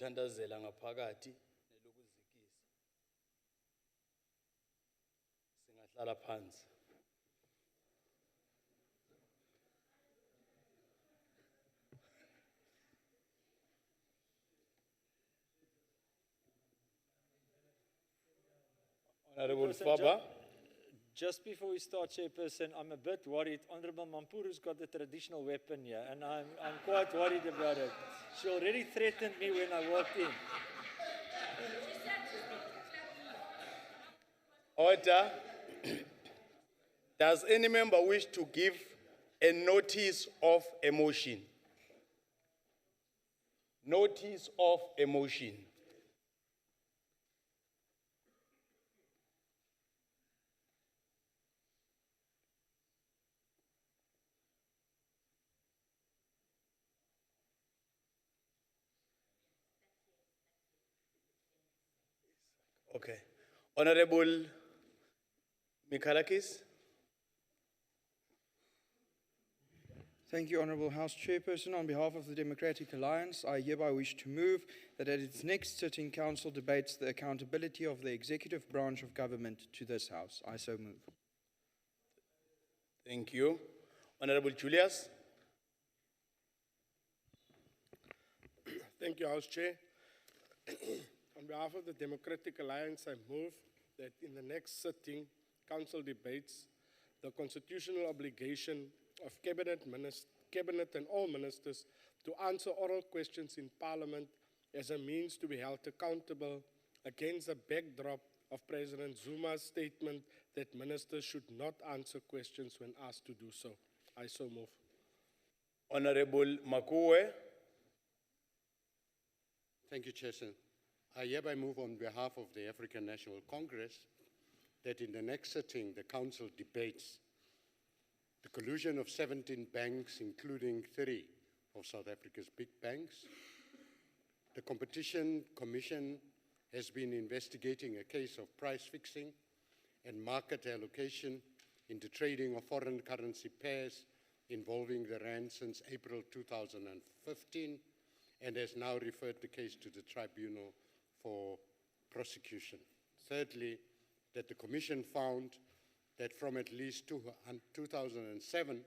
lokuthandazela ngaphakathi nelokuzikisa. Singahlala phansi. Honorable Faba. Just before we start, Chairperson, I'm a bit worried. Honorable Mampuru's got the traditional weapon here, and I'm quite worried about it. She already threatened me when I walked in. Order. Does any member wish to give a notice of a motion? Notice of a motion. Okay. Honorable Mikalakis. Thank you, Honourable House Chairperson. On behalf of the Democratic Alliance, I hereby wish to move that at its next sitting, Council debates the accountability of the executive branch of government to this House. I so move. Thank you. Honorable Julius. Thank you, House Chair. On behalf of the Democratic Alliance, I move that in the next sitting, Council debates the constitutional obligation of Cabinet and all ministers to answer oral questions in Parliament as a means to be held accountable against the backdrop of President Zuma's statement that ministers should not answer questions when asked to do so. I so move. Honorable Makuwe. Thank you, Chairperson. I hereby move on behalf of the African National Congress that in the next sitting, the Council debates the collusion of 17 banks, including 3 of South Africa's big banks. The Competition Commission has been investigating a case of price fixing and market allocation in the trading of foreign currency pairs involving the rand since April 2015 and has now referred the case to the tribunal for prosecution. Thirdly, that the Commission found that from at least 2007,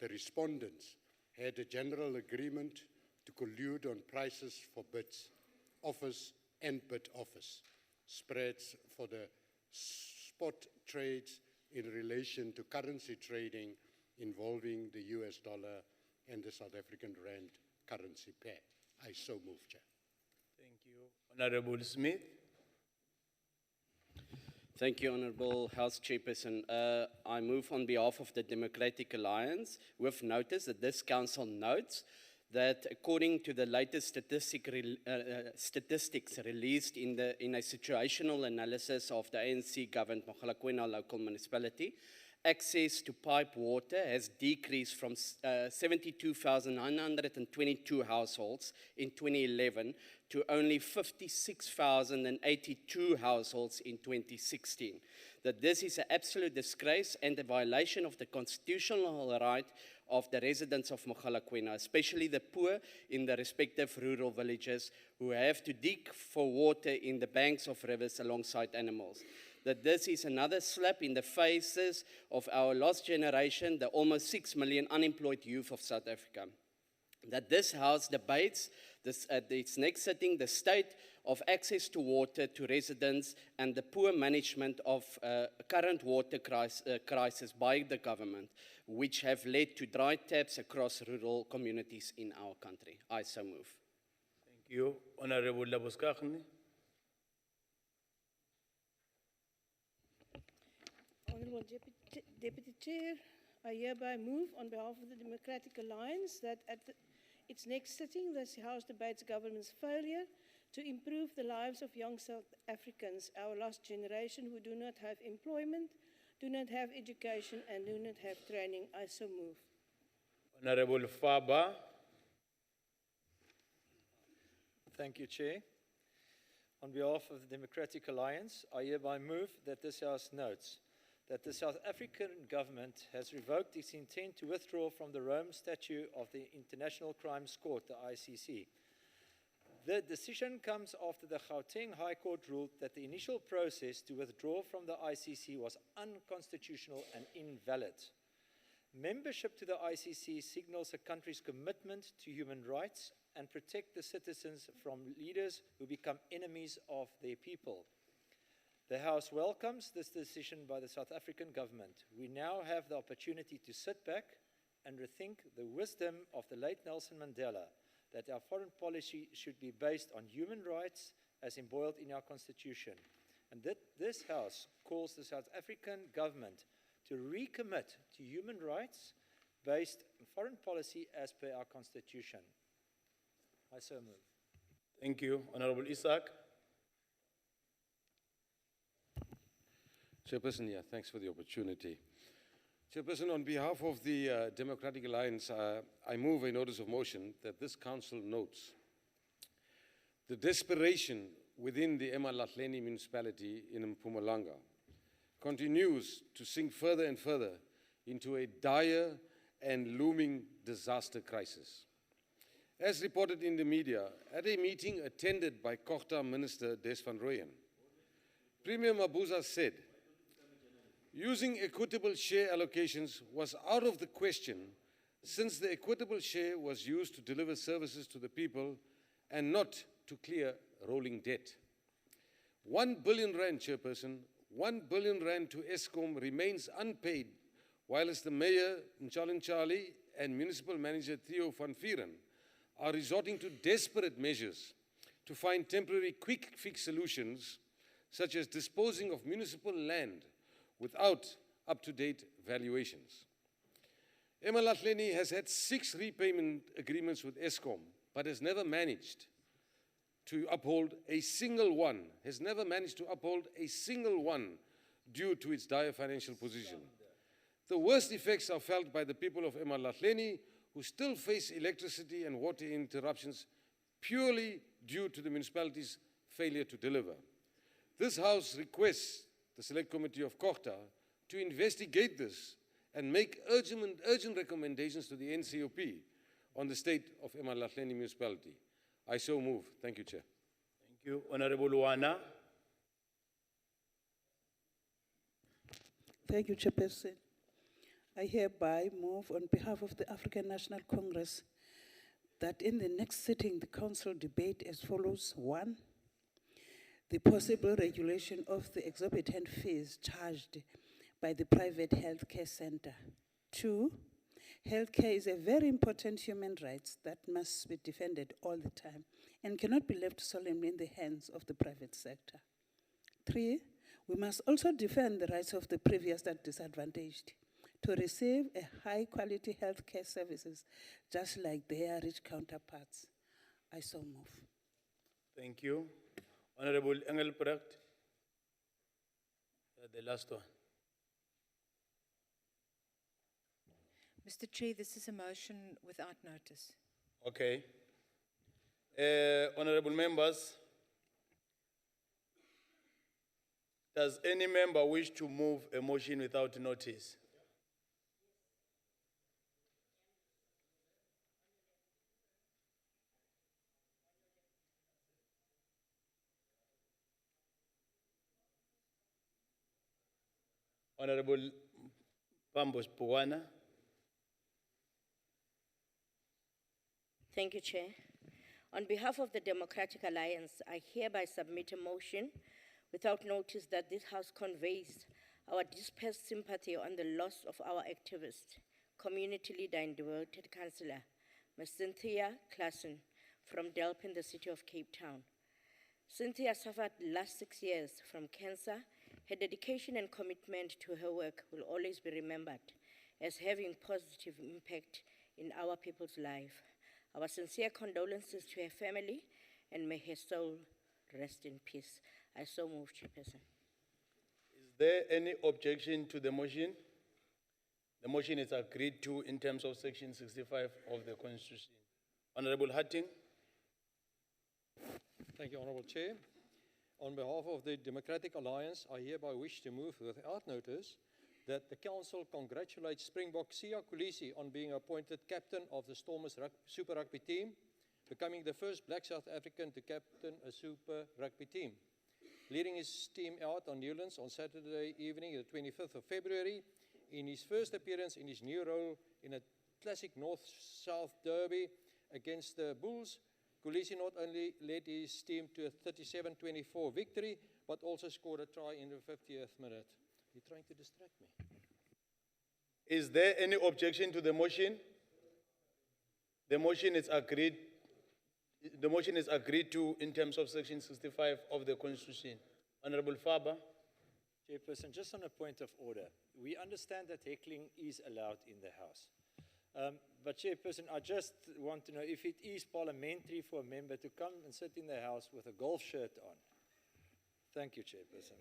the respondents had a general agreement to collude on prices for bids, offers, and bid offers, spreads for the spot trades in relation to currency trading involving the US dollar and the South African rand currency pair. I so move, Chair. Thank you. Honorable Smith. Thank you, Honourable House Chairperson. I move on behalf of the Democratic Alliance with notice that this Council notes that according to the latest statistics released in a situational analysis of the ANC-governed Municipality local municipality, access to pipe water has decreased from 72,922 households in 2011 to only 56,082 households in 2016. That this is an absolute disgrace and a violation of the constitutional right of the residents of Mogalakwena, especially the poor in the respective rural villages who have to dig for water in the banks of rivers alongside animals. That this is another slap in the faces of our lost generation, the almost 6 million unemployed youth of South Africa. That this House debates at its next sitting the state of access to water to residents and the poor management of current water crisis by the government, which have led to dry taps across rural communities in our country. I so move. Thank you. Honorable Labuskaghni. Honourable Deputy Chair, I hereby move on behalf of the Democratic Alliance that at its next sitting, this House debates government's failure to improve the lives of young South Africans, our lost generation who do not have employment, do not have education, and do not have training. I so move. Honorable Faba. Thank you, Chair. On behalf of the Democratic Alliance, I hereby move that this House notes that the South African government has revoked its intent to withdraw from the Rome Statute of the International Crimes Court, the ICC. The decision comes after the Gauteng High Court ruled that the initial process to withdraw from the ICC was unconstitutional and invalid. Membership to the ICC signals a country's commitment to human rights and protect the citizens from leaders who become enemies of their people. The House welcomes this decision by the South African government. We now have the opportunity to sit back and rethink the wisdom of the late Nelson Mandela, that our foreign policy should be based on human rights as embroiled in our constitution. And that this House calls the South African government to recommit to human rights-based foreign policy as per our constitution. I so move. Thank you. Honorable Isaac. Chairperson, thanks for the opportunity. Chairperson, on behalf of the Democratic Alliance, I move a notice of motion that this council notes the desperation within the Emalahleni municipality in Mpumalanga continues to sink further and further into a dire and looming disaster crisis. As reported in the media, at a meeting attended by Kochta Minister Des van Rooyen, Premier Mabuza said, using equitable share allocations was out of the question since the equitable share was used to deliver services to the people and not to clear rolling debt. 1 billion rand, Chairperson, 1 billion rand to Eskom remains unpaid, whilst the Mayor, Nchalin Charlie, and Municipal Manager Theo van Vieren are resorting to desperate measures to find temporary quick fix solutions, such as disposing of municipal land without up-to-date valuations. Emalahleni has had 6 repayment agreements with Eskom, but has never managed to uphold a single one, due to its dire financial position. The worst effects are felt by the people of Emalahleni, who still face electricity and water interruptions purely due to the municipality's failure to deliver. This House requests the Select Committee of Kochta to investigate this and make urgent recommendations to the NCOP on the state of Emalahleni municipality. I so move. Thank you, Chair. Thank you. Honorable Luana. Thank you, Chairperson. I hereby move on behalf of the African National Congress that in the next sitting, the Council debate as follows. 1, the possible regulation of the exorbitant fees charged by the private healthcare center. 2, healthcare is a very important human right that must be defended all the time and cannot be left solemnly in the hands of the private sector. 3, we must also defend the rights of the previously disadvantaged to receive a high-quality healthcare services just like their rich counterparts. I so move. Thank you. Honorable Engelbrecht. The last one. Mr. Chair, this is a motion without notice. Okay. Honorable members, does any member wish to move a motion without notice? Honorable Pambos Puwana. Thank you, Chair. On behalf of the Democratic Alliance, I hereby submit a motion without notice that this House conveys our dispersed sympathy on the loss of our activist, community leader and devoted councillor, Ms. Cynthia Claassen from Delp in the city of Cape Town. Cynthia suffered the last 6 years from cancer. Her dedication and commitment to her work will always be remembered as having positive impact in our people's life. Our sincere condolences to her family, and may her soul rest in peace. I so move, Chairperson. Is there any objection to the motion? The motion is agreed to in terms of Section 65 of the Constitution. Honorable Hatting. Thank you, Honorable Chair. On behalf of the Democratic Alliance, I hereby wish to move without notice that the Council congratulates Springbok Siya Kolisi on being appointed captain of the Stormers Super Rugby team becoming the first black South African to captain a Super Rugby team. Leading his team out on Newlands on Saturday evening, the 25th of February, in his first appearance in his new role in a classic North-South derby against the Bulls, Kolisi not only led his team to a 37-24 victory, but also scored a try in the 50th minute. You're trying to distract me. Is there any objection to the motion? The motion is agreed. The motion is agreed to in terms of Section 65 of the Constitution. Honorable Faber. Chairperson, just on a point of order, we understand that heckling is allowed in the House. But Chairperson, I just want to know if it is parliamentary for a member to come and sit in the House with a golf shirt on. Thank you, Chairperson.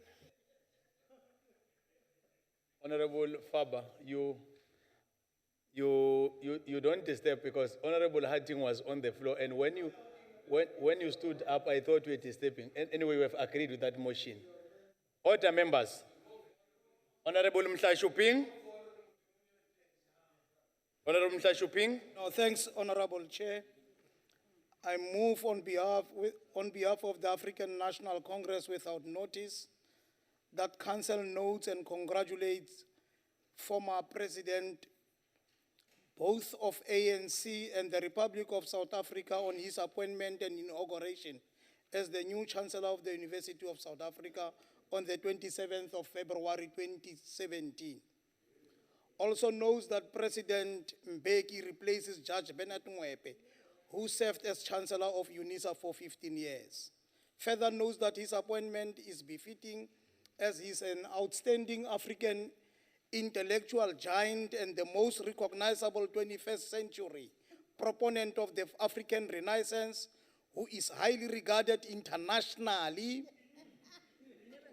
Honorable Faber, you don't disturb because Honorable Hutting was on the floor, and when you stood up, I thought you were disturbing. Anyway, we have agreed with that motion. Order, members. Honorable Mhlashuping. Honorable Mhlashuping. No, thanks, Honorable Chair. I move on behalf of the African National Congress without notice that Council notes and congratulates former President both of ANC and the Republic of South Africa on his appointment and inauguration as the new Chancellor of the University of South Africa on the 27th of February 2017. Also knows that President Mbeki replaces Judge Bernard Mwepe, who served as Chancellor of UNISA for 15 years. Further knows that his appointment is befitting as he's an outstanding African intellectual giant and the most recognizable 21st century proponent of the African Renaissance, who is highly regarded internationally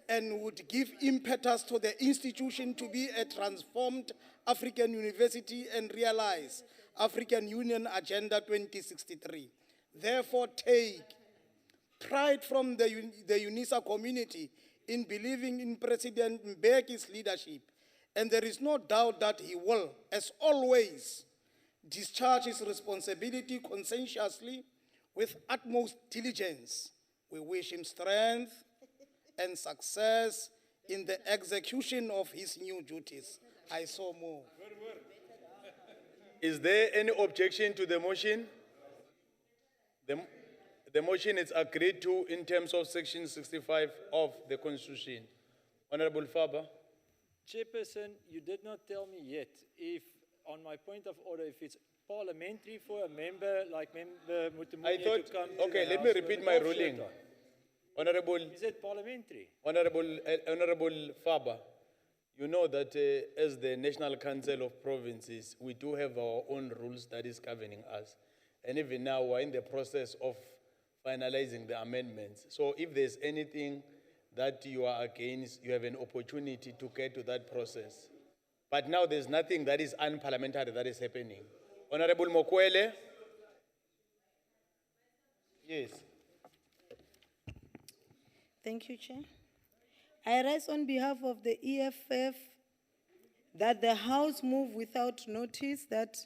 and would give impetus to the institution to be a transformed African university and realize African Union Agenda 2063. Therefore, take pride from the UNISA community in believing in President Mbeki's leadership, and there is no doubt that he will, as always, discharge his responsibility conscientiously with utmost diligence. We wish him strength and success in the execution of his new duties. I so move. Is there any objection to the motion? The motion is agreed to in terms of Section 65 of the Constitution. Honorable Faber. Chairperson, you did not tell me yet if, on my point of order, if it's parliamentary for a member like Member Mutumunye to come to okay, the let House me with repeat a my golf shirt ruling. on. Honorable, Is it parliamentary? Honorable Faber, you know that as the National Council of Provinces, we do have our own rules that is governing us. And even now, we're in the process of finalizing the amendments. So if there's anything that you are against, you have an opportunity to get to that process. But now there's nothing that is unparliamentary that is happening. Honorable Mokwele. Yes. Thank you, Chair. I rise on behalf of the EFF that the House move without notice that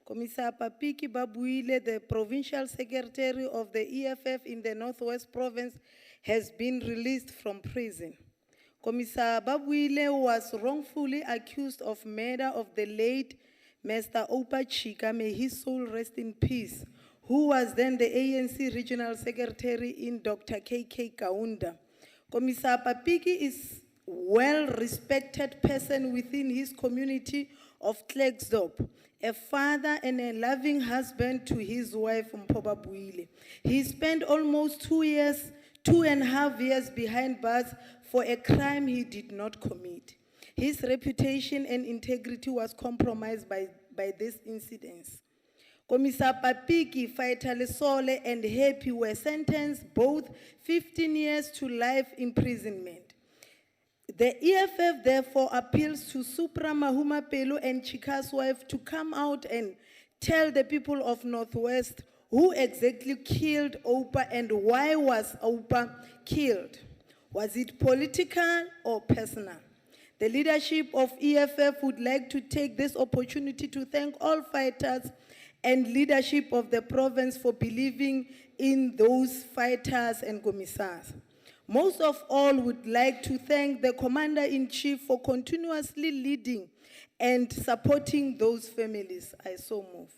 Commissar Papiki Babuile, the Provincial Secretary of the EFF in the Northwest Province, has been released from prison. Commissar Babuile was wrongfully accused of murder of the late Mr. Opa Chika, may his soul rest in peace, who was then the ANC Regional Secretary in Dr. K.K. Kaunda. Commissar Papiki is a well-respected person within his community of Klerksdorp, a father and a loving husband to his wife, Mphoba Buile. He spent almost 2.5 years behind bars for a crime he did not commit. His reputation and integrity was compromised by these incidents. Commissar Papiki, Faitale Sole, and Happy were sentenced both 15 years to life imprisonment. The EFF therefore appeals to Supra Mahuma Pelo and Chika's wife to come out and tell the people of Northwest who exactly killed Opa and why was Opa killed. Was it political or personal? The leadership of EFF would like to take this opportunity to thank all fighters and leadership of the province for believing in those fighters and commissars. Most of all, would like to thank the Commander-in-Chief for continuously leading and supporting those families. I so move.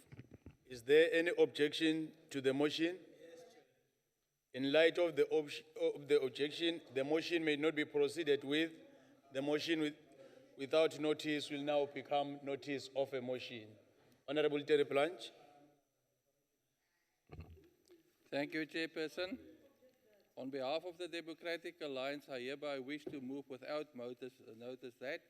Is there any objection to the motion? In light of the objection, the motion may not be proceeded with. The motion without notice will now become notice of a motion. Honorable Terry Planch. Thank you, Chairperson. On behalf of the Democratic Alliance, I hereby wish to move without notice that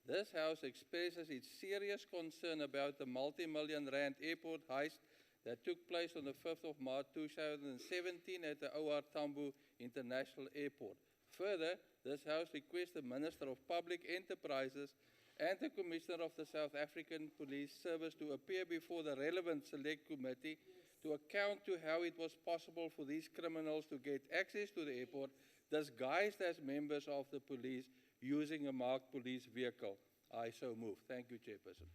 this House expresses its serious concern about the multi-million rand airport heist that took place on the 5th of March 2017 at the OR Tambo International Airport. Further, this House requests the Minister of Public Enterprises and the Commissioner of the South African Police Service to appear before the relevant select committee to account to how it was possible for these criminals to get access to the airport disguised as members of the police using a marked police vehicle. I so move. Thank you, Chairperson.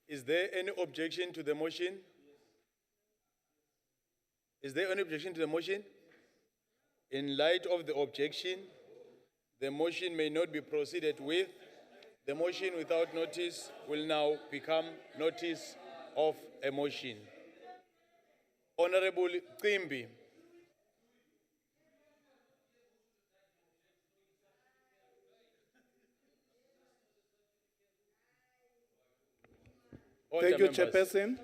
Is there any objection to the motion? Is there any objection to the motion? In light of the objection, the motion may not be proceeded with. The motion without notice will now become notice of a motion. Honorable Qimbi. Thank you, Chairperson.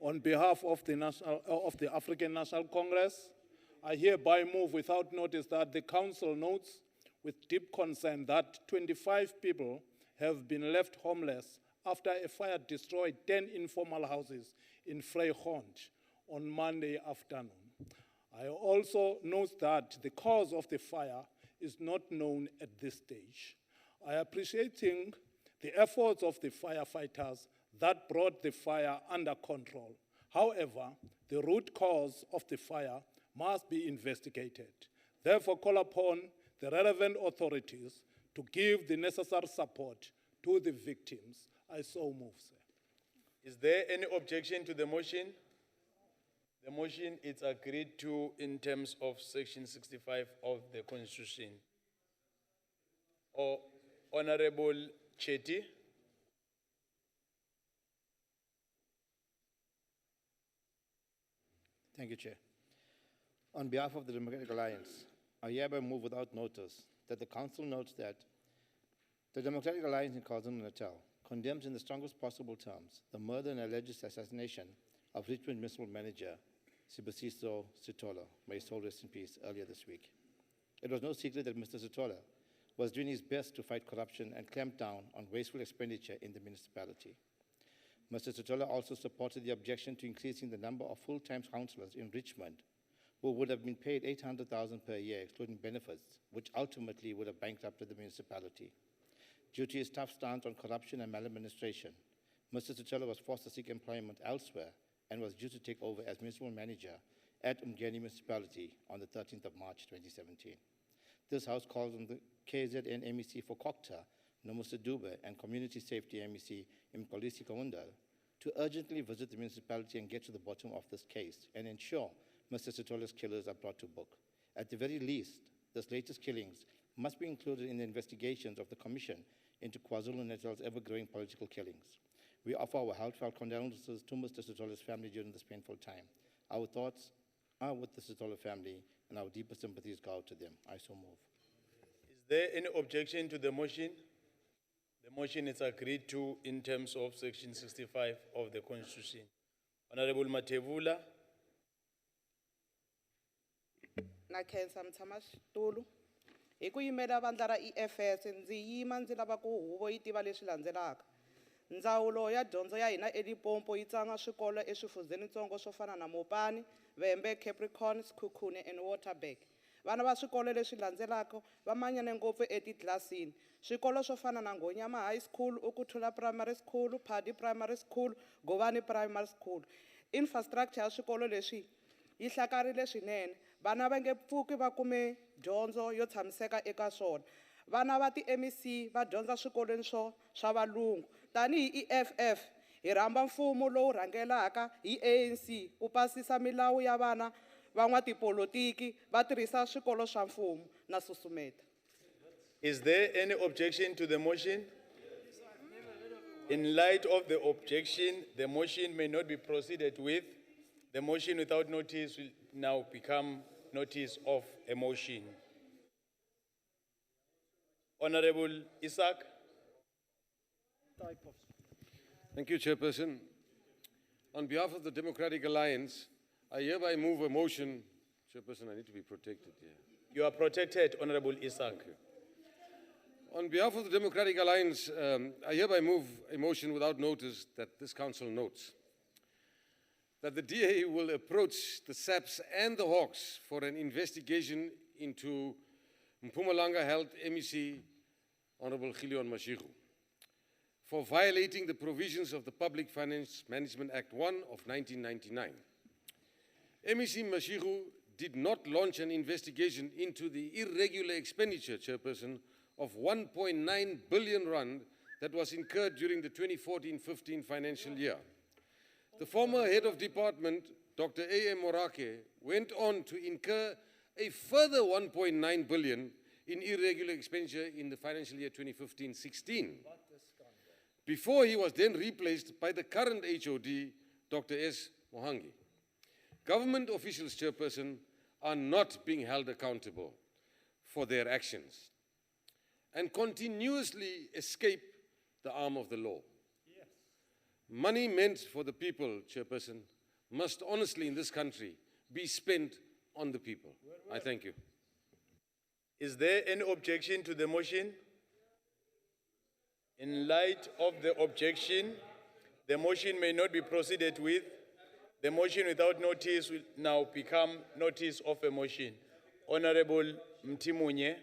On behalf of the African National Congress, I hereby move without notice that the Council notes with deep concern that 25 people have been left homeless after a fire destroyed 10 informal houses in Vryhond on Monday afternoon. I also note that the cause of the fire is not known at this stage. I appreciating the efforts of the firefighters that brought the fire under control. However, the root cause of the fire must be investigated. Therefore, call upon the relevant authorities to give the necessary support to the victims. I so move, sir. Is there any objection to the motion? The motion is agreed to in terms of Section 65 of the Constitution. Honorable Chetty. Thank you, Chair. On behalf of the Democratic Alliance, I hereby move without notice that the Council notes that the Democratic Alliance in KwaZulu-Natal condemns in the strongest possible terms the murder and alleged assassination of Richmond Municipal Manager Sibusiso Sitola, may his soul rest in peace, earlier this week. It was no secret that Mr. Sitola was doing his best to fight corruption and clamp down on wasteful expenditure in the municipality. Mr. Sitola also supported the objection to increasing the number of full-time councillors in Richmond who would have been paid 800,000 per year, excluding benefits, which ultimately would have bankrupted the municipality. Due to his tough stance on corruption and maladministration, Mr. Sitola was forced to seek employment elsewhere and was due to take over as municipal manager at Umgeni Municipality on the 13th of March 2017. This House calls on the KZN MEC for Kokta, Nomusa Dube, and Community Safety MEC Mkolisi Kaundal to urgently visit the municipality and get to the bottom of this case and ensure Mr. Sitola's killers are brought to book. At the very least, this latest killings must be included in the investigations of the Commission into KwaZulu-Natal's ever-growing political killings. We offer our heartfelt condolences to Mr. Sitola's family during this painful time. Our thoughts are with the Sitola family, and our deepest sympathies go out to them. I so move. Is there any objection to the motion? The motion is agreed to in terms of Section 65 of the Constitution. Honorable Matevula. Nakhensa Mthamashitulu. Hi ku yimela vandla ra EFS ndzi yima ndzi lava ku huvo yi tiva leswi landzelaka. Ndzawulo ya dyondzo ya hina eLimpopo yi tsanga swikolo eswifundzhenitsongo swo fana na Mopani, Vhembe, Capricorn, Sekhukhune and Waterberg. Vana va swikolo leswi landzelaka va manyane ngopfu etitlilasini. Swikolo swo fana na Ngonyama High School, Ukuthula Primary School, Phadi Primary School, Govani Primary School. Infrastructure ya swikolo leswi yi hlakarile swinene. Vana va nge pfuki va kume dyondzo yo tshamiseka eka swona. Vana va ti MEC va dyondza swikolweni swa valungu. Tanihi EFF hi rhamba mfumo lowu rhangelaka hi ANC ku pasisa milawu ya vana van'watipolitiki va tirhisa swikolo swa mfumo na susumeta. Is there any objection to the motion? In light of the objection, the motion may not be proceeded with. The motion without notice will now become notice of a motion. Honorable Isaac. Thank you, Chairperson. On behalf of the Democratic Alliance, I hereby move a motion. Chairperson, I need to be protected here. You are protected, Honorable Isaac. On behalf of the Democratic Alliance, I hereby move a motion without notice that this Council notes that the DA will approach the SAPS and the Hawks for an investigation into Mpumalanga held MEC, Honorable Gideon Mashigu, for violating the provisions of the Public Finance Management Act 1 of 1999. MEC Mashigu did not launch an investigation into the irregular expenditure, Chairperson, of 1.9 billion rand that was incurred during the 2014-15 financial year. The former head of department, Dr. A.M. Morake, went on to incur a further 1.9 billion in irregular expenditure in the financial year 2015-16, before he was then replaced by the current HOD, Dr. S. Mohangi. Government officials, Chairperson, are not being held accountable for their actions and continuously escape the arm of the law. Yes. Money meant for the people, Chairperson, must honestly in this country be spent on the people. I thank you. Is there any objection to the motion? In light of the objection, the motion may not be proceeded with. The motion without notice will now become notice of a motion. Honorable Mtimunye.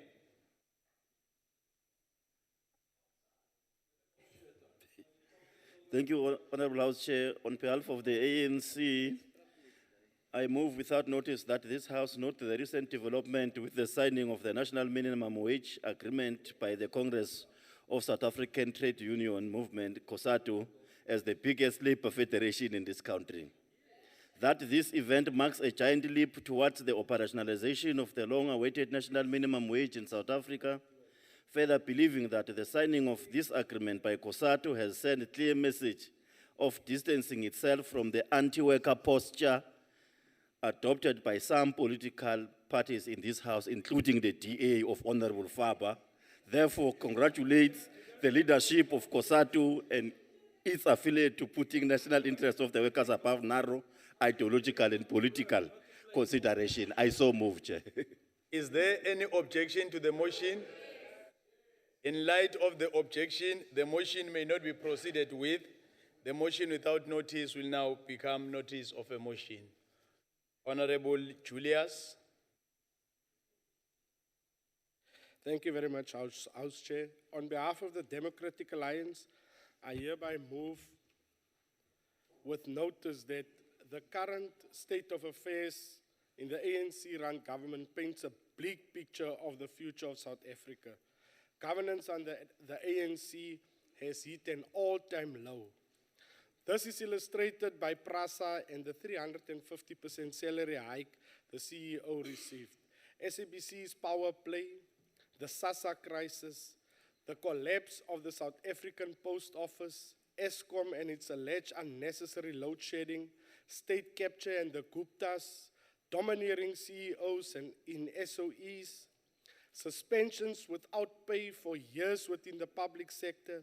Thank you, Honorable House Chair. On behalf of the ANC, I move without notice that this House note the recent development with the signing of the National Minimum Wage Agreement by the Congress of South African Trade Union Movement, COSATU, as the biggest labor federation in this country. That this event marks a giant leap towards the operationalization of the long-awaited national minimum wage in South Africa, further believing that the signing of this agreement by COSATU has sent a clear message of distancing itself from the anti-worker posture adopted by some political parties in this House, including the DA of Honorable Faba. Therefore, congratulates the leadership of COSATU and its affiliate to putting national interests of the workers above narrow ideological and political consideration. I so move, Chair. Is there any objection to the motion? In light of the objection, the motion may not be proceeded with. The motion without notice will now become notice of a motion. Honorable Julius. Thank you very much, House Chair. On behalf of the Democratic Alliance, I hereby move with notice that the current state of affairs in the ANC-run government paints a bleak picture of the future of South Africa. Governance under the ANC has hit an all-time low. This is illustrated by PRASA and the 350% salary hike the CEO received, SABC's power play, the SASSA crisis, the collapse of the South African Post Office, Eskom and its alleged unnecessary load shedding, state capture and the Guptas, domineering CEOs and in SOEs, suspensions without pay for years within the public sector,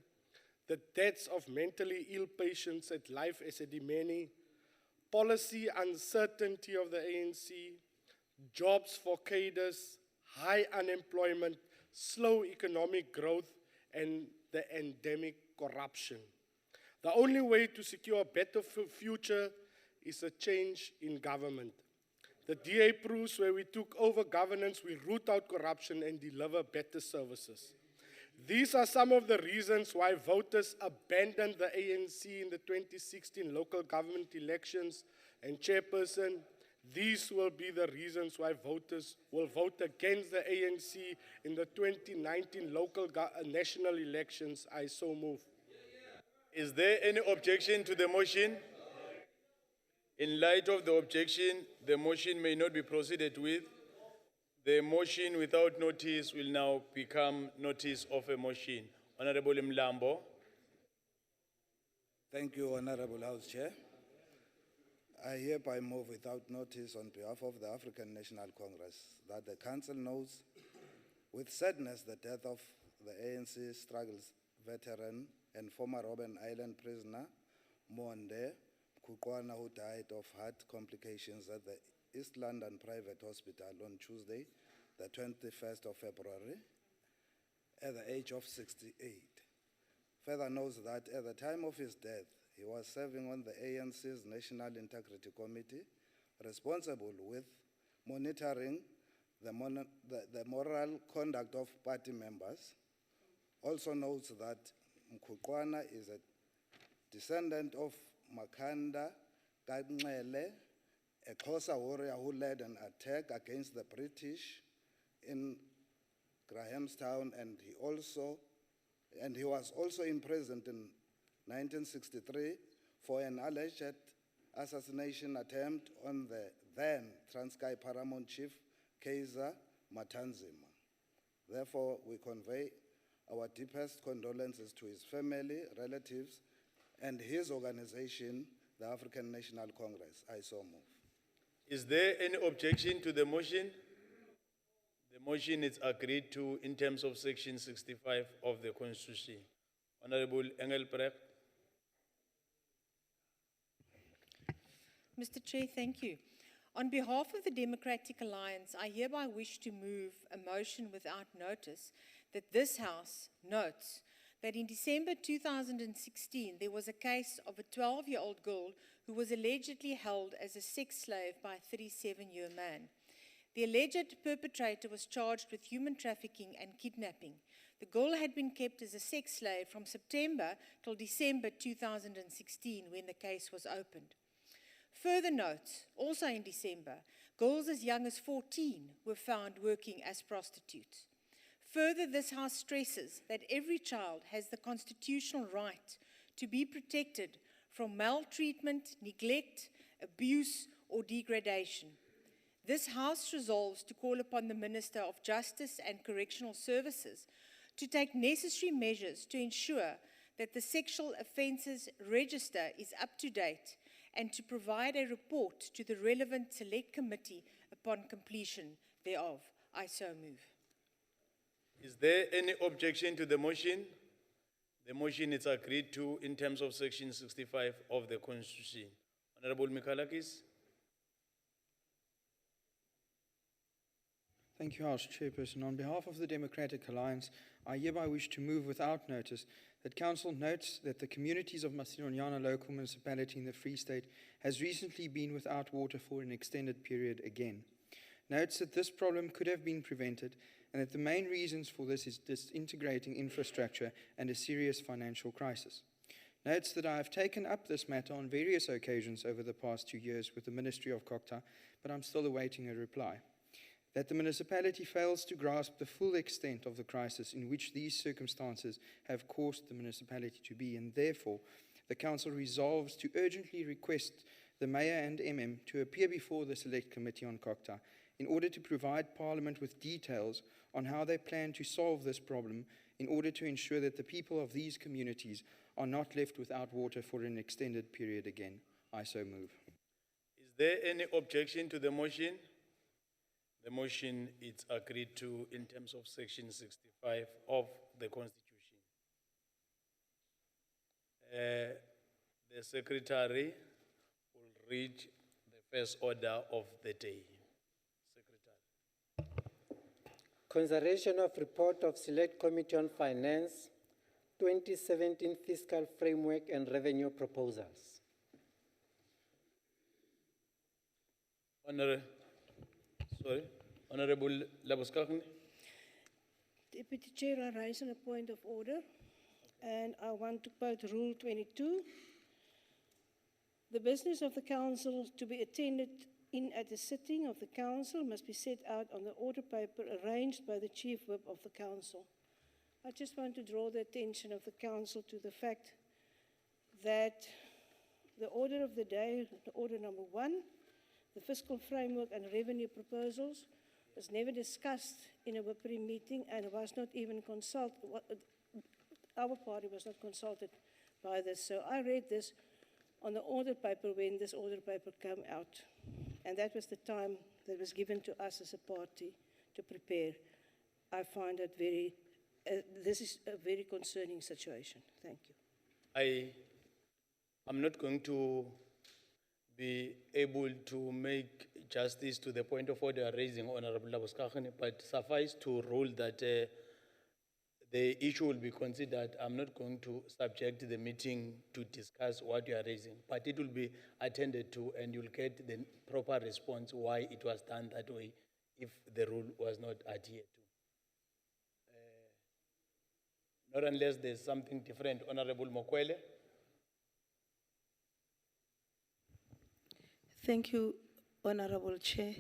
the deaths of mentally ill patients at Life Esidimeni, policy uncertainty of the ANC, jobs for cadres, high unemployment, slow economic growth, and the endemic corruption. The only way to secure a better future is a change in government. The DA proves where we took over governance, we root out corruption and deliver better services. These are some of the reasons why voters abandoned the ANC in the 2016 local government elections. And Chairperson, these will be the reasons why voters will vote against the ANC in the 2019 local national elections. I so move. Is there any objection to the motion? In light of the objection, the motion may not be proceeded with. The motion without notice will now become notice of a motion. Honorable Mlambo. Thank you, Honorable House Chair. I hereby move without notice on behalf of the African National Congress that the Council knows with sadness the death of the ANC struggles veteran and former Robben Island prisoner, Monde Kukwana, who died of heart complications at the East London Private Hospital on Tuesday, the 21st of February, at the age of 68. Further notes that at the time of his death, he was serving on the ANC's National Integrity Committee, responsible with monitoring the moral conduct of party members. Also notes that Mkhuqwana is a descendant of Makhanda Kanxele, a Xhosa warrior who led an attack against the British in Grahamstown, and he was also imprisoned in 1963 for an alleged assassination attempt on the then Transkei Paramount Chief Kaiser Matanzima. Therefore, we convey our deepest condolences to his family, relatives, and his organization, the African National Congress. I so move. Is there any objection to the motion? The motion is agreed to in terms of Section 65 of the Constitution. Honorable Engelbrecht. Mr. Chair, thank you. On behalf of the Democratic Alliance, I hereby wish to move a motion without notice that this House notes that in December 2016, there was a case of a 12-year-old girl who was allegedly held as a sex slave by a 37-year man. The alleged perpetrator was charged with human trafficking and kidnapping. The girl had been kept as a sex slave from September till December 2016, when the case was opened. Further notes, also in December, girls as young as 14 were found working as prostitutes. Further, this House stresses that every child has the constitutional right to be protected from maltreatment, neglect, abuse, or degradation. This House resolves to call upon the Minister of Justice and Correctional Services to take necessary measures to ensure that the Sexual Offences Register is up to date and to provide a report to the relevant Select Committee upon completion thereof. I so move. Is there any objection to the motion? The motion is agreed to in terms of Section 65 of the Constitution. Honorable Mikalakis. Thank you, House Chairperson. On behalf of the Democratic Alliance, I hereby wish to move without notice that Council notes that the communities of Masilonyana local municipality in the Free State has recently been without water for an extended period again. Notes that this problem could have been prevented and that the main reasons for this is disintegrating infrastructure and a serious financial crisis. Notes that I have taken up this matter on various occasions over the past 2 years with the Ministry of Kokta, but I'm still awaiting a reply. That the municipality fails to grasp the full extent of the crisis in which these circumstances have caused the municipality to be, and therefore the Council resolves to urgently request the Mayor and MM to appear before the Select Committee on Kokta in order to provide Parliament with details on how they plan to solve this problem in order to ensure that the people of these communities are not left without water for an extended period again. I so move. Is there any objection to the motion? The motion is agreed to in terms of Section 65 of the Constitution. The Secretary will read the first order of the day. Consideration of report of Select Committee on Finance, 2017 Fiscal Framework and Revenue Proposals. Honorable Labuskagni. Deputy Chair, I raise on a point of order, and I want to quote Rule 22. The business of the Council to be attended in at the sitting of the Council must be set out on the order paper arranged by the Chief Whip of the Council. I just want to draw the attention of the Council to the fact that the order of the day, order number 1, the fiscal framework and revenue proposals, was never discussed in a WIPRI meeting and was not even consulted. Our party was not consulted by this. So I read this on the order paper when this order paper came out. And that was the time that was given to us as a party to prepare. I find it this is a very concerning situation. Thank you. I'm not going to be able to make justice to the point of order raising Honorable Labuskaghene, but suffice to rule that the issue will be considered. I'm not going to subject the meeting to discuss what you are raising, but it will be attended to and you'll get the proper response why it was done that way if the rule was not adhered to. Not unless there's something different. Honorable Mokwele. Thank you, Honorable Chair.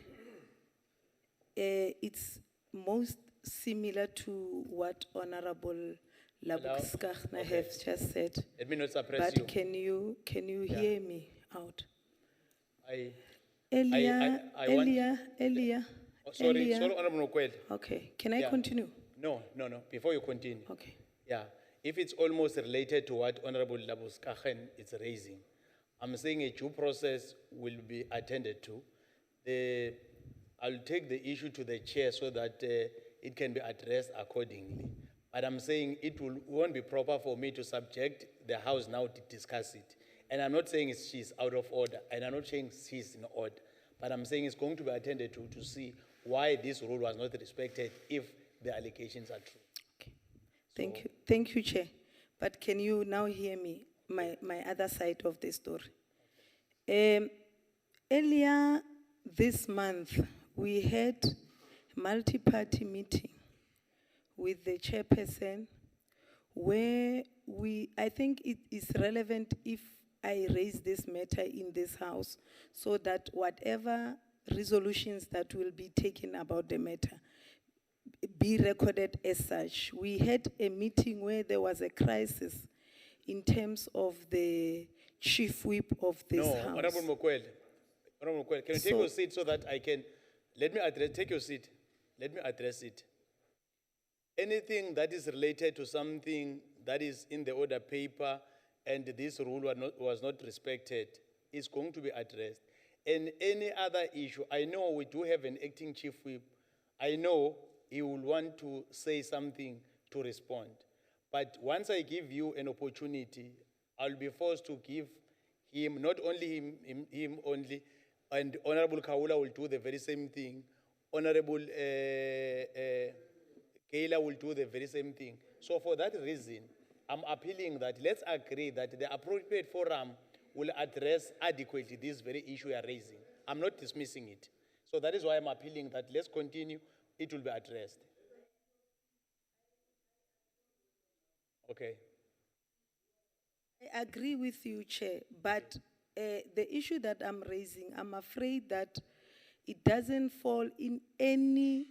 It's most similar to what Honorable Labuskaghene has just said. Let me not suppress But you. can you hear me out? I Earlier, Oh, sorry, Honorable Mokwele. Okay, can I Yeah. continue? No. Before you continue. Okay. Yeah, if it's almost related to what Honorable Labuskaghene is raising, I'm saying a due process will be attended to. I'll take the issue to the chair so that it can be addressed accordingly. But I'm saying won't be proper for me to subject the House now to discuss it. And I'm not saying she's out of order, and I'm not saying she's in order. But I'm saying it's going to be attended to see why this rule was not respected if the allegations are true. Thank you, Chair. But can you now hear me, my other side of the story? Earlier this month, we had a multi-party meeting with the chairperson where I think it is relevant if I raise this matter in this House so that whatever resolutions that will be taken about the matter be recorded as such. We had a meeting where there was a crisis in terms of the chief whip of this House. Honorable Mokwele, can you take your seat so that I can, take your seat. Let me address it. Anything that is related to something that is in the order paper and this rule was not respected is going to be addressed. And any other issue, I know we do have an acting chief whip. I know he will want to say something to respond. But once I give you an opportunity, I'll be forced to give him, not only him only, and Honorable Kaula will do the very same thing. Honorable Kayla will do the very same thing. So for that reason, I'm appealing that let's agree that the appropriate forum will address adequately this very issue you are raising. I'm not dismissing it. So that is why I'm appealing that let's continue, it will be addressed. Okay. I agree with you, Chair, but the issue that I'm raising, I'm afraid that it doesn't fall in any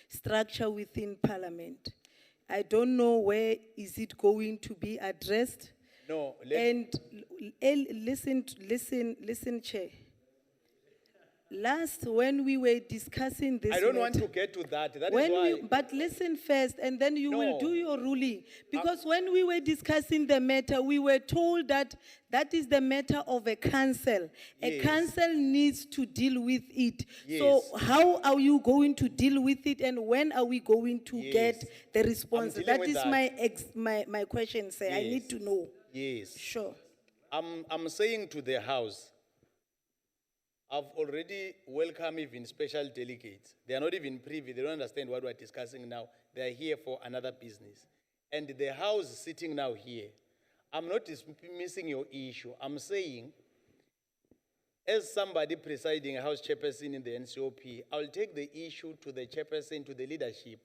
structure within Parliament. I don't know where is it going to be addressed. No, listen, Chair. Last, when we were discussing this I don't want to get to that. That is why. But listen first, and then you will do your ruling. Because when we were discussing the matter, we were told that that is the matter of a council. A council needs to deal with it. So how are you going to deal with it, and when are we going to get the response? That is my question, sir. I need to know. Yes. Sure. I'm saying to the House, I've already welcomed even special delegates. They are not even privy. They don't understand what we're discussing now. They are here for another business. And the House is sitting now here. I'm not dismissing your issue. I'm saying, as somebody presiding a House chairperson in the NCOP, I'll take the issue to the chairperson, to the leadership,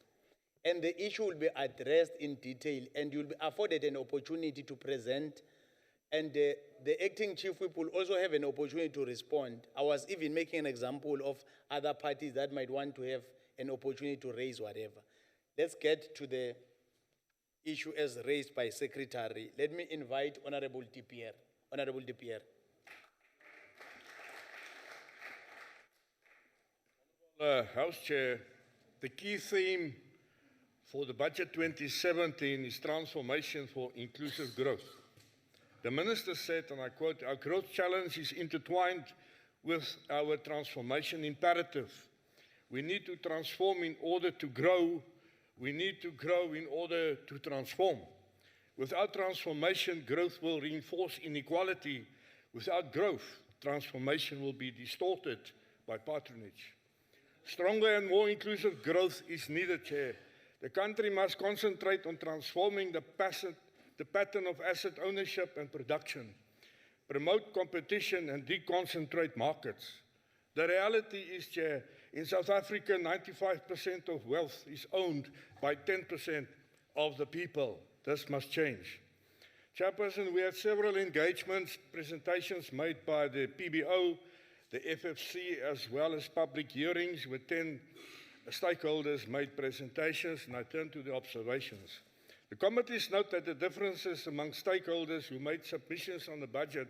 and the issue will be addressed in detail, and you'll be afforded an opportunity to present. And the acting chief whip will also have an opportunity to respond. I was even making an example of other parties that might want to have an opportunity to raise whatever. Let's get to the issue as raised by Secretary. Let me invite Honorable De Pierre. Honorable De Pierre. House Chair, the key theme for the budget 2017 is transformation for inclusive growth. The Minister said, and I quote, "Our growth challenge is intertwined with our transformation imperative. We need to transform in order to grow. We need to grow in order to transform. Without transformation, growth will reinforce inequality. Without growth, transformation will be distorted by patronage. Stronger and more inclusive growth is needed, Chair. The country must concentrate on transforming the pattern of asset ownership and production, promote competition and deconcentrate markets. The reality is, Chair, in South Africa, 95% of wealth is owned by 10% of the people. This must change. Chairperson, we had several engagements, presentations made by the PBO, the FFC, as well as public hearings where 10 stakeholders made presentations, and I turn to the observations. The committees note that the differences among stakeholders who made submissions on the budget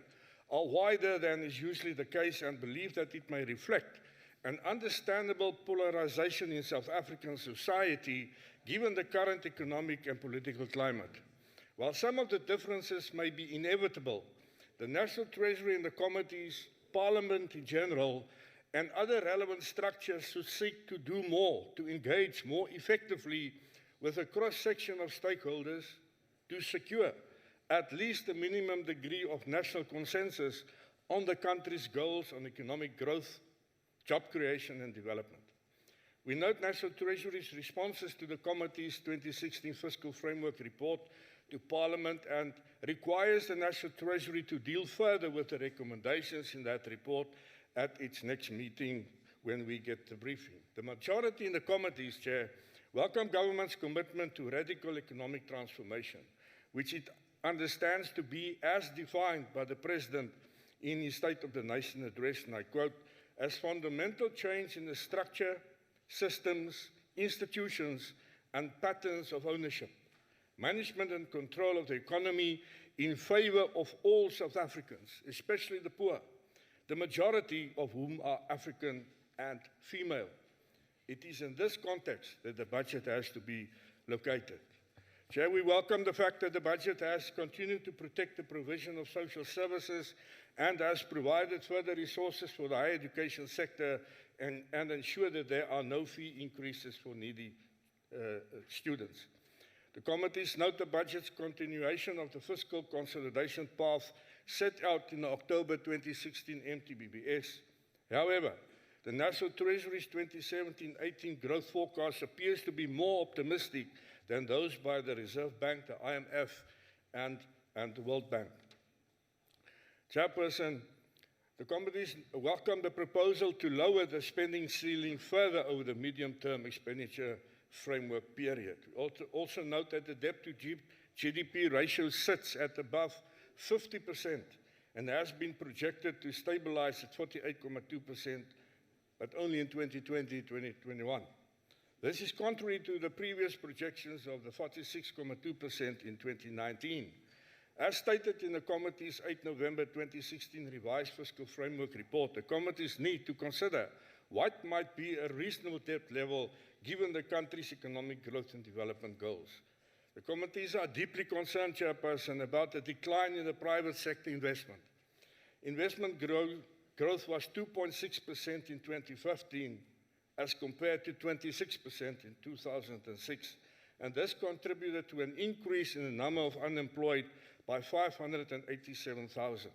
are wider than is usually the case and believe that it may reflect an understandable polarization in South African society given the current economic and political climate. While some of the differences may be inevitable, the National Treasury and the committees, Parliament in general, and other relevant structures should seek to do more, to engage more effectively with a cross-section of stakeholders to secure at least a minimum degree of national consensus on the country's goals on economic growth, job creation and development. We note National Treasury's responses to the committee's 2016 Fiscal Framework Report to Parliament and requires the National Treasury to deal further with the recommendations in that report at its next meeting when we get the briefing. The majority in the committees, Chair, welcome government's commitment to radical economic transformation, which it understands to be as defined by the President in his State of the Nation address, and I quote, as fundamental change in the structure, systems, institutions, and patterns of ownership, management and control of the economy in favor of all South Africans, especially the poor, the majority of whom are African and female. It is in this context that the budget has to be located. Chair, we welcome the fact that the budget has continued to protect the provision of social services and has provided further resources for the higher education sector and ensure that there are no fee increases for needy students. The committees note the budget's continuation of the fiscal consolidation path set out in the October 2016 MTBBS. However, the National Treasury's 2017-18 growth forecast appears to be more optimistic than those by the Reserve Bank, the IMF, and the World Bank. Chairperson, the committees welcome the proposal to lower the spending ceiling further over the medium-term expenditure framework period. We also note that the debt to GDP ratio sits at above 50% and has been projected to stabilize at 48.2%, but only in 2020-2021. This is contrary to the previous projections of the 46.2% in 2019. As stated in the committee's 8 November 2016 revised fiscal framework report, the committees need to consider what might be a reasonable debt level given the country's economic growth and development goals. The committees are deeply concerned, Chairperson, about the decline in the private sector investment. Investment growth was 2.6% in 2015 as compared to 26% in 2006, and this contributed to an increase in the number of unemployed by 587,000.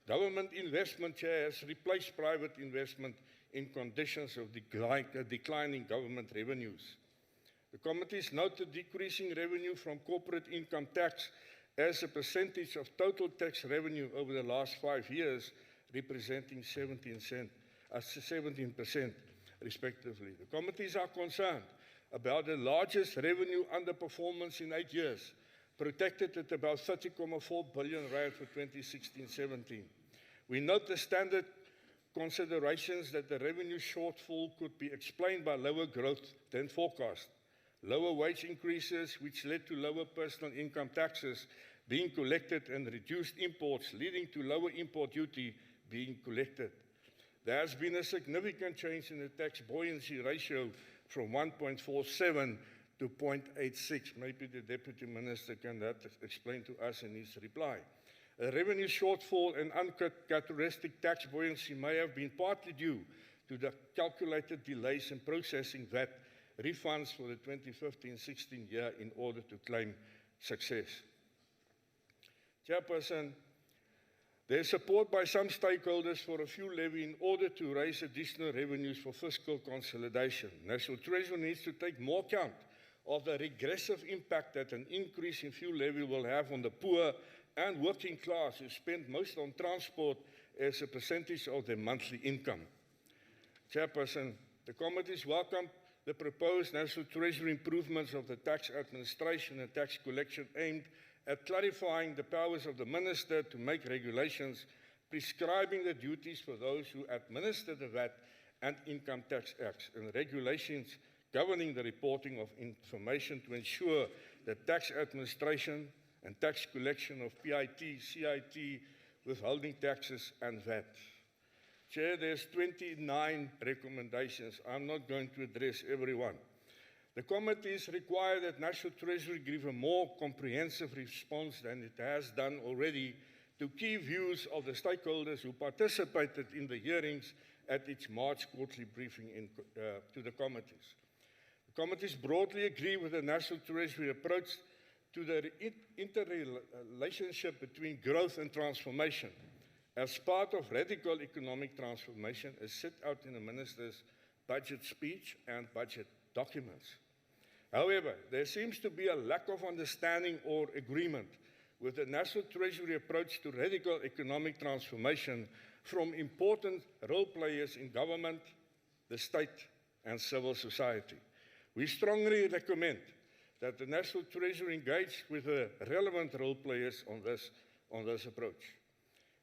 Government investment, Chair, has replaced private investment in conditions of declining government revenues. The committees note the decreasing revenue from corporate income tax as a percentage of total tax revenue over the last 5 years, representing 17% respectively. The committees are concerned about the largest revenue underperformance in 8 years, protected at about 30.4 billion rand for 2016-17. We note the standard considerations that the revenue shortfall could be explained by lower growth than forecast, lower wage increases, which led to lower personal income taxes being collected and reduced imports, leading to lower import duty being collected. There has been a significant change in the tax buoyancy ratio from 1.47 to 0.86. Maybe the Deputy Minister can explain to us in his reply. A revenue shortfall and uncharacteristic tax buoyancy may have been partly due to the calculated delays in processing VAT refunds for the 2015-16 year in order to claim success. Chairperson, there is support by some stakeholders for a fuel levy in order to raise additional revenues for fiscal consolidation. National Treasury needs to take more account of the regressive impact that an increase in fuel levy will have on the poor and working class who spend most on transport as a percentage of their monthly income. Chairperson, the committees welcome the proposed National Treasury improvements of the tax administration and tax collection aimed at clarifying the powers of the Minister to make regulations prescribing the duties for those who administer the VAT and Income Tax Acts, and regulations governing the reporting of information to ensure that tax administration and tax collection of PIT, CIT, withholding taxes, and VAT. Chair, there's 29 recommendations. I'm not going to address every one. The committees require that National Treasury give a more comprehensive response than it has done already to key views of the stakeholders who participated in the hearings at its March quarterly briefing to the committees. The committees broadly agree with the National Treasury approach to the interrelationship between growth and transformation as part of radical economic transformation as set out in the Minister's budget speech and budget documents. However, there seems to be a lack of understanding or agreement with the National Treasury approach to radical economic transformation from important role players in government, the state, and civil society. We strongly recommend that the National Treasury engage with the relevant role players on this approach.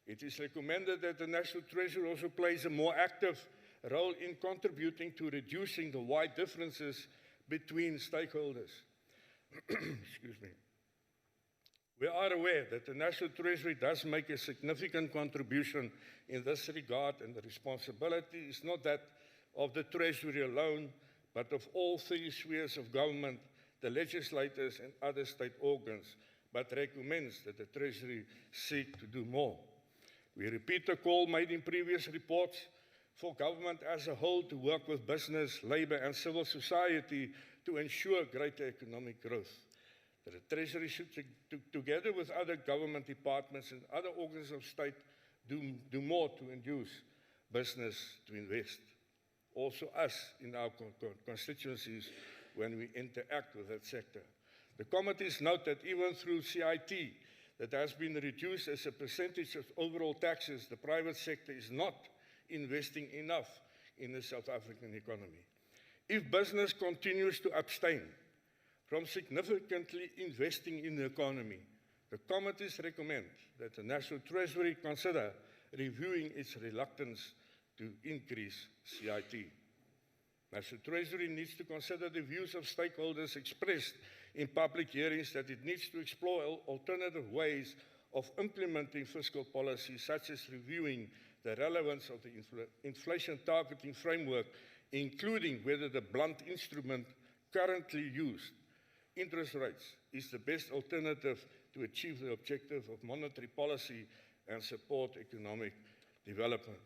It is recommended that the National Treasury also plays a more active role in contributing to reducing the wide differences between stakeholders. Excuse me. We are aware that the National Treasury does make a significant contribution in this regard, and the responsibility is not that of the Treasury alone, but of all three spheres of government, the legislators and other state organs, but recommends that the Treasury seek to do more. We repeat the call made in previous reports for government as a whole to work with business, labor, and civil society to ensure greater economic growth. That the Treasury should, together with other government departments and other organs of state, do more to induce business to invest. Also us in our constituencies when we interact with that sector. The committees note that even through CIT that has been reduced as a percentage of overall taxes, the private sector is not investing enough in the South African economy. If business continues to abstain from significantly investing in the economy, the committees recommend that the National Treasury consider reviewing its reluctance to increase CIT. National Treasury needs to consider the views of stakeholders expressed in public hearings that it needs to explore alternative ways of implementing fiscal policy, such as reviewing the relevance of the inflation targeting framework, including whether the blunt instrument currently used, interest rates, is the best alternative to achieve the objective of monetary policy and support economic development.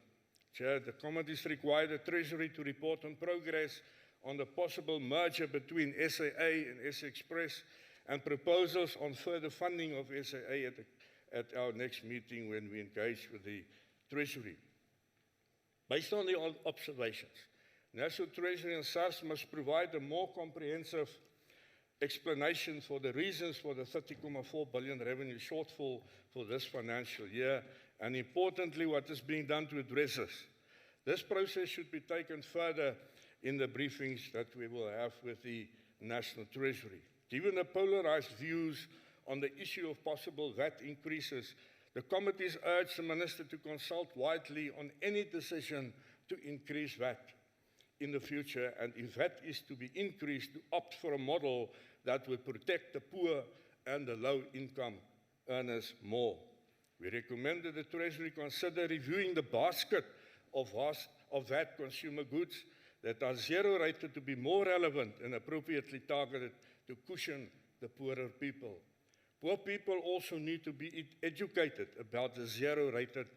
Chair, the committees require the Treasury to report on progress on the possible merger between SAA and SA Express and proposals on further funding of SAA at our next meeting when we engage with the Treasury. Based on the observations, National Treasury and SARS must provide a more comprehensive explanation for the reasons for the 30.4 billion revenue shortfall for this financial year, and importantly, what is being done to address this. This process should be taken further in the briefings that we will have with the National Treasury. Given the polarized views on the issue of possible VAT increases, the committees urge the Minister to consult widely on any decision to increase VAT. in the future, and if that is to be increased, to opt for a model that will protect the poor and the low-income earners more. We recommend that the Treasury consider reviewing the basket of VAT consumer goods that are zero-rated to be more relevant and appropriately targeted to cushion the poorer people. Poor people also need to be educated about the zero-rated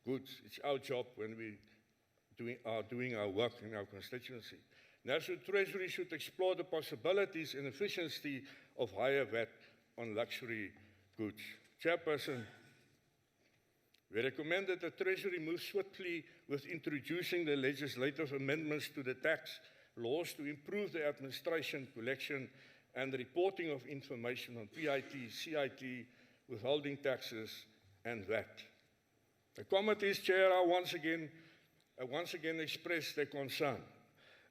goods. It's our job when we are doing our work in our constituency. National Treasury should explore the possibilities and efficiency of higher VAT on luxury goods. Chairperson, we recommend that the Treasury move swiftly with introducing the legislative amendments to the tax laws to improve the administration, collection, and reporting of information on PIT, CIT, withholding taxes, and VAT. The committee's chair once again expressed their concern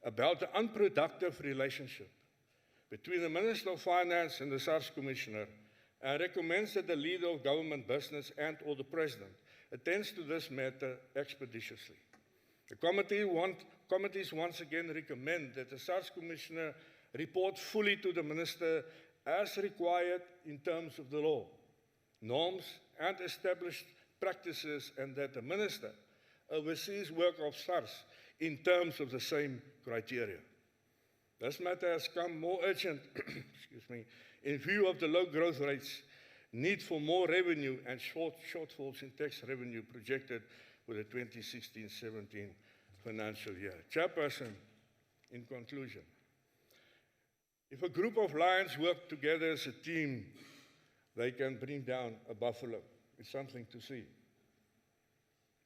about the unproductive relationship between the Minister of Finance and the SARS Commissioner, and recommends that the leader of government business and or the President attends to this matter expeditiously. The committees once again recommend that the SARS Commissioner report fully to the Minister as required in terms of the law, norms, and established practices, and that the Minister oversees work of SARS in terms of the same criteria. This matter has come more urgent excuse me, in view of the low growth rates, need for more revenue, and shortfalls in tax revenue projected for the 2016-17 financial year. Chairperson, in conclusion, if a group of lions work together as a team, they can bring down a buffalo. It's something to see.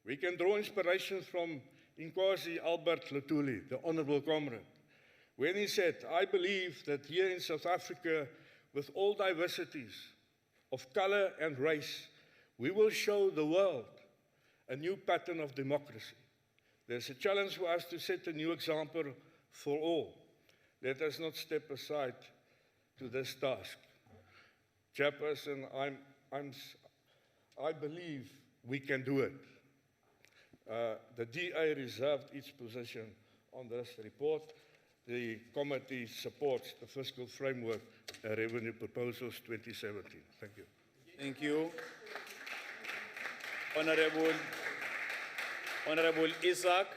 We can draw inspiration from Inkosi Albert Lutuli, the honorable comrade, when he said, "I believe that here in South Africa, with all diversities of color and race, we will show the world a new pattern of democracy. There's a challenge for us to set a new example for all. Let us not step aside to this task." Chairperson, I believe we can do it. The DA reserved its position on this report. The committee supports the fiscal framework revenue proposals 2017. Thank you. Thank you. Honorable Isaac.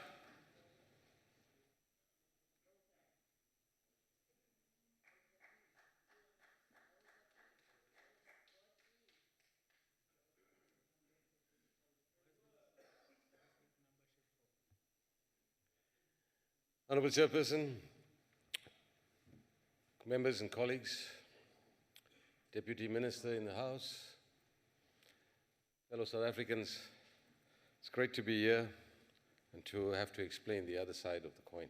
Honorable Chairperson, members and colleagues, Deputy Minister in the House, fellow South Africans, it's great to be here and to have to explain the other side of the coin.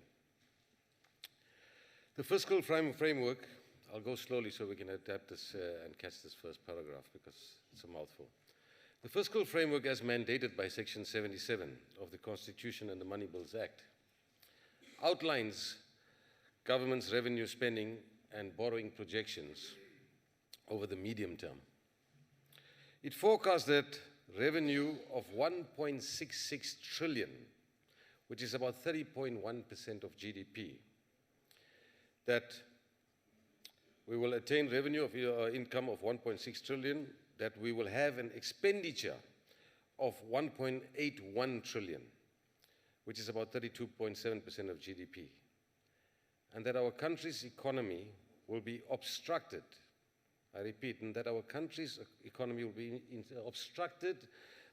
The fiscal framework, I'll go slowly so we can adapt this and catch this first paragraph because it's a mouthful. The fiscal framework, as mandated by Section 77 of the Constitution and the Money Bills Act, outlines government's revenue spending and borrowing projections over the medium term. It forecasts that revenue of 1.66 trillion, which is about 30.1% of GDP, that we will attain revenue of income of 1.6 trillion, that we will have an expenditure of 1.81 trillion, which is about 32.7% of GDP, and that our country's economy will be obstructed, I repeat, and that our country's economy will be obstructed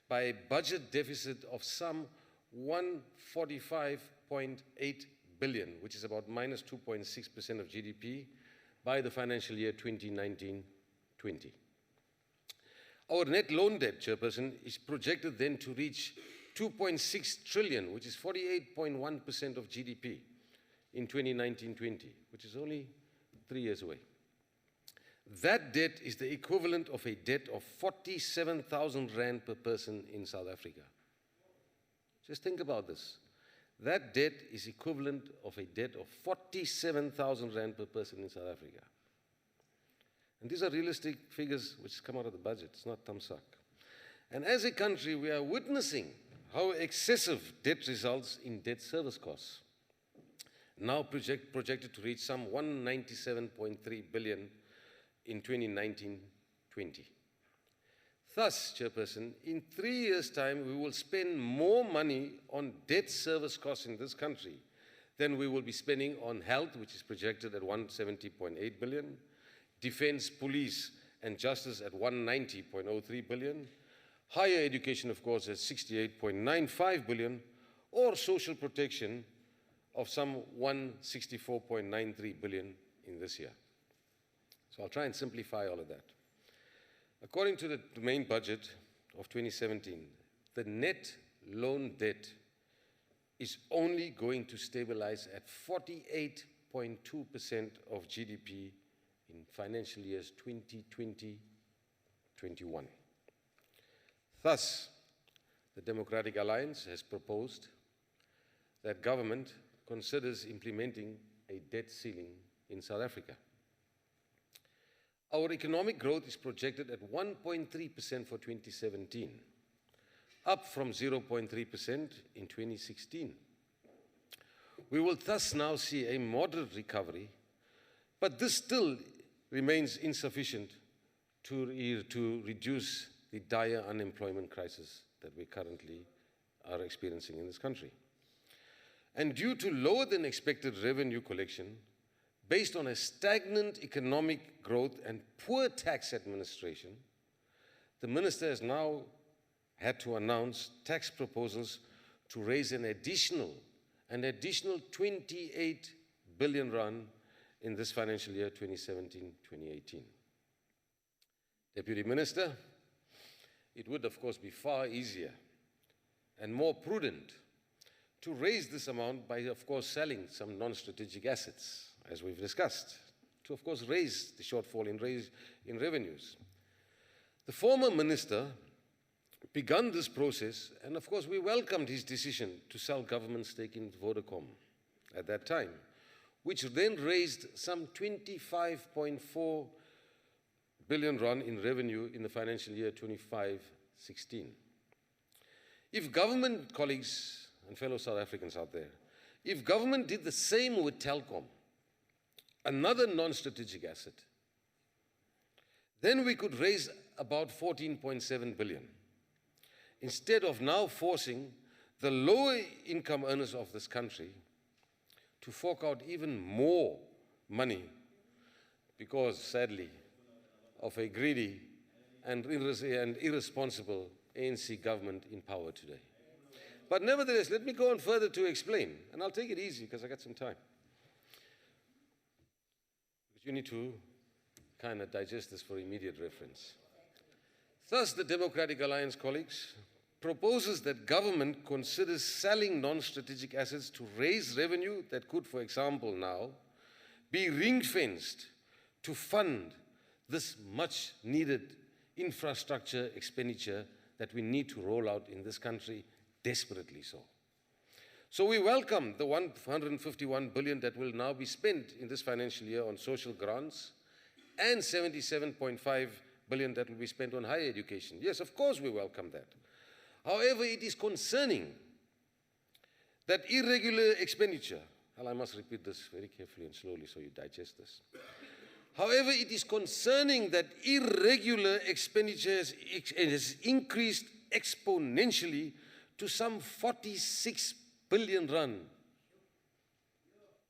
by a budget deficit of some 145.8 billion, which is about minus 2.6% of GDP by the financial year 2019-20. Our net loan debt, Chairperson, is projected then to reach 2.6 trillion, which is 48.1% of GDP in 2019-20, which is only 3 years away. That debt is the equivalent of a debt of 47,000 rand per person in South Africa. Just think about this. That debt is equivalent of a debt of 47,000 rand per person in South Africa. And these are realistic figures which come out of the budget. It's not thumbsuck. And as a country, we are witnessing how excessive debt results in debt service costs. now projected to reach some 197.3 billion in 2019-20. Thus, Chairperson, in 3 years' time, we will spend more money on debt service costs in this country than we will be spending on health, which is projected at 170.8 billion, defense, police, and justice at 190.03 billion, higher education, of course, at 68.95 billion, or social protection of some 164.93 billion in this year. So I'll try and simplify all of that. According to the main budget of 2017, the net loan debt is only going to stabilize at 48.2% of GDP in financial years 2020-21. Thus, the Democratic Alliance has proposed that government considers implementing a debt ceiling in South Africa. Our economic growth is projected at 1.3% for 2017, up from 0.3% in 2016. We will thus now see a moderate recovery, but this still remains insufficient to reduce the dire unemployment crisis that we currently are experiencing in this country. And due to lower than expected revenue collection, based on a stagnant economic growth and poor tax administration, the minister has now had to announce tax proposals to raise an additional 28 billion rand in this financial year 2017-2018. Deputy Minister, it would of course be far easier and more prudent to raise this amount by of course selling some non-strategic assets, as we've discussed, to of course raise the shortfall in revenues. The former minister began this process, and of course we welcomed his decision to sell government stake in Vodacom at that time, which then raised some 25.4 billion rand in revenue in the financial year 25-16. If government colleagues and fellow South Africans out there, if government did the same with Telkom, another non-strategic asset, then we could raise about 14.7 billion. Instead of now forcing the lower income earners of this country to fork out even more money because, sadly, of a greedy and irresponsible ANC government in power today. But nevertheless, let me go on further to explain, and I'll take it easy because I got some time. Because you need to kind of digest this for immediate reference. Thus, the Democratic Alliance, colleagues, proposes that government considers selling non-strategic assets to raise revenue that could, for example, now be ring-fenced to fund this much-needed infrastructure expenditure that we need to roll out in this country, desperately so. So we welcome the 151 billion that will now be spent in this financial year on social grants and 77.5 billion that will be spent on higher education. Yes, of course we welcome that. However, it is concerning that irregular expenditure, and I must repeat this very carefully and slowly so you digest this. However, it is concerning that irregular expenditure has increased exponentially to some 46 billion rand.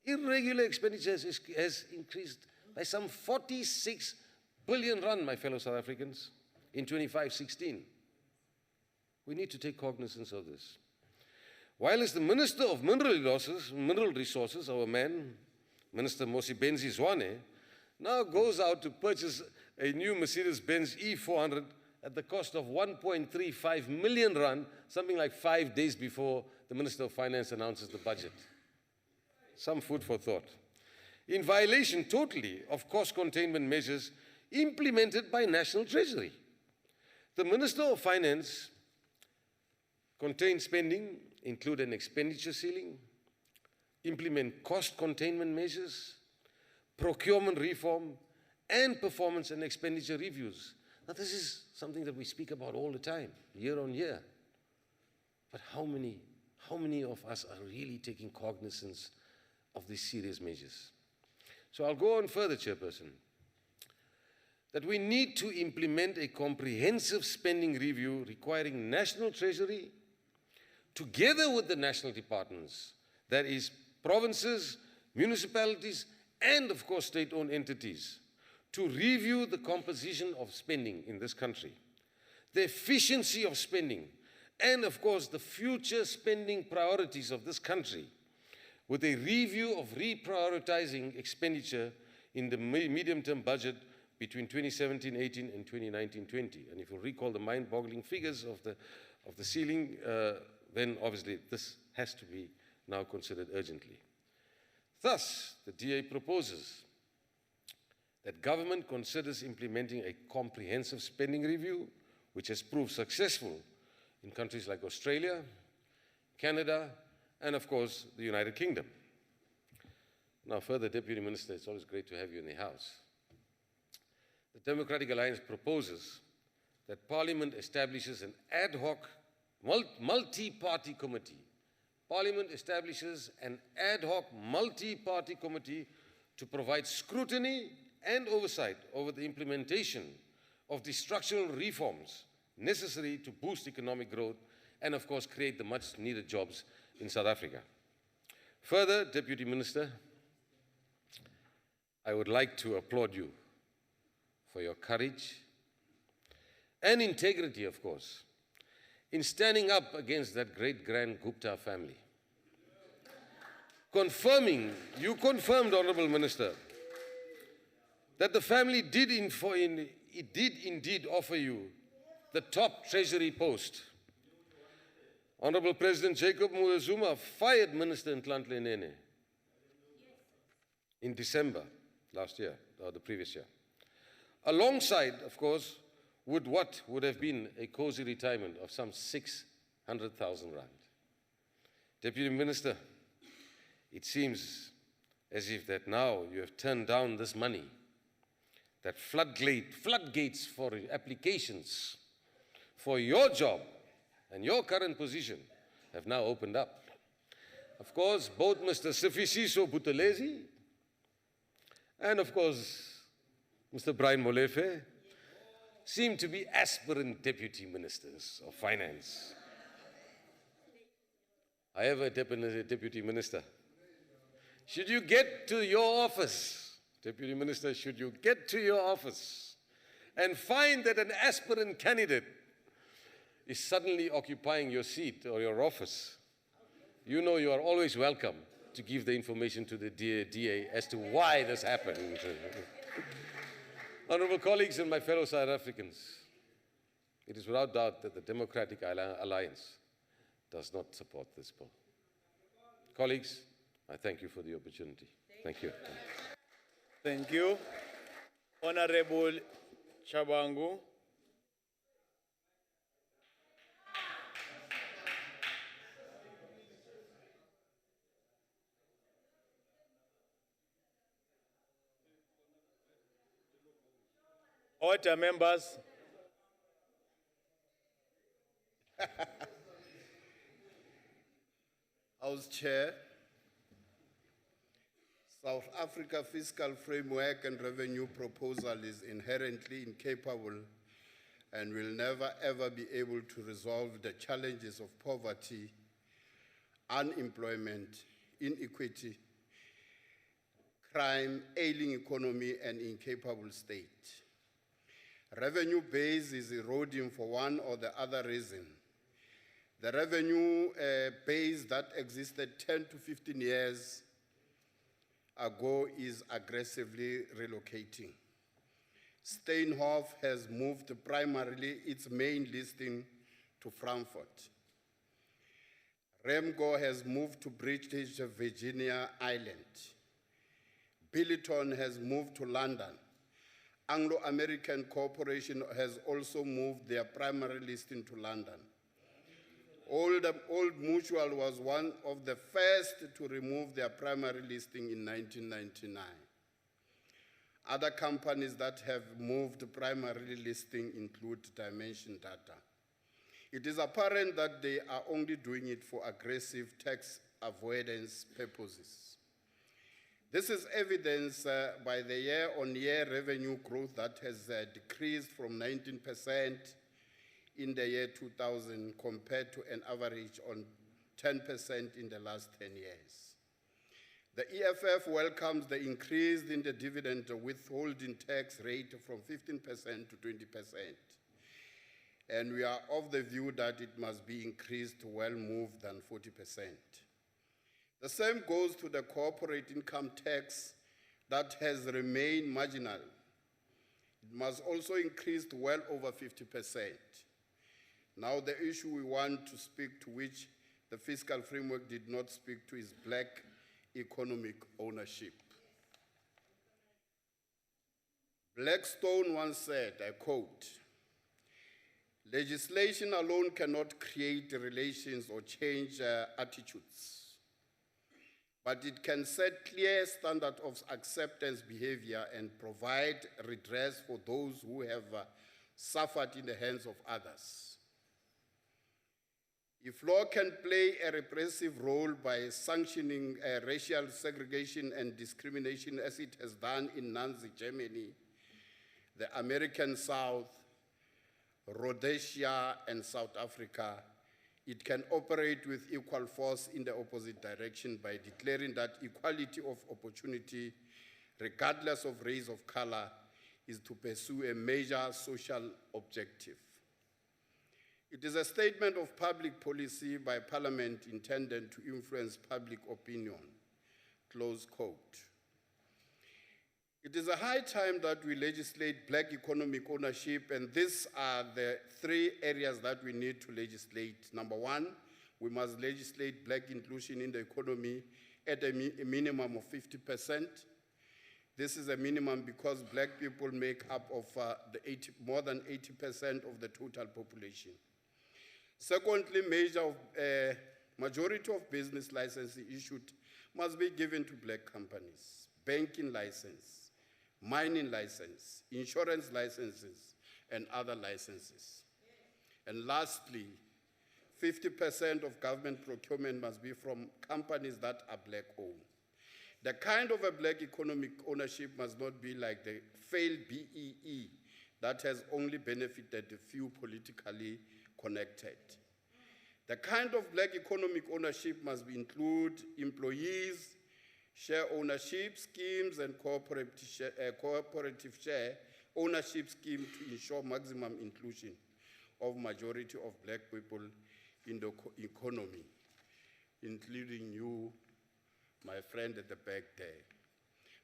Irregular expenditure has increased by some 46 billion rand, my fellow South Africans, in 25-16. We need to take cognizance of this. While as the Minister of Mineral Resources, our man, Minister Mosibenzi Zwane, now goes out to purchase a new Mercedes-Benz E400 at the cost of 1.35 million rand, something like 5 days before the Minister of Finance announces the budget. Some food for thought. In violation totally of cost containment measures implemented by National Treasury. The Minister of Finance contained spending, include an expenditure ceiling, implement cost containment measures, procurement reform, and performance and expenditure reviews. Now this is something that we speak about all the time, year on year. But how many of us are really taking cognizance of these serious measures. So I'll go on further, Chairperson, that we need to implement a comprehensive spending review requiring National Treasury, together with the national departments, that is, provinces, municipalities, and of course state-owned entities, to review the composition of spending in this country, the efficiency of spending, and of course the future spending priorities of this country, with a review of reprioritizing expenditure in the medium-term budget between 2017-18 and 2019-20. And if you recall the mind-boggling figures of the ceiling, then obviously this has to be now considered urgently. Thus, the DA proposes that government considers implementing a comprehensive spending review, which has proved successful in countries like Australia, Canada, and of course, the United Kingdom. Now, further, Deputy Minister, it's always great to have you in the House. The Democratic Alliance proposes that Parliament establishes an ad hoc, multi-party committee. Parliament establishes an ad hoc, multi-party committee to provide scrutiny and oversight over the implementation of the structural reforms necessary to boost economic growth and, of course, create the much-needed jobs in South Africa. Further, Deputy Minister, I would like to applaud you for your courage and integrity, of course, in standing up against that great-grand Gupta family. You confirmed, Honorable Minister, that the family did indeed offer you the top treasury post. Honorable President Jacob Zuma fired Minister Nhlanhla Nene in December last year, or the previous year, alongside, of course, with what would have been a cozy retirement of some 600,000 rand. Deputy Minister, it seems as if that now you have turned down this money, that floodgates for applications for your job and your current position have now opened up. Of course, both Mr. Sifisiso Buthelezi and, of course, Mr. Brian Molefe seem to be aspirant deputy ministers of finance. However, Deputy Minister, should you get to your office, Deputy Minister, should you get to your office and find that an aspirant candidate is suddenly occupying your seat or your office, you know you are always welcome to give the information to the DA as to why this happened. Honorable colleagues and my fellow South Africans, it is without doubt that the Democratic Alliance does not support this bill. Colleagues, I thank you for the opportunity. Thank you. Thank you. Honorable Chabangu. Order, members. House Chair, South Africa fiscal framework and revenue proposal is inherently incapable and will never ever be able to resolve the challenges of poverty, unemployment, inequity, crime, ailing economy, and incapable state. Revenue base is eroding for one or the other reason. The revenue base that existed 10 to 15 years ago is aggressively relocating. Steinhoff has moved primarily its main listing to Frankfurt. Remgo has moved to British Virginia Island. Billiton has moved to London. Anglo-American Corporation has also moved their primary listing to London. Old Mutual was one of the first to remove their primary listing in 1999. Other companies that have moved primary listing include Dimension Data. It is apparent that they are only doing it for aggressive tax avoidance purposes. This is evidenced by the year-on-year revenue growth that has decreased from 19% in the year 2000 compared to an average on 10% in the last 10 years. The EFF welcomes the increase in the dividend withholding tax rate from 15% to 20%. And we are of the view that it must be increased to well more than 40%. The same goes to the corporate income tax that has remained marginal. It must also increase to well over 50%. Now the issue we want to speak to, which the fiscal framework did not speak to, is black economic ownership. Blackstone once said, I quote, "Legislation alone cannot create relations or change attitudes, but it can set clear standards of acceptance behavior and provide redress for those who have suffered in the hands of others. If law can play a repressive role by sanctioning racial segregation and discrimination as it has done in Nazi Germany, the American South, Rhodesia, and South Africa, it can operate with equal force in the opposite direction by declaring that equality of opportunity, regardless of race or color, is to pursue a major social objective. It is a statement of public policy by Parliament intended to influence public opinion," close quote. It is a high time that we legislate black economic ownership, and these are the three areas that we need to legislate. Number one, we must legislate black inclusion in the economy at a minimum of 50%. This is a minimum because black people make up of more than 80% of the total population. Secondly, majority of business licenses issued must be given to black companies, banking license, mining license, insurance licenses, and other licenses. And lastly, 50% of government procurement must be from companies that are black-owned. The kind of a black economic ownership must not be like the failed BEE that has only benefited the few politically connected. The kind of black economic ownership must include employees, share ownership schemes, and cooperative share ownership scheme to ensure maximum inclusion of majority of black people in the economy, including you, my friend at the back there.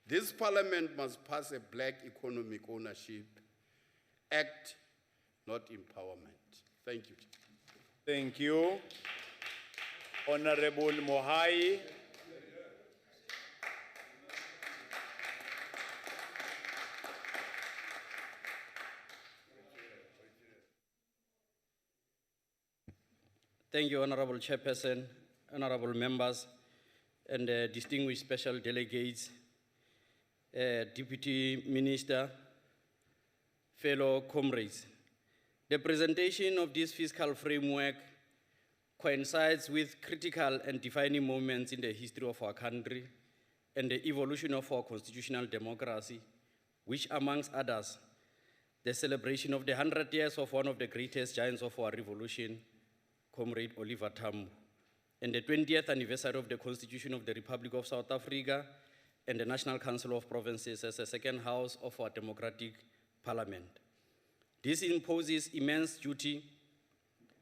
This Parliament must pass a Black Economic Ownership Act, not empowerment. Thank you. Thank you. Honorable Mohai. Thank you, Honorable Chairperson, honorable members, and distinguished special delegates, Deputy Minister, fellow comrades. The presentation of this fiscal framework coincides with critical and defining moments in the history of our country and the evolution of our constitutional democracy, which, amongst others, the celebration of the 100 years of one of the greatest giants of our revolution, Comrade Oliver Tambo, and the 20th anniversary of the Constitution of the Republic of South Africa and the National Council of Provinces as the second house of our democratic parliament. This imposes immense duty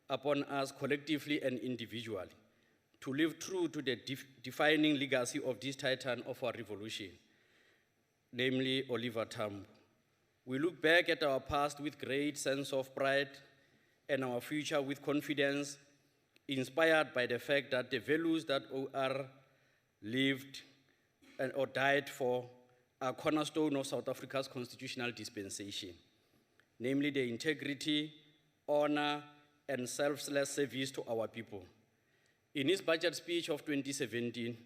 upon us collectively and individually to live true to the defining legacy of this titan of our revolution, namely Oliver Tambo. We look back at our past with great sense of pride and our future with confidence, inspired by the fact that the values that OR lived or died for are cornerstone of South Africa's constitutional dispensation, namely the integrity, honor, and selfless service to our people. In his budget speech of 2017,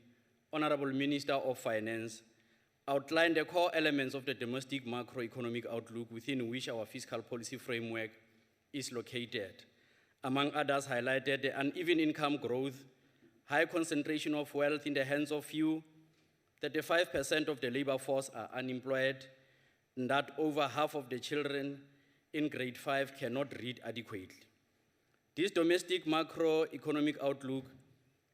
Honorable Minister of Finance outlined the core elements of the domestic macroeconomic outlook within which our fiscal policy framework is located. Among others, highlighted the uneven income growth, high concentration of wealth in the hands of few, 35% of the labor force are unemployed, and that over half of the children in grade 5 cannot read adequately. This domestic macroeconomic outlook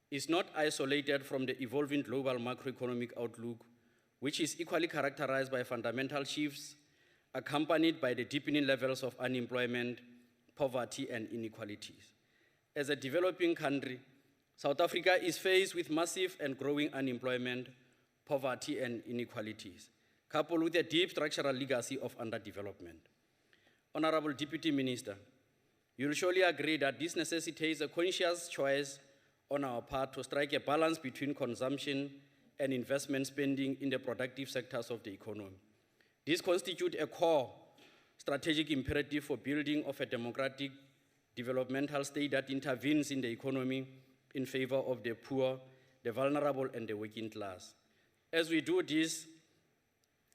is not isolated from the evolving global macroeconomic outlook, which is equally characterized by fundamental shifts accompanied by the deepening levels of unemployment, poverty, and inequalities. As a developing country, South Africa is faced with massive and growing unemployment, poverty, and inequalities, coupled with a deep structural legacy of underdevelopment. Honorable Deputy Minister, you will surely agree that this necessitates a conscious choice on our part to strike a balance between consumption and investment spending in the productive sectors of the economy. This constitutes a core strategic imperative for building of a democratic developmental state that intervenes in the economy in favor of the poor, the vulnerable, and the working class. As we do this,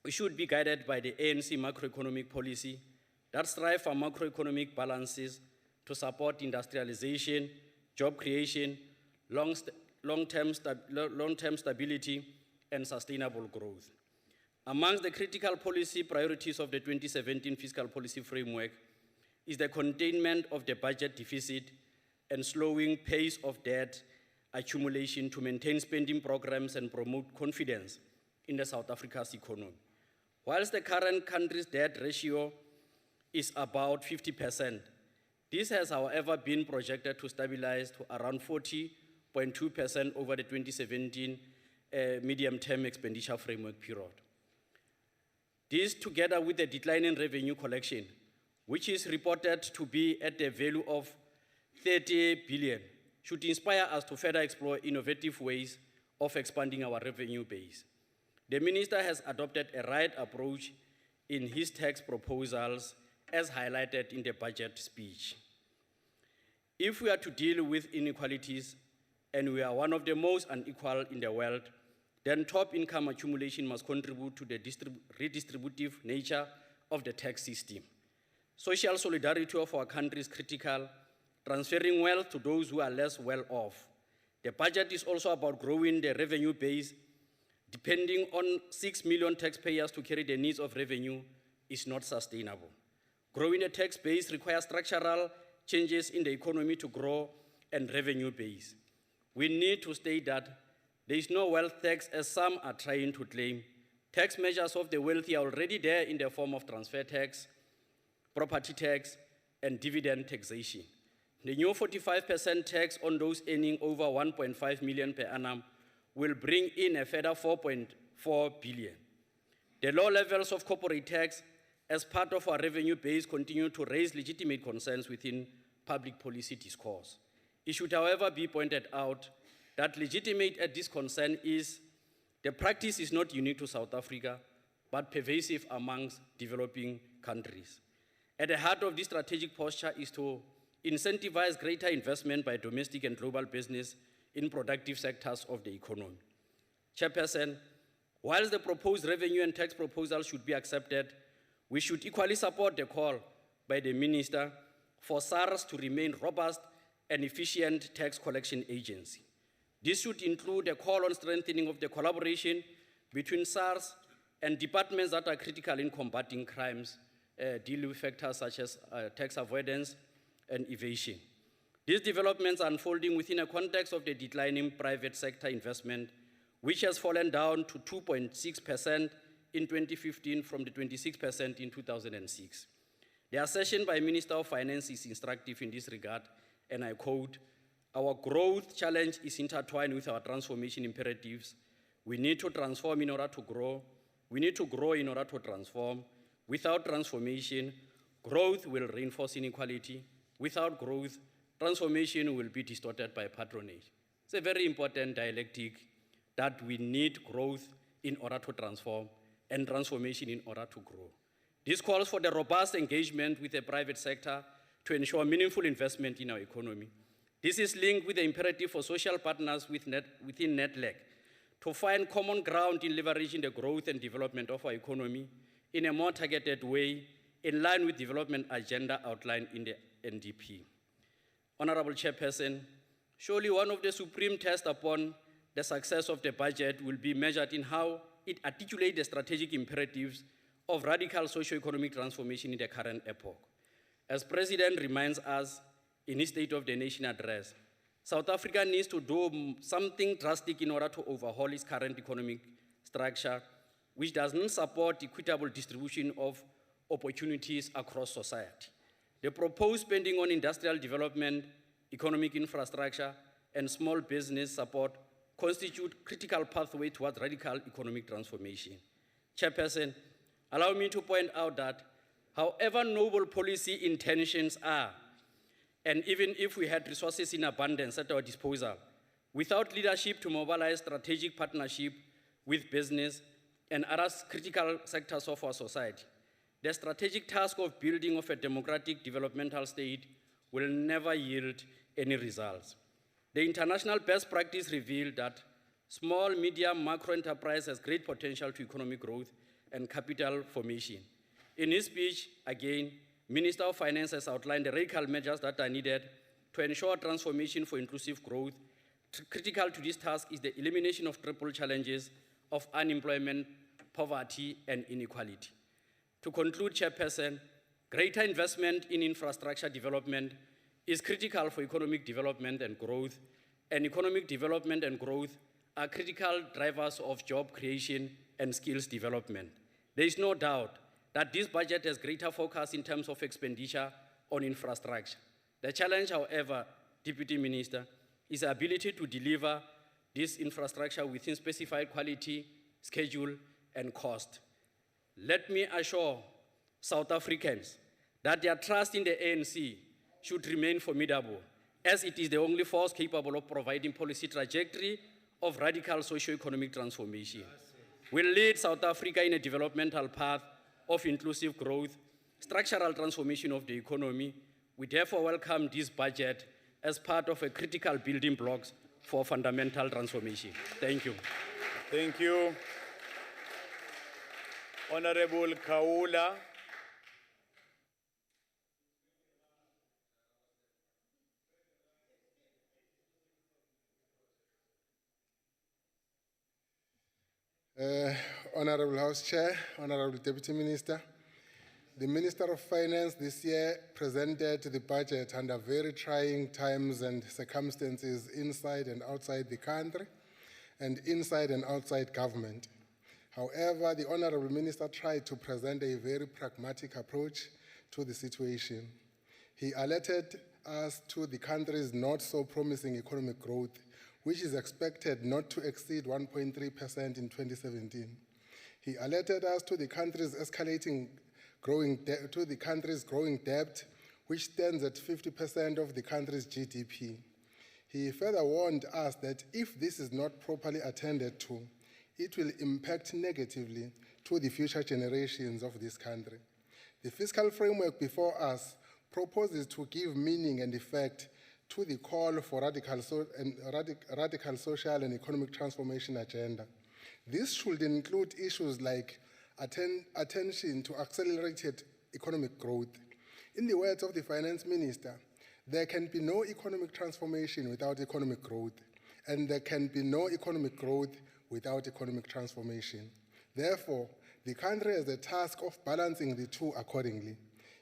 we should be guided by the ANC macroeconomic policy that strive for macroeconomic balances to support industrialization, job creation, long-term stability, and sustainable growth. Amongst the critical policy priorities of the 2017 fiscal policy framework is the containment of the budget deficit and slowing pace of debt accumulation to maintain spending programs and promote confidence in the South Africa's economy. Whilst the current country's debt ratio is about 50%, this has, however, been projected to stabilize to around 40.2% over the 2017 medium-term expenditure framework period. This, together with the decline in revenue collection, which is reported to be at the value of 30 billion, should inspire us to further explore innovative ways of expanding our revenue base. The Minister has adopted a right approach in his tax proposals, as highlighted in the budget speech. If we are to deal with inequalities, and we are one of the most unequal in the world, then top income accumulation must contribute to the redistributive nature of the tax system. Social solidarity of our country is critical, transferring wealth to those who are less well off. The budget is also about growing the revenue base. Depending on 6 million taxpayers to carry the needs of revenue is not sustainable. Growing the tax base requires structural changes in the economy to grow and revenue base. We need to state that there is no wealth tax as some are trying to claim. Tax measures of the wealthy are already there in the form of transfer tax, property tax, and dividend taxation. The new 45% tax on those earning over 1.5 million per annum will bring in a further 4.4 billion. The low levels of corporate tax as part of our revenue base continue to raise legitimate concerns within public policy discourse. It should, however, be pointed out that legitimate at this concern is the practice is not unique to South Africa, but pervasive amongst developing countries. At the heart of this strategic posture is to incentivize greater investment by domestic and global business in productive sectors of the economy. Chairperson, whilst the proposed revenue and tax proposals should be accepted, we should equally support the call by the Minister for SARS to remain robust and efficient tax collection agency. This should include a call on strengthening of the collaboration between SARS and departments that are critical in combating crimes, dealing with factors such as tax avoidance and evasion. These developments are unfolding within a context of the declining private sector investment, which has fallen down to 2.6% in 2015 from the 26% in 2006. The assertion by Minister of Finance is instructive in this regard, and I quote, "Our growth challenge is intertwined with our transformation imperatives. We need to transform in order to grow. We need to grow in order to transform. Without transformation, growth will reinforce inequality. Without growth, transformation will be distorted by patronage." It's a very important dialectic that we need growth in order to transform and transformation in order to grow. This calls for the robust engagement with the private sector to ensure meaningful investment in our economy. This is linked with the imperative for social partners within NETLEC to find common ground in leveraging the growth and development of our economy in a more targeted way, in line with development agenda outlined in the NDP. Honorable Chairperson, surely one of the supreme tests upon the success of the budget will be measured in how it articulates the strategic imperatives of radical socio-economic transformation in the current epoch. As President reminds us in his State of the Nation address, South Africa needs to do something drastic in order to overhaul its current economic structure, which does not support equitable distribution of opportunities across society. The proposed spending on industrial development, economic infrastructure, and small business support constitute critical pathway towards radical economic transformation. Chairperson, allow me to point out that however noble policy intentions are, and even if we had resources in abundance at our disposal, without leadership to mobilize strategic partnership with business and other critical sectors of our society, the strategic task of building of a democratic developmental state will never yield any results. The international best practice revealed that small, medium, macro enterprise has great potential to economic growth and capital formation. In his speech, again, Minister of Finance has outlined the radical measures that are needed to ensure transformation for inclusive growth. Critical to this task is the elimination of triple challenges of unemployment, poverty, and inequality. To conclude, Chairperson, greater investment in infrastructure development is critical for economic development and growth, and economic development and growth are critical drivers of job creation and skills development. There is no doubt that this budget has greater focus in terms of expenditure on infrastructure. The challenge, however, Deputy Minister, is the ability to deliver this infrastructure within specified quality, schedule, and cost. Let me assure South Africans that their trust in the ANC should remain formidable, as it is the only force capable of providing policy trajectory of radical socio-economic transformation. Will lead South Africa in a developmental path of inclusive growth, structural transformation of the economy. We therefore welcome this budget as part of a critical building blocks for fundamental transformation. Thank you. Thank you. Honorable Kaula. Honorable House Chair, Honorable Deputy Minister, the Minister of Finance this year presented the budget under very trying times and circumstances inside and outside the country and inside and outside government. However, the Honorable Minister tried to present a very pragmatic approach to the situation. He alerted us to the country's not so promising economic growth, which is expected not to exceed 1.3% in 2017. He alerted us to the country's growing debt, which stands at 50% of the country's GDP. He further warned us that if this is not properly attended to, it will impact negatively to the future generations of this country. The fiscal framework before us proposes to give meaning and effect to the call for radical social and economic transformation agenda. This should include issues like attention to accelerated economic growth. In the words of the Finance Minister, there can be no economic transformation without economic growth, and there can be no economic growth without economic transformation. Therefore, the country has a task of balancing the two accordingly.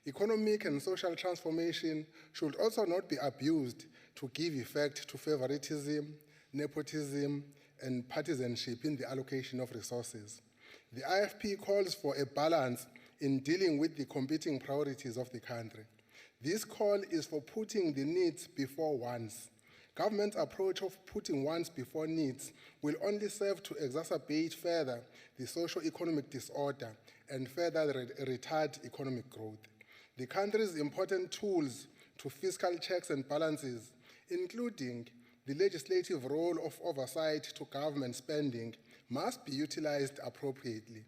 Economic and social transformation should also not be abused to give effect to favoritism, nepotism, and partisanship in the allocation of resources. The IFP calls for a balance in dealing with the competing priorities of the country. This call is for putting the needs before wants. Government's approach of putting wants before needs will only serve to exacerbate further the socio-economic disorder and further retard economic growth. The country's important tools to fiscal checks and balances, including the legislative role of oversight to government spending, must be utilized appropriately.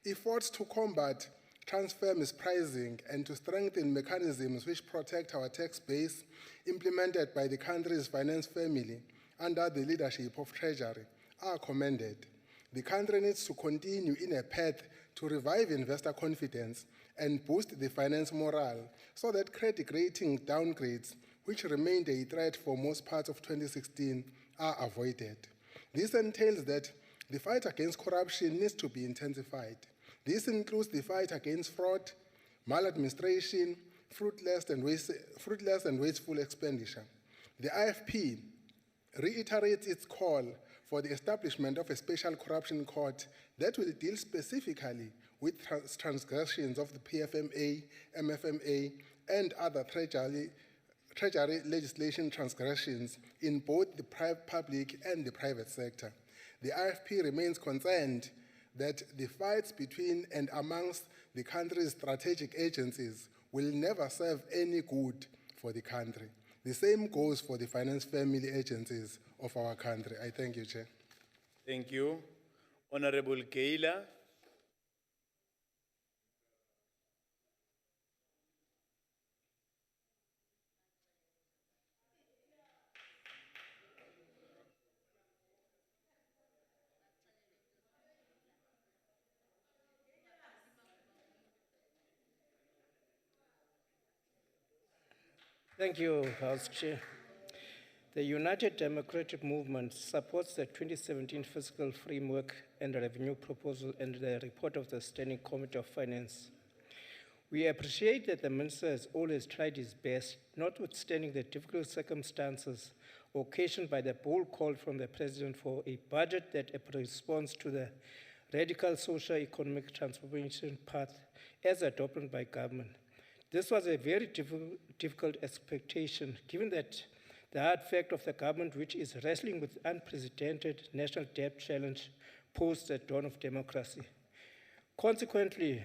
Efforts to combat transfer mispricing and to strengthen mechanisms which protect our tax base implemented by the country's finance family under the leadership of Treasury are commended. The country needs to continue in a path to revive investor confidence and boost the finance morale so that credit rating downgrades, which remained a threat for most parts of 2016, are avoided. This entails that the fight against corruption needs to be intensified. This includes the fight against fraud, maladministration, fruitless and wasteful expenditure. The IFP reiterates its call for the establishment of a special corruption court that will deal specifically with transgressions of the PFMA, MFMA, and other treasury legislation transgressions in both the public and the private sector. The IFP remains concerned that the fights between and amongst the country's strategic agencies will never serve any good for the country. The same goes for the finance family agencies of our country. I thank you, Chair. Thank you. Honorable Keila. Thank you, House Chair. The United Democratic Movement supports the 2017 fiscal framework and revenue proposal and the report of the Standing Committee of Finance. We appreciate that the Minister has always tried his best, notwithstanding the difficult circumstances occasioned by the bold call from the President for a budget that responds to the radical socio-economic transformation path as adopted by government. This was a very difficult expectation, given that the hard fact of the government, which is wrestling with unprecedented national debt challenge post the dawn of democracy. Consequently,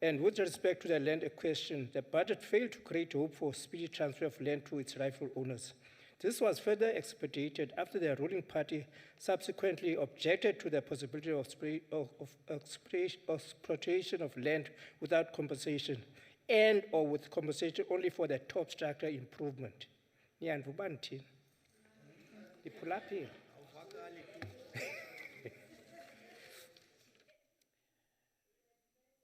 and with respect to the land question, the budget failed to create hope for speedy transfer of land to its rightful owners. This was further expedited after the ruling party subsequently objected to the possibility of expropriation of land without compensation, and or with compensation only for the top structure improvement.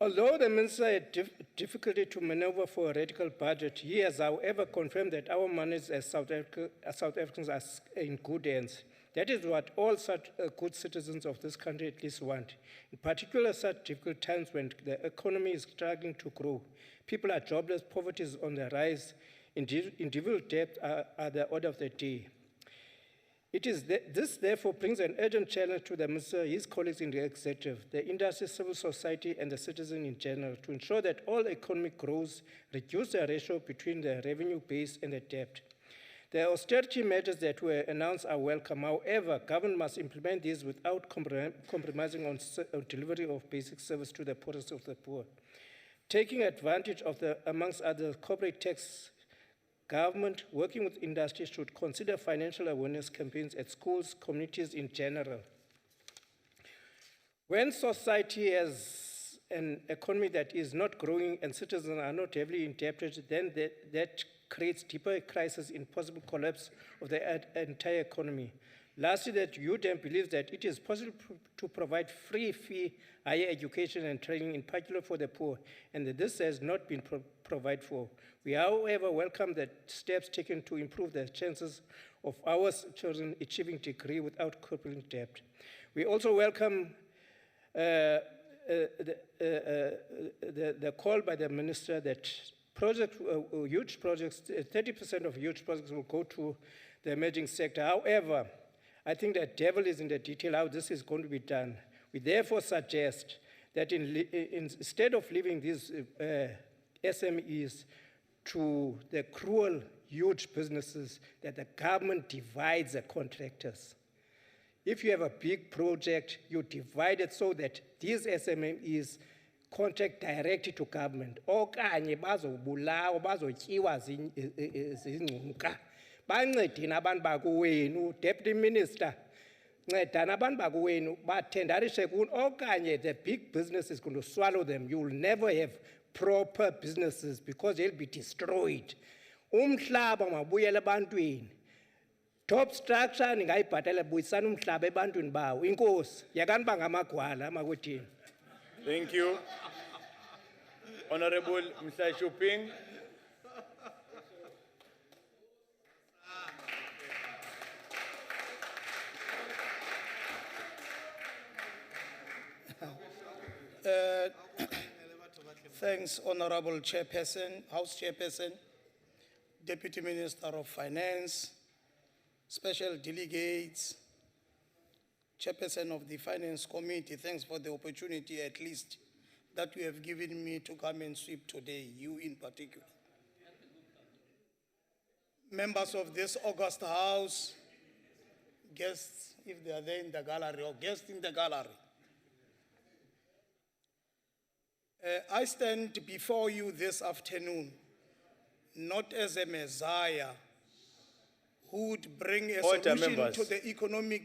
Although the Minister had difficulty to maneuver for a radical budget, he has, however, confirmed that our monies as South Africans are in good hands. That is what all such good citizens of this country at least want. In particular, such difficult times when the economy is struggling to grow. People are jobless, poverty is on the rise, individual debt are the order of the day. This therefore brings an urgent challenge to the Minister, his colleagues in the executive, the industry, civil society, and the citizen in general to ensure that all economic growth reduce the ratio between the revenue base and the debt. The austerity measures that were announced are welcome. However, government must implement these without compromising on delivery of basic service to the poorest of the poor. Taking advantage of the, amongst other, corporate tax, government working with industry should consider financial awareness campaigns at schools, communities in general. When society has an economy that is not growing and citizens are not heavily indebted, then that creates deeper crisis in possible collapse of the entire economy. Lastly, that UDEM believes that it is possible to provide free fee higher education and training, in particular for the poor, and that this has not been provided for. We, however, welcome the steps taken to improve the chances of our children achieving degree without crippling debt. We also welcome the call by the Minister that huge projects, 30% of huge projects will go to the emerging sector. However, I think the devil is in the detail how this is going to be done. We therefore suggest that instead of leaving these SMEs to the cruel, huge businesses, that the government divides the contractors. If you have a big project, you divide it so that these SMEs contract directly to government. Okanye bazobulawa, bazotyiwa zingcuka. Bancedini abantu bakuwenu, Deputy Minister, ncedani abantu bakuwenu, bathendarishe kuni, okanye the big business is going to swallow them. You will never have proper businesses because they'll be destroyed. Umhlaba mabuyele ebantwini. Top structure ningayibhatala buyisana umhlaba ebantwini bawo. Inkosi, yakani bangamagwala makuthini. Thank you. Honorable Mr. Shuping. Thanks, Honorable Chairperson, House Chairperson, Deputy Minister of Finance, Special Delegates, Chairperson of the Finance Committee. Thanks for the opportunity, at least, that you have given me to come and sweep today, you in particular. Members of this august House, guests, if they are there in the gallery, or guests in the gallery. I stand before you this afternoon, not as a messiah who would bring a solution to the economic,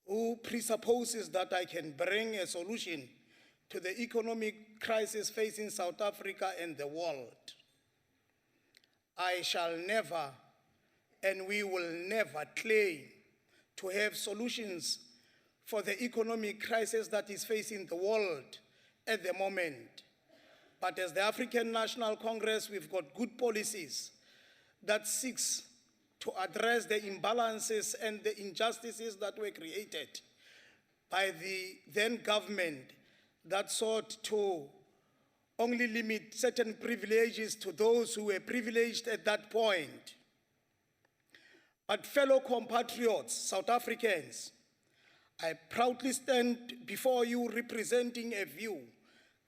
who presupposes that I can bring a solution to the economic crisis facing South Africa and the world. I shall never, and we will never claim to have solutions for the economic crisis that is facing the world at the moment. But as the African National Congress, we've got good policies that seeks to address the imbalances and the injustices that were created by the then government that sought to only limit certain privileges to those who were privileged at that point. But fellow compatriots, South Africans, I proudly stand before you representing a view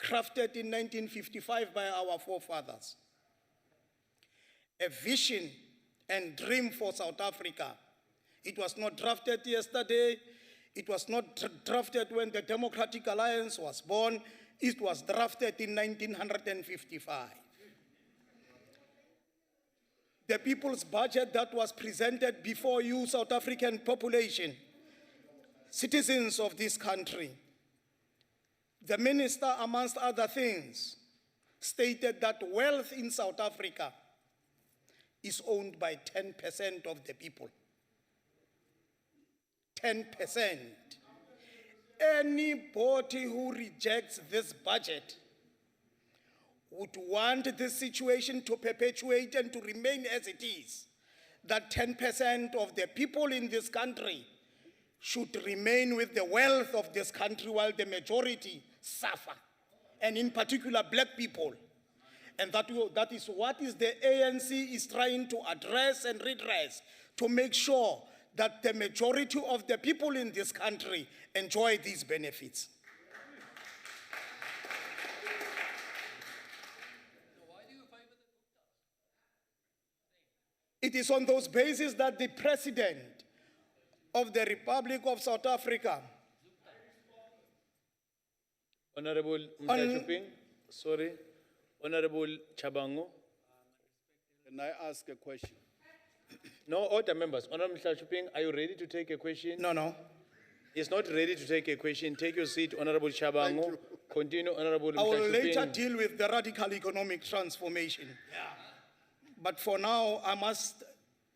crafted in 1955 by our forefathers. A vision and dream for South Africa. It was not drafted yesterday. It was not drafted when the Democratic Alliance was born. It was drafted in 1955. The people's budget that was presented before you, South African population, citizens of this country, the minister, amongst other things, stated that wealth in South Africa is owned by 10% of the people. 10%. Anybody who rejects this budget would want this situation to perpetuate and to remain as it is, that 10% of the people in this country should remain with the wealth of this country while the majority suffer, and in particular black people. And that is what the ANC is trying to address and redress, to make sure that the majority of the people in this country enjoy these benefits. It is on those bases that the President of the Republic of South Africa, Honorable Mtachuping, sorry, Honorable Chabango. Can I ask a question? No, order members. Honorable Mtachuping, are you ready to take a question? No. He's not ready to take a question. Take your seat, Honorable Chabango. Continue, Honorable I will Mtachuping. later deal with the radical economic transformation. But for now, I must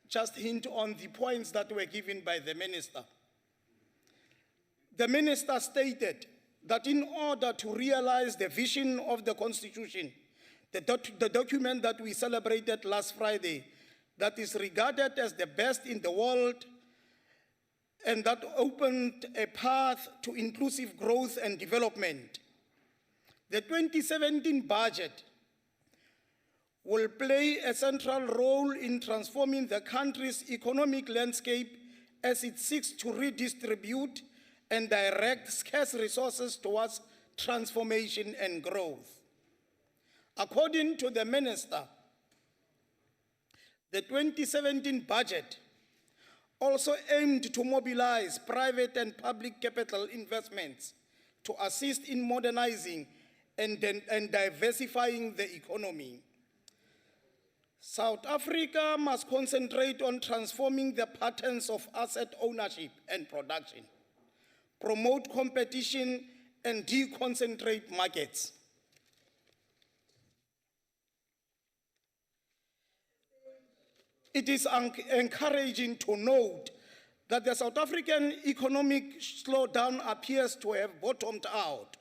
just hint on the points that were given by the minister. The minister stated that in order to realize the vision of the Constitution, the document that we celebrated last Friday, that is regarded as the best in the world and that opened a path to inclusive growth and development, the 2017 budget will play a central role in transforming the country's economic landscape as it seeks to redistribute and direct scarce resources towards transformation and growth. According to the minister, the 2017 budget also aimed to mobilize private and public capital investments to assist in modernizing and diversifying the economy. South Africa must concentrate on transforming the patterns of asset ownership and production, promote competition, and deconcentrate markets. It is encouraging to note that the South African economic slowdown appears to have bottomed out.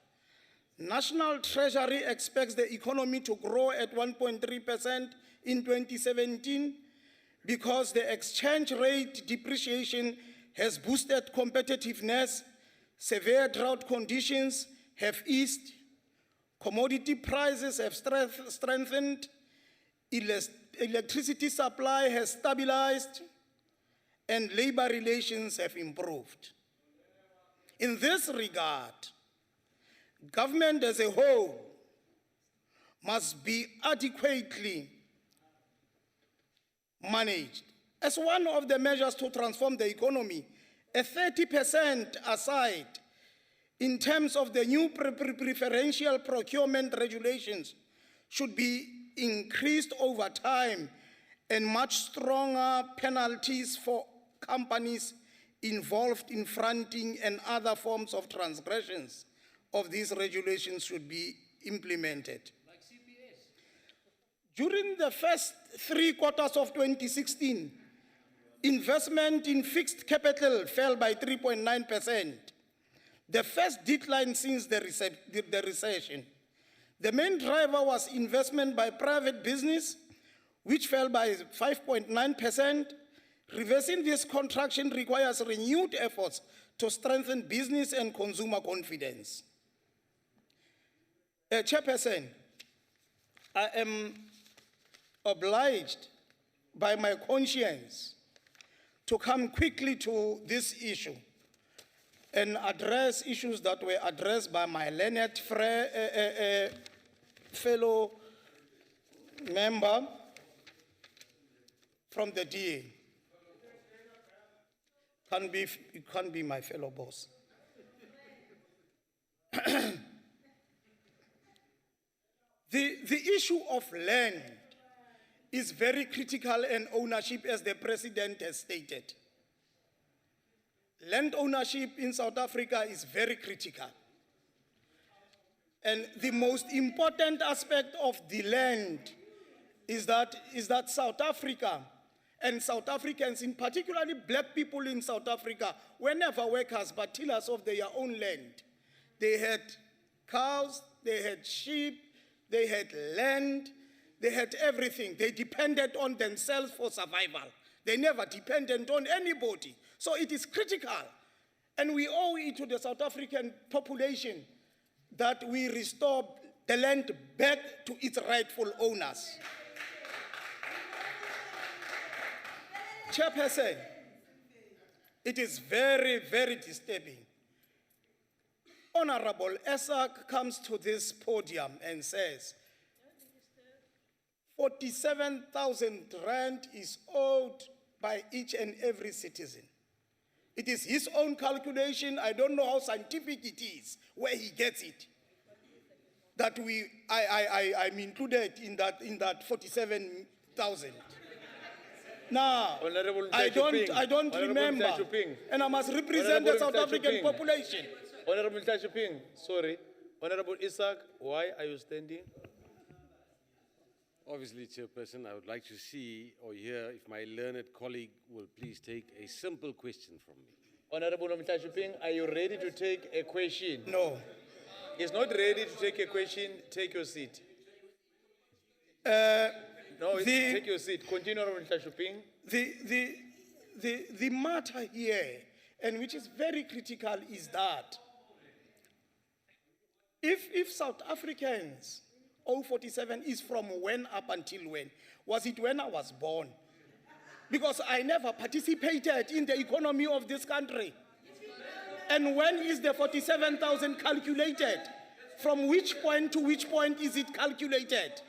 National Treasury expects the economy to grow at 1.3% in 2017 because the exchange rate depreciation has boosted competitiveness, Severe drought conditions have eased, commodity prices have strengthened, electricity supply has stabilized, and labor relations have improved. In this regard, government as a whole must be adequately managed. As one of the measures to transform the economy, a 30% aside in terms of the new preferential procurement regulations should be increased over time, and much stronger penalties for companies involved in fronting and other forms of transgressions of these regulations should be implemented. Like CPS. During the first 3 quarters of 2016, investment in fixed capital fell by 3.9%, the first decline since the recession. The main driver was investment by private business, which fell by 5.9%. Reversing this contraction requires renewed efforts to strengthen business and consumer confidence. Chairperson, I am obliged by my conscience to come quickly to this issue and address issues that were addressed by my learned fellow member from the DA. It can't be my fellow boss. The issue of land is very critical, and ownership, as the President has stated. Land ownership in South Africa is very critical. And the most important aspect of the land is that South Africa and South Africans, in particularly black people in South Africa, were never workers but tillers of their own land. They had cows, they had sheep, they had land, they had everything. They depended on themselves for survival. They never depended on anybody. So it is critical. And we owe it to the South African population that we restore the land back to its rightful owners. Chairperson, it is very, very disturbing. Honorable Esak comes to this podium and says, 47,000 rand is owed by each and every citizen. It is his own calculation. I don't know how scientific it is, where he gets it. That I'm included in that 47,000. Now, I don't remember, and I must represent the South African population. Honorable Tashuping, sorry. Honorable Isaac, why are you standing? Obviously, Chairperson, I would like to see or hear if my learned colleague will please take a simple question from me. Honorable Tashuping, are you ready to take a question? No. He's not ready to take a question. Take your seat. Take your seat. Continue, Honorable Tashuping. The matter here, and which is very critical, is that if South Africans, 047 is from when up until when? Was it when I was born? Because I never participated in the economy of this country. And when is the 47,000 calculated? From which point to which point is it calculated?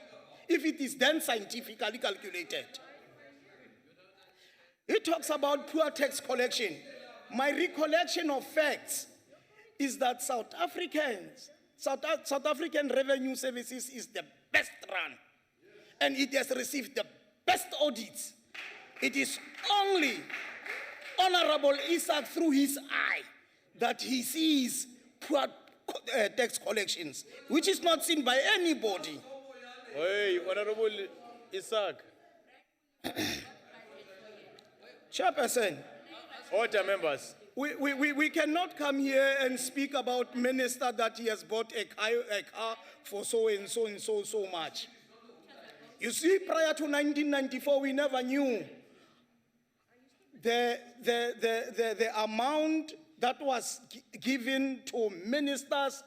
If it is then scientifically calculated. He talks about poor tax collection. My recollection of facts is that South African Revenue Services is the best run. And it has received the best audits. It is only Honorable Isaac through his eye that he sees poor tax collections, which is not seen by anybody. Hey, Honorable Isaac. Chairperson. Order, members. We cannot come here and speak about minister that he has bought a car for so and so and so much. You see, prior to 1994, we never knew the amount that was given to ministers,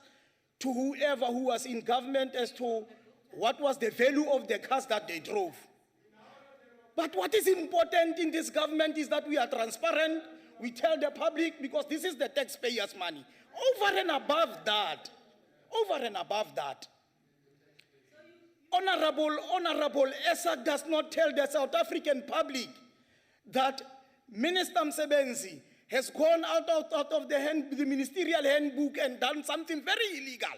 to whoever who was in government as to what was the value of the cars that they drove. But what is important in this government is that we are transparent. We tell the public, because this is the taxpayers' money. Over and above that, Honorable Esa does not tell the South African public that Minister Msebenzi has gone out of the ministerial handbook and done something very illegal.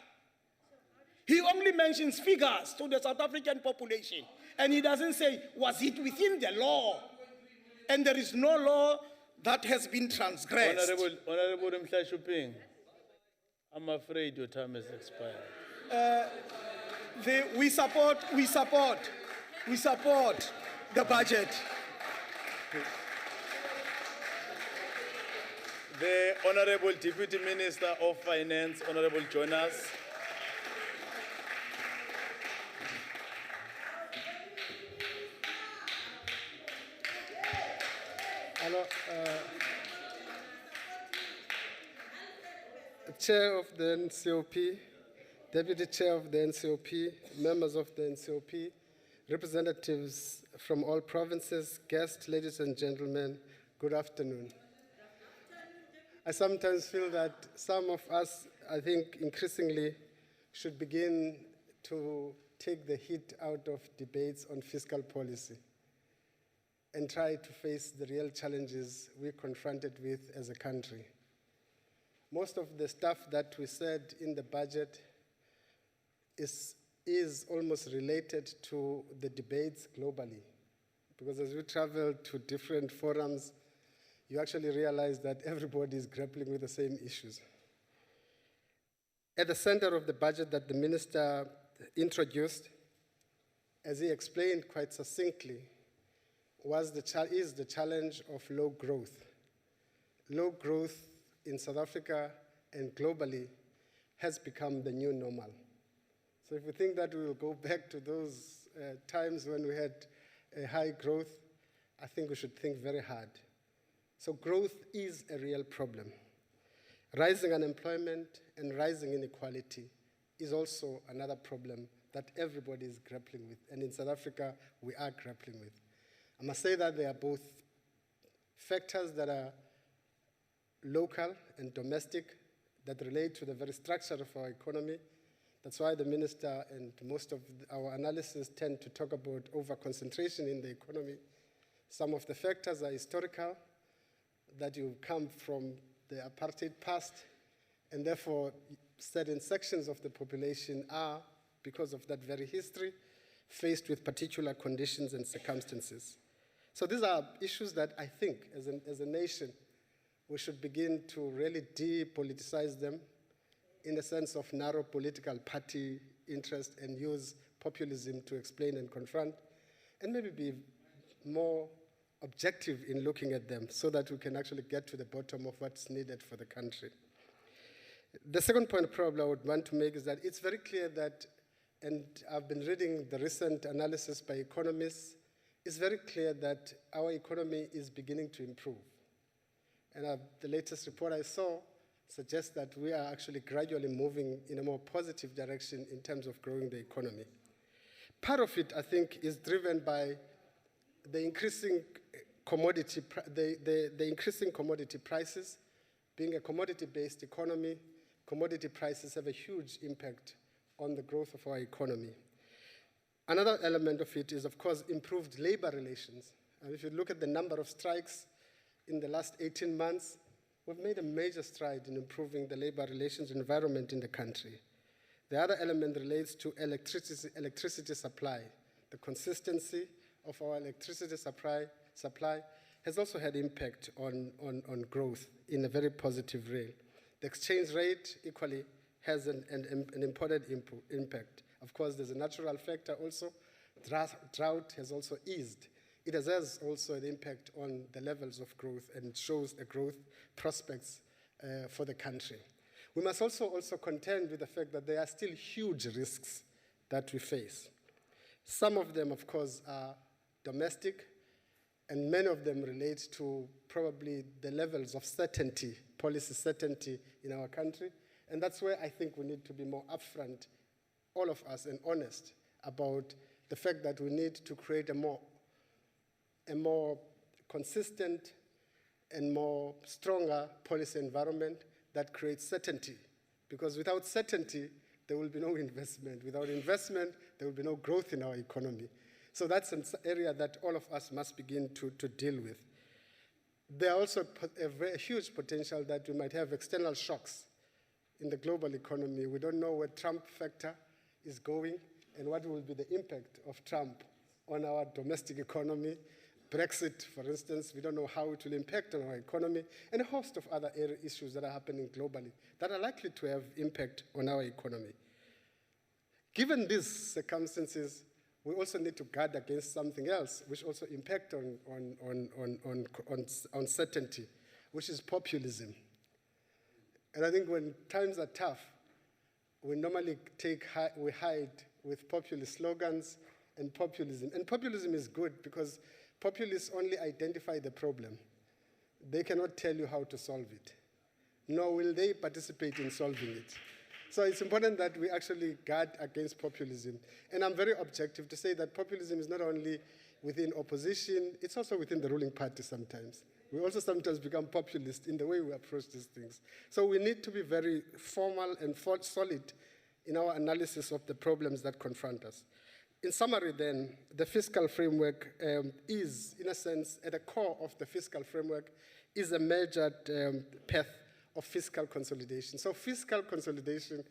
He only mentions figures to the South African population, and he doesn't say, was it within the law? And there is no law that has been transgressed. Honorable Mhlashuping, I'm afraid your time has expired. We support the budget. The Honorable Deputy Minister of Finance, Honorable Jonas. Hello, Chair of the NCOP, Deputy Chair of the NCOP, members of the NCOP, representatives from all provinces, guests, ladies and gentlemen, good afternoon. I sometimes feel that some of us, I think increasingly, should begin to take the heat out of debates on fiscal policy and try to face the real challenges we're confronted with as a country. Most of the stuff that we said in the budget is almost related to the debates globally. Because as we travel to different forums, you actually realize that everybody is grappling with the same issues. At the center of the budget that the minister introduced, as he explained quite succinctly, is the challenge of low growth. Low growth in South Africa and globally has become the new normal. So if we think that we will go back to those times when we had a high growth, I think we should think very hard. So growth is a real problem. Rising unemployment and rising inequality is also another problem that everybody is grappling with. And in South Africa, we are grappling with. I must say that they are both factors that are local and domestic that relate to the very structure of our economy. That's why the minister and most of our analysis tend to talk about over-concentration in the economy. Some of the factors are historical, that you come from the apartheid past, and therefore certain sections of the population are, because of that very history, faced with particular conditions and circumstances. So these are issues that I think, as a nation, we should begin to really depoliticize them in the sense of narrow political party interest and use populism to explain and confront, and maybe be more objective in looking at them so that we can actually get to the bottom of what's needed for the country. The second point probably I would want to make is that it's very clear that, and I've been reading the recent analysis by economists, it's very clear that our economy is beginning to improve. And the latest report I saw suggests that we are actually gradually moving in a more positive direction in terms of growing the economy. Part of it, I think, is driven by the increasing commodity prices. Being a commodity-based economy, commodity prices have a huge impact on the growth of our economy. Another element of it is, of course, improved labor relations. And if you look at the number of strikes in the last 18 months, we've made a major stride in improving the labor relations environment in the country. The other element relates to electricity supply. The consistency of our electricity supply has also had impact on growth in a very positive way. The exchange rate equally has an important impact. Of course, there's a natural factor also. Drought has also eased. It has also an impact on the levels of growth and shows the growth prospects for the country. We must also contend with the fact that there are still huge risks that we face. Some of them, of course, are domestic, and many of them relate to probably the levels of certainty, policy certainty in our country. And that's where I think we need to be more upfront, all of us, and honest about the fact that we need to create a more consistent and more stronger policy environment that creates certainty. Because without certainty, there will be no investment. Without investment, there will be no growth in our economy. So that's an area that all of us must begin to deal with. There are also a very huge potential that we might have external shocks in the global economy. We don't know where Trump factor is going and what will be the impact of Trump on our domestic economy. Brexit, for instance, we don't know how it will impact on our economy, and a host of other issues that are happening globally that are likely to have impact on our economy. Given these circumstances, we also need to guard against something else, which also impact on certainty, which is populism. And I think when times are tough, we normally we hide with populist slogans and populism. And populism is good because populists only identify the problem. They cannot tell you how to solve it, nor will they participate in solving it. So it's important that we actually guard against populism. And I'm very objective to say that populism is not only within opposition, it's also within the ruling party sometimes. We also sometimes become populist in the way we approach these things. So we need to be very formal and solid in our analysis of the problems that confront us. In summary, then, the fiscal framework is, in a sense, at the core of the fiscal framework is a measured path of fiscal consolidation. So fiscal consolidation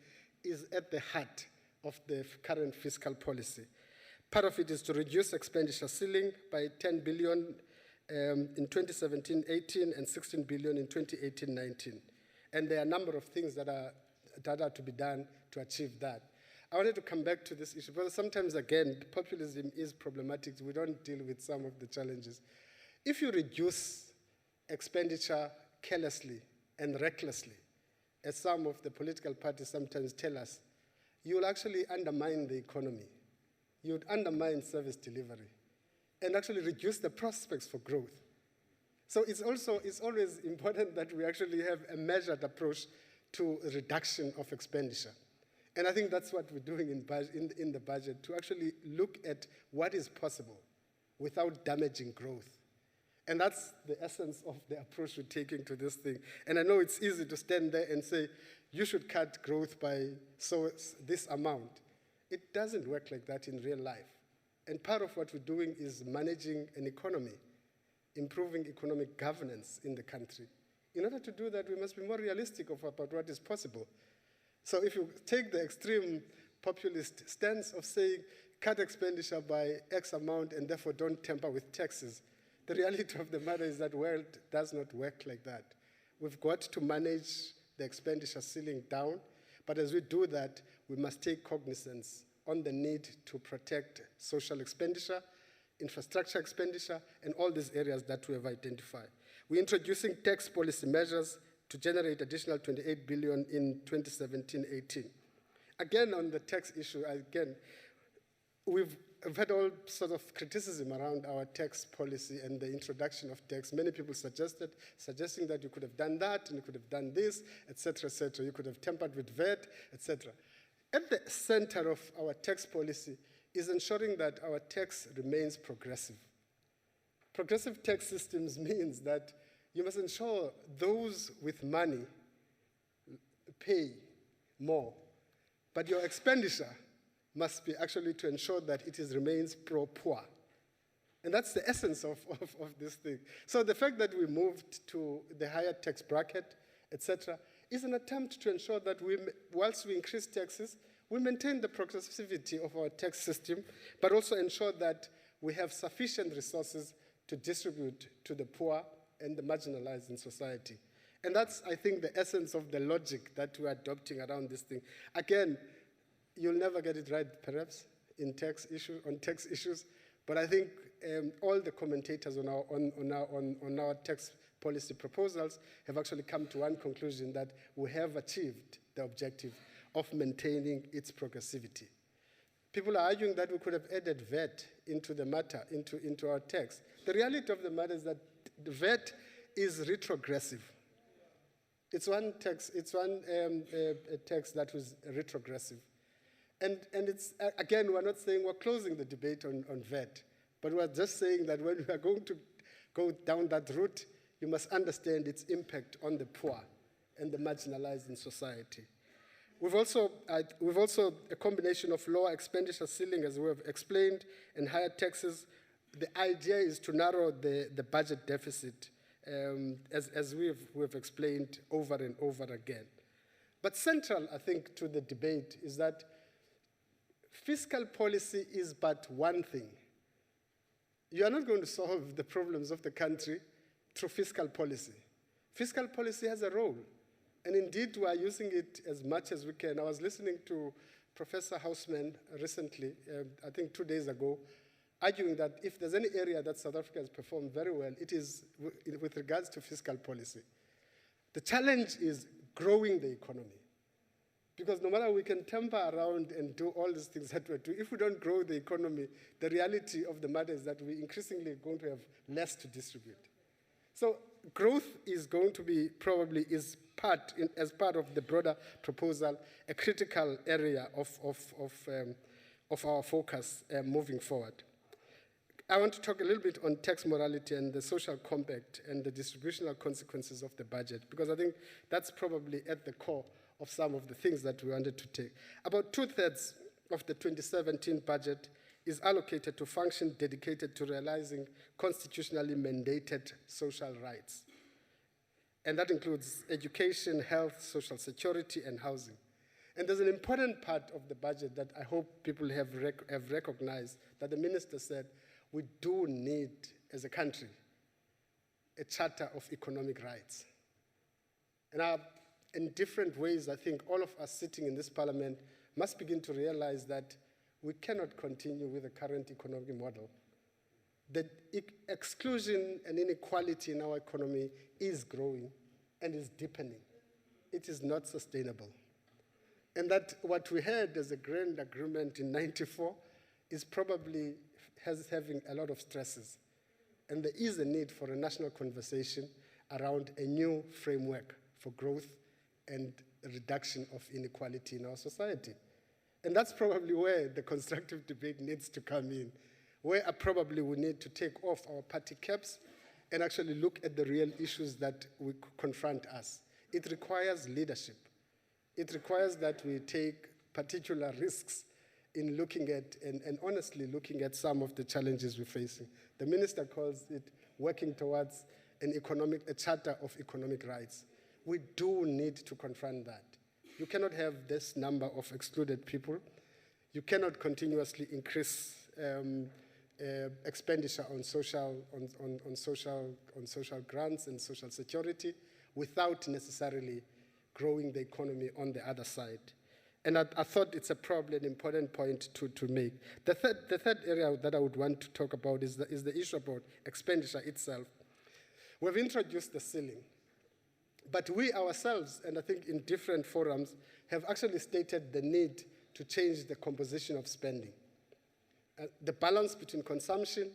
is at the heart of the current fiscal policy. Part of it is to reduce expenditure ceiling by 10 billion in 2017-18 and 16 billion in 2018-19. And there are a number of things that are to be done to achieve that. I wanted to come back to this issue, because sometimes, again, populism is problematic. We don't deal with some of the challenges. If you reduce expenditure carelessly and recklessly, as some of the political parties sometimes tell us, you will actually undermine the economy. You would undermine service delivery and actually reduce the prospects for growth. So it's always important that we actually have a measured approach to reduction of expenditure. And I think that's what we're doing in the budget, to actually look at what is possible without damaging growth. And that's the essence of the approach we're taking to this thing. And I know it's easy to stand there and say, you should cut growth by this amount. It doesn't work like that in real life. And part of what we're doing is managing an economy, improving economic governance in the country. In order to do that, we must be more realistic about what is possible. So if you take the extreme populist stance of saying, cut expenditure by X amount and therefore don't tamper with taxes, the reality of the matter is that world does not work like that. We've got to manage the expenditure ceiling down, but as we do that, we must take cognizance on the need to protect social expenditure, infrastructure expenditure, and all these areas that we have identified. We're introducing tax policy measures to generate additional 28 billion in 2017-18. Again, on the tax issue, we've had all sorts of criticism around our tax policy and the introduction of tax. Many people suggesting that you could have done that and you could have done this, et cetera, et cetera. You could have tampered with VAT, et cetera. At the center of our tax policy is ensuring that our tax remains progressive. Progressive tax systems means that you must ensure those with money pay more, but your expenditure must be actually to ensure that it remains pro-poor. And that's the essence of this thing. So the fact that we moved to the higher tax bracket, etc., is an attempt to ensure that whilst we increase taxes, we maintain the progressivity of our tax system, but also ensure that we have sufficient resources to distribute to the poor and the marginalized in society. And that's, I think, the essence of the logic that we're adopting around this thing. Again, you'll never get it right, perhaps, on tax issues, but I think all the commentators on our tax policy proposals have actually come to one conclusion, that we have achieved the objective of maintaining its progressivity. People are arguing that we could have added VAT into the matter, into our tax. The reality of the matter is that the VAT is retrogressive. It's one tax, tax that was retrogressive. And it's, again, we're not saying we're closing the debate on VAT, but we're just saying that when we are going to go down that route, you must understand its impact on the poor and the marginalized in society. We've also a combination of lower expenditure ceiling, as we have explained, and higher taxes. The idea is to narrow the budget deficit, as we've explained over and over again. But central, I think, to the debate is that fiscal policy is but one thing. You are not going to solve the problems of the country through fiscal policy. Fiscal policy has a role, and indeed we are using it as much as we can. I was listening to Professor Houseman recently, I think 2 days ago, arguing that if there's any area that South Africa has performed very well, it is with regards to fiscal policy. The challenge is growing the economy. Because no matter we can temper around and do all these things that we do, if we don't grow the economy, the reality of the matter is that we're increasingly going to have less to distribute. So growth is going to be probably as part of the broader proposal, a critical area of our focus moving forward. I want to talk a little bit on tax morality and the social compact and the distributional consequences of the budget, because I think that's probably at the core of some of the things that we wanted to take. About 2/3 of the 2017 budget is allocated to functions dedicated to realizing constitutionally mandated social rights. And that includes education, health, social security, and housing. And there's an important part of the budget that I hope people have recognized, that the minister said, we do need, as a country, a charter of economic rights. And in different ways, I think all of us sitting in this parliament must begin to realize that we cannot continue with the current economic model. The exclusion and inequality in our economy is growing and is deepening. It is not sustainable. And that what we had as a grand agreement in '94 is probably having a lot of stresses. And there is a need for a national conversation around a new framework for growth and a reduction of inequality in our society. And that's probably where the constructive debate needs to come in, where probably we need to take off our party caps and actually look at the real issues that we confront us. It requires leadership. It requires that we take particular risks in looking at, and honestly looking at some of the challenges we're facing. The minister calls it working towards a charter of economic rights. We do need to confront that. You cannot have this number of excluded people. You cannot continuously increase expenditure on social grants and social security without necessarily growing the economy on the other side. And I thought it's probably an important point to make. The third area that I would want to talk about is the issue about expenditure itself. We've introduced the ceiling. But we ourselves, and I think in different forums, have actually stated the need to change the composition of spending. The balance between consumption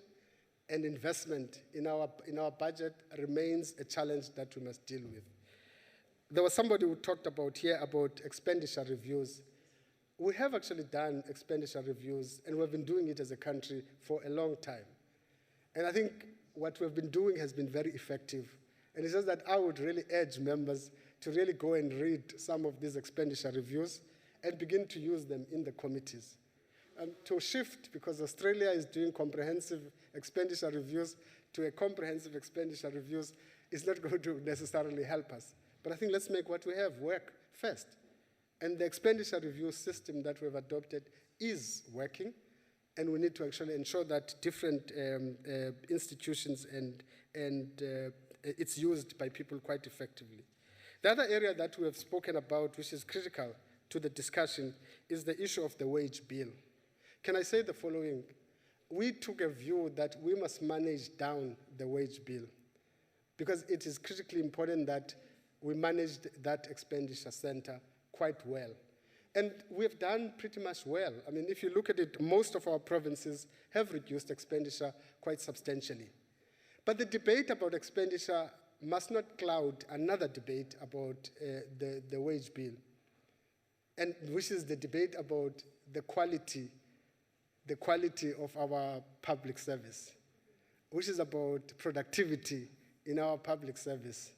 and investment in our budget remains a challenge that we must deal with. There was somebody who talked about here about expenditure reviews. We have actually done expenditure reviews, and we've been doing it as a country for a long time. And I think what we've been doing has been very effective. And it's just that I would really urge members to really go and read some of these expenditure reviews and begin to use them in the committees. To shift, because Australia is doing comprehensive expenditure reviews, to a comprehensive expenditure reviews is not going to necessarily help us. But I think let's make what we have work first. And the expenditure review system that we've adopted is working, and we need to actually ensure that different institutions and it's used by people quite effectively. The other area that we have spoken about, which is critical to the discussion, is the issue of the wage bill. Can I say the following? We took a view that we must manage down the wage bill because it is critically important that we managed that expenditure center quite well. And we have done pretty much well. I mean, if you look at it, most of our provinces have reduced expenditure quite substantially. But the debate about expenditure must not cloud another debate about the wage bill, and which is the debate about the quality of our public service, which is about productivity in our public service.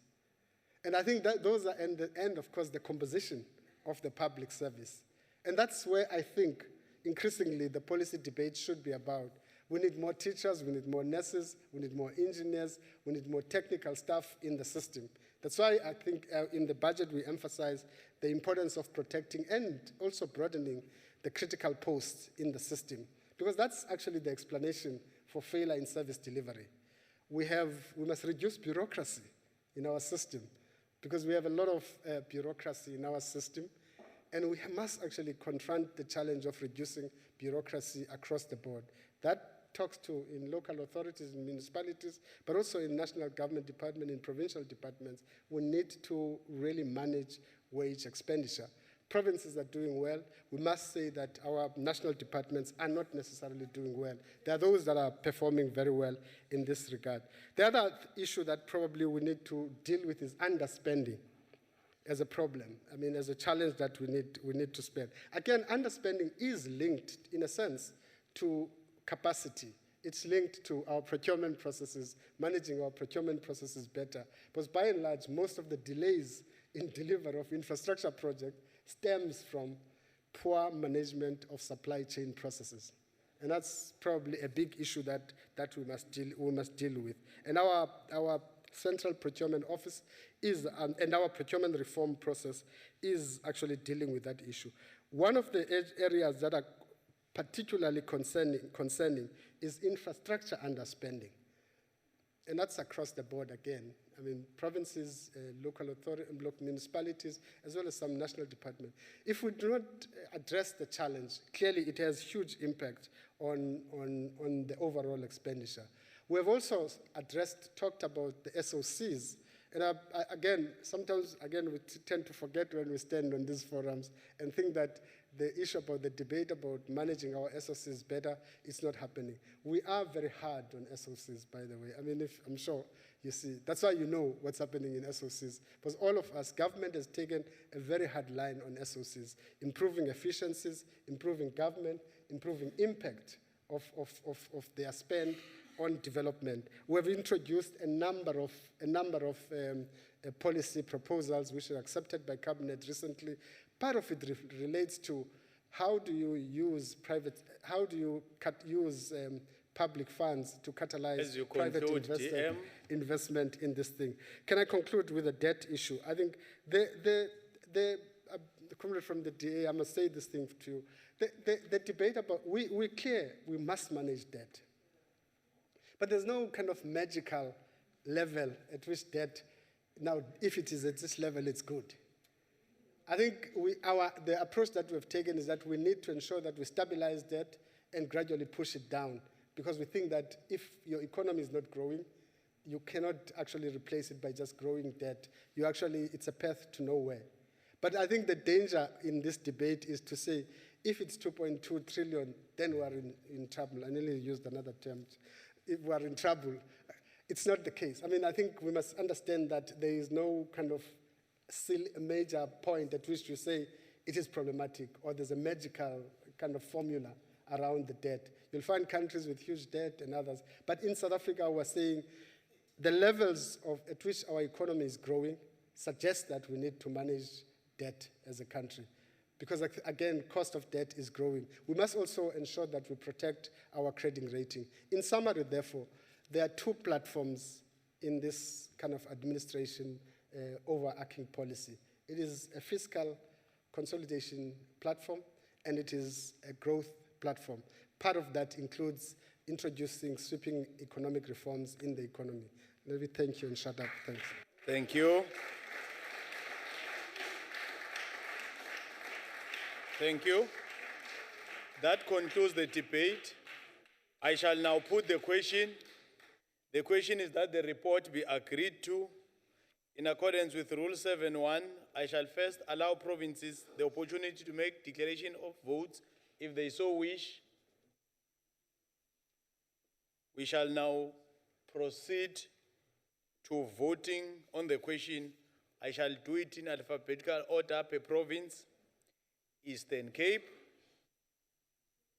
And I think that those are, and of course, the composition of the public service. And that's where I think increasingly the policy debate should be about. We need more teachers, we need more nurses, we need more engineers, we need more technical staff in the system. That's why I think in the budget we emphasize the importance of protecting and also broadening the critical posts in the system, because that's actually the explanation for failure in service delivery. We must reduce bureaucracy in our system, because we have a lot of bureaucracy in our system, and we must actually confront the challenge of reducing bureaucracy across the board. That talks to in local authorities and municipalities, but also in national government department, in provincial departments. We need to really manage wage expenditure. Provinces are doing well. We must say that our national departments are not necessarily doing well. There are those that are performing very well in this regard. The other issue that probably we need to deal with is underspending as a problem. I mean, as a challenge that we need to spend. Again, underspending is linked, in a sense, to capacity. It's linked to our procurement processes, managing our procurement processes better. Because by and large, most of the delays in delivery of infrastructure projects stems from poor management of supply chain processes. And that's probably a big issue that we must deal with. And our Central Procurement Office and our procurement reform process is actually dealing with that issue. One of the areas that are particularly concerning is infrastructure underspending. And that's across the board again. I mean, provinces, local authorities, municipalities, as well as some national departments. If we do not address the challenge, clearly it has huge impact on the overall expenditure. We have also talked about the SOCs. And sometimes we tend to forget when we stand on these forums and think that the issue about the debate about managing our SOCs better is not happening. We are very hard on SOCs, by the way. I mean, I'm sure you see. That's why you know what's happening in SOCs. Because all of us, government has taken a very hard line on SOCs, improving efficiencies, improving government, improving impact of their spend on development. We have introduced a number of policy proposals which were accepted by cabinet recently. Part of it relates to how do you use public funds to catalyze private investment in this thing. Can I conclude with a debt issue? I think the comrade from the DA, I must say this thing to you. The debate about, we're clear, we must manage debt. But there's no kind of magical level at which debt, now if it is at this level, it's good. I think the approach that we've taken is that we need to ensure that we stabilize debt and gradually push it down, because we think that if your economy is not growing, you cannot actually replace it by just growing debt. It's a path to nowhere. But I think the danger in this debate is to say, if it's 2.2 trillion, then we are in trouble. I nearly used another term. If we are in trouble, it's not the case. I mean, I think we must understand that there is no kind of major point at which you say it is problematic or there's a magical kind of formula around the debt. You'll find countries with huge debt and others. But in South Africa, we're saying the levels at which our economy is growing suggest that we need to manage debt as a country. Because again, cost of debt is growing. We must also ensure that we protect our credit rating. In summary, therefore, there are two platforms in this kind of administration overarching policy. It is a fiscal consolidation platform, and it is a growth platform. Part of that includes introducing sweeping economic reforms in the economy. Let me thank you and shut up. Thanks. Thank you. Thank you. That concludes the debate. I shall now put the question. The question is that the report be agreed to In accordance with Rule 7.1, I shall first allow provinces the opportunity to make declaration of votes if they so wish. We shall now proceed to voting on the question. I shall do it in alphabetical order per province. Eastern Cape.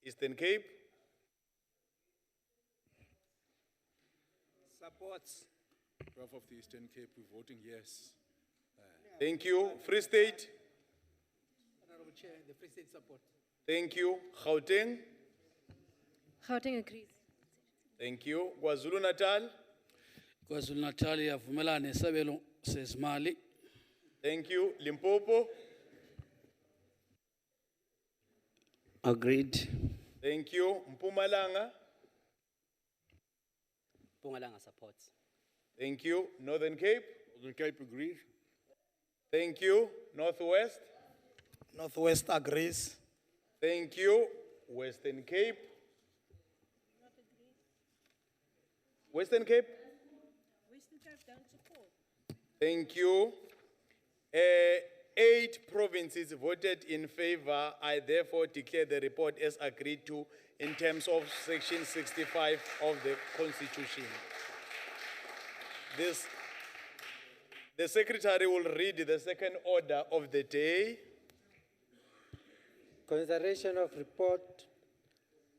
Eastern Cape. Supports. Behalf of the Eastern Cape, we're voting yes. Thank you. Free State. Honorable Chair, the Free State support. Thank you. Gauteng. Gauteng agrees. Thank you. KwaZulu Natal. KwaZulu Natal yavumelana nesabelo sezimali. Thank you. Limpopo. Agreed. Thank you. Mpumalanga. Mpumalanga supports. Thank you. Northern Cape. Northern Cape agrees. Thank you. Northwest. Northwest agrees. Thank you. Western Cape. Western Cape. Western Cape don't support. Thank you. 8 provinces voted in favor. I therefore declare the report as agreed to in terms of Section 65 of the Constitution. The Secretary will read the second order of the day. Consideration of report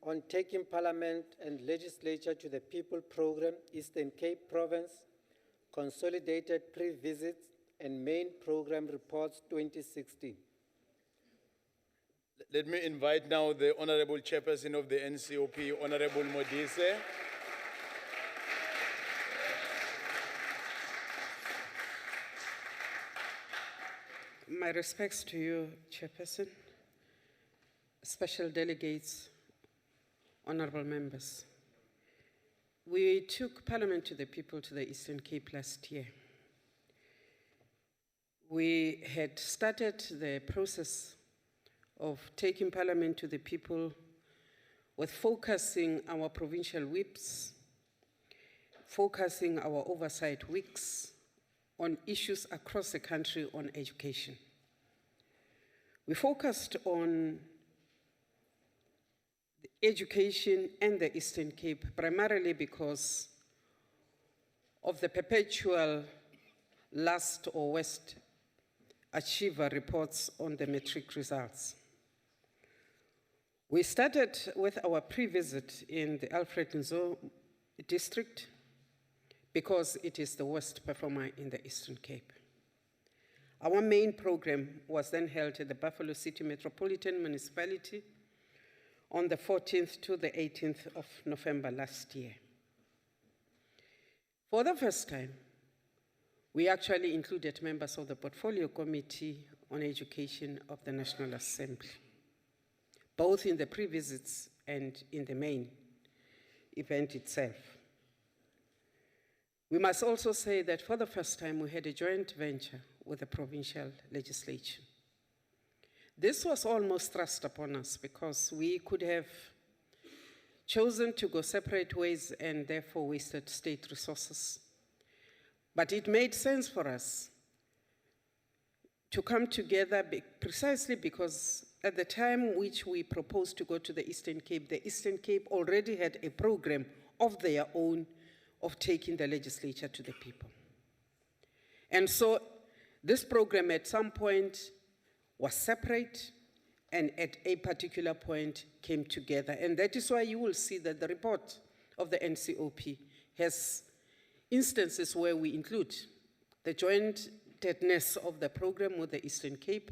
on taking Parliament and Legislature to the People Program, Eastern Cape Province, consolidated pre-visits and main program reports 2016. Let me invite now the Honorable Chairperson of the NCOP, Honorable Modise. My respects to you, Chairperson, special delegates, honorable members. We took Parliament to the People to the Eastern Cape last year. We had started the process of taking Parliament to the People with focusing our provincial whips, focusing our oversight weeks on issues across the country on education. We focused on the education and the Eastern Cape, primarily because of the perpetual last or worst achiever reports on the matric results. We started with our pre-visit in the Alfred Nzo district because it is the worst performer in the Eastern Cape. Our main program was then held at the Buffalo City Metropolitan Municipality on the 14th to the 18th of November last year. For the first time, we actually included members of the Portfolio Committee on Education of the National Assembly, both in the pre-visits and in the main event itself. We must also say that for the first time, we had a joint venture with the provincial legislature. This was almost thrust upon us because we could have chosen to go separate ways and therefore wasted state resources. But it made sense for us to come together precisely because at the time which we proposed to go to the Eastern Cape already had a program of their own of taking the legislature to the people. And so this program at some point was separate and at a particular point came together. And that is why you will see that the report of the NCOP has instances where we include the jointedness of the program with the Eastern Cape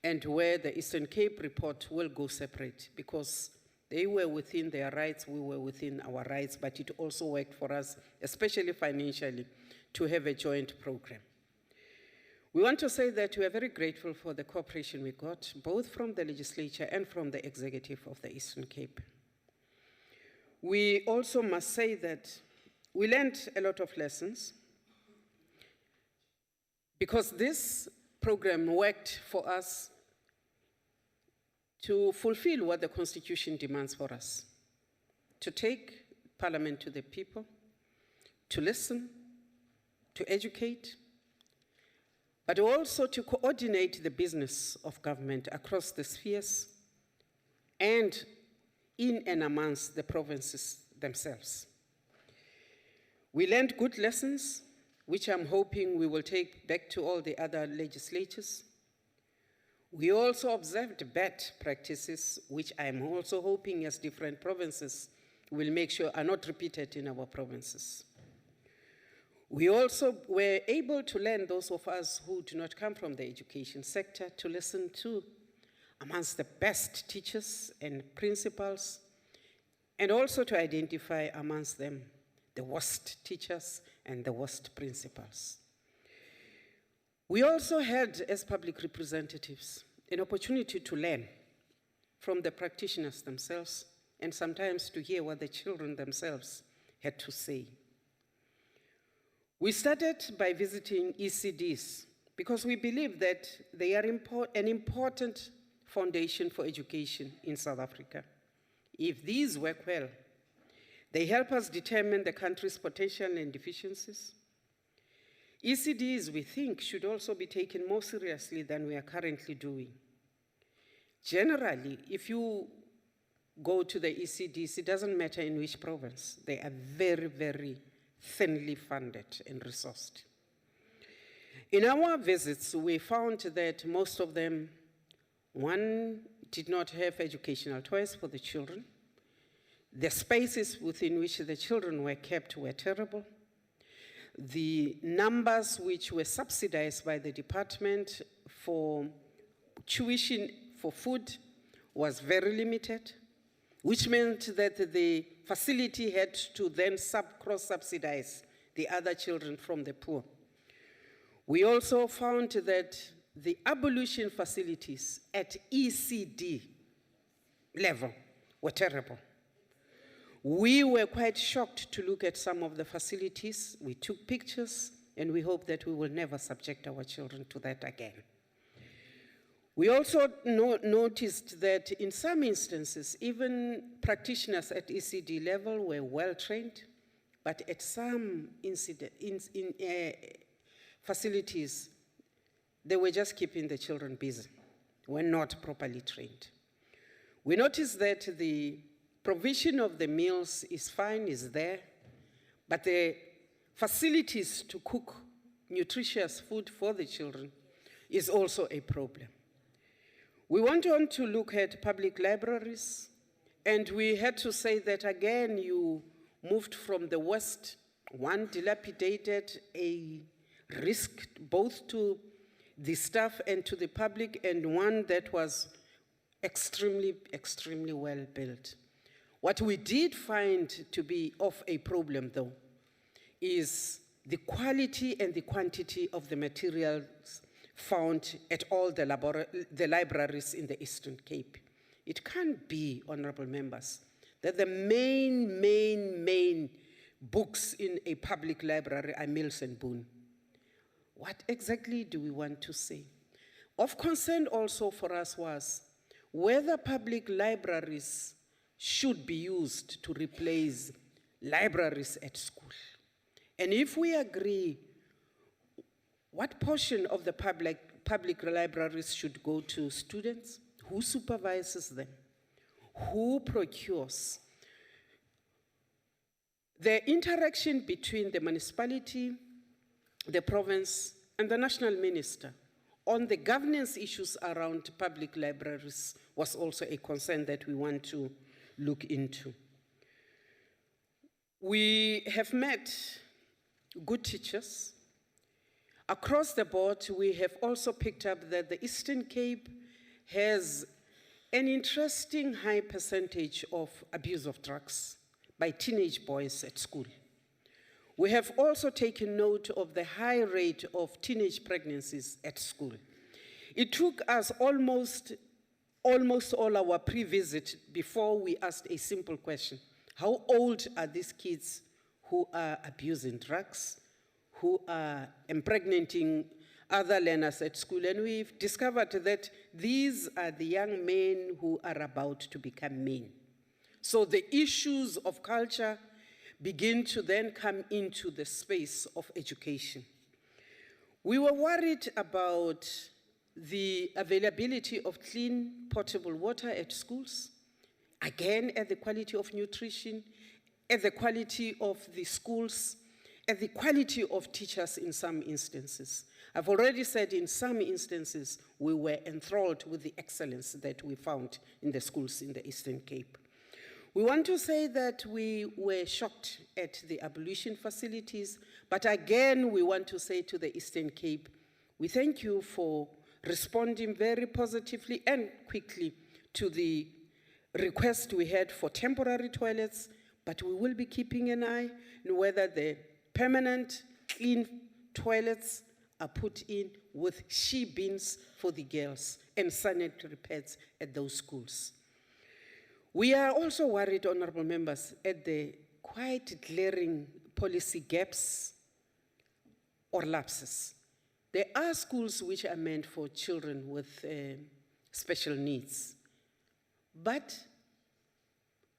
and where the Eastern Cape report will go separate because they were within their rights, we were within our rights, but it also worked for us, especially financially, to have a joint program. We want to say that we are very grateful for the cooperation we got, both from the legislature and from the executive of the Eastern Cape. We also must say that we learned a lot of lessons because this program worked for us to fulfill what the Constitution demands for us, to take Parliament to the people, to listen, to educate, but also to coordinate the business of government across the spheres and in and amongst the provinces themselves. We learned good lessons, which I'm hoping we will take back to all the other legislatures. We also observed bad practices, which I'm also hoping as different provinces will make sure are not repeated in our provinces. We also were able to learn, those of us who do not come from the education sector, to listen to amongst the best teachers and principals, and also to identify amongst them the worst teachers and the worst principals. We also had, as public representatives, an opportunity to learn from the practitioners themselves and sometimes to hear what the children themselves had to say. We started by visiting ECDs because we believe that they are an important foundation for education in South Africa. If these work well, they help us determine the country's potential and deficiencies. ECDs, we think, should also be taken more seriously than we are currently doing. Generally, if you go to the ECDs, it doesn't matter in which province, they are very, very thinly funded and resourced. In our visits, we found that most of them, one, did not have educational toys for the children. The spaces within which the children were kept were terrible. The numbers which were subsidized by the department for tuition for food was very limited, which meant that the facility had to then cross-subsidize the other children from the poor. We also found that the abolition facilities at ECD level were terrible. We were quite shocked to look at some of the facilities. We took pictures, and we hope that we will never subject our children to that again. We also noticed that in some instances, even practitioners at ECD level were well trained, but at some facilities, they were just keeping the children busy, were not properly trained. We noticed that the provision of the meals is fine, is there, but the facilities to cook nutritious food for the children is also a problem. We went on to look at public libraries, and we had to say that again, you moved from the West, one dilapidated, a risk both to the staff and to the public, and one that was extremely, extremely well built. What we did find to be of a problem, though, is the quality and the quantity of the materials found at all the libraries in the Eastern Cape. It can't be, honorable members, that the main books in a public library are Mills and Boon. What exactly do we want to say? Of concern also for us was whether public libraries should be used to replace libraries at school. And if we agree, what portion of the public libraries should go to students? Who supervises them? Who procures? The interaction between the municipality, the province, and the national minister on the governance issues around public libraries was also a concern that we want to look into. We have met good teachers. Across the board, we have also picked up that the Eastern Cape has an interesting high percentage of abuse of drugs by teenage boys at school. We have also taken note of the high rate of teenage pregnancies at school. It took us almost all our pre-visit before we asked a simple question. How old are these kids who are abusing drugs, who are impregnating other learners at school? And we've discovered that these are the young men who are about to become men. So the issues of culture begin to then come into the space of education. We were worried about the availability of clean, potable water at schools, again, at the quality of nutrition, at the quality of the schools, at the quality of teachers in some instances. I've already said in some instances, we were enthralled with the excellence that we found in the schools in the Eastern Cape. We want to say that we were shocked at the abolition facilities, but again, we want to say to the Eastern Cape, we thank you for responding very positively and quickly to the request we had for temporary toilets, but we will be keeping an eye on whether the permanent clean toilets are put in with she bins for the girls and sanitary pads at those schools. We are also worried, honorable members, at the quite glaring policy gaps or lapses. There are schools which are meant for children with special needs, but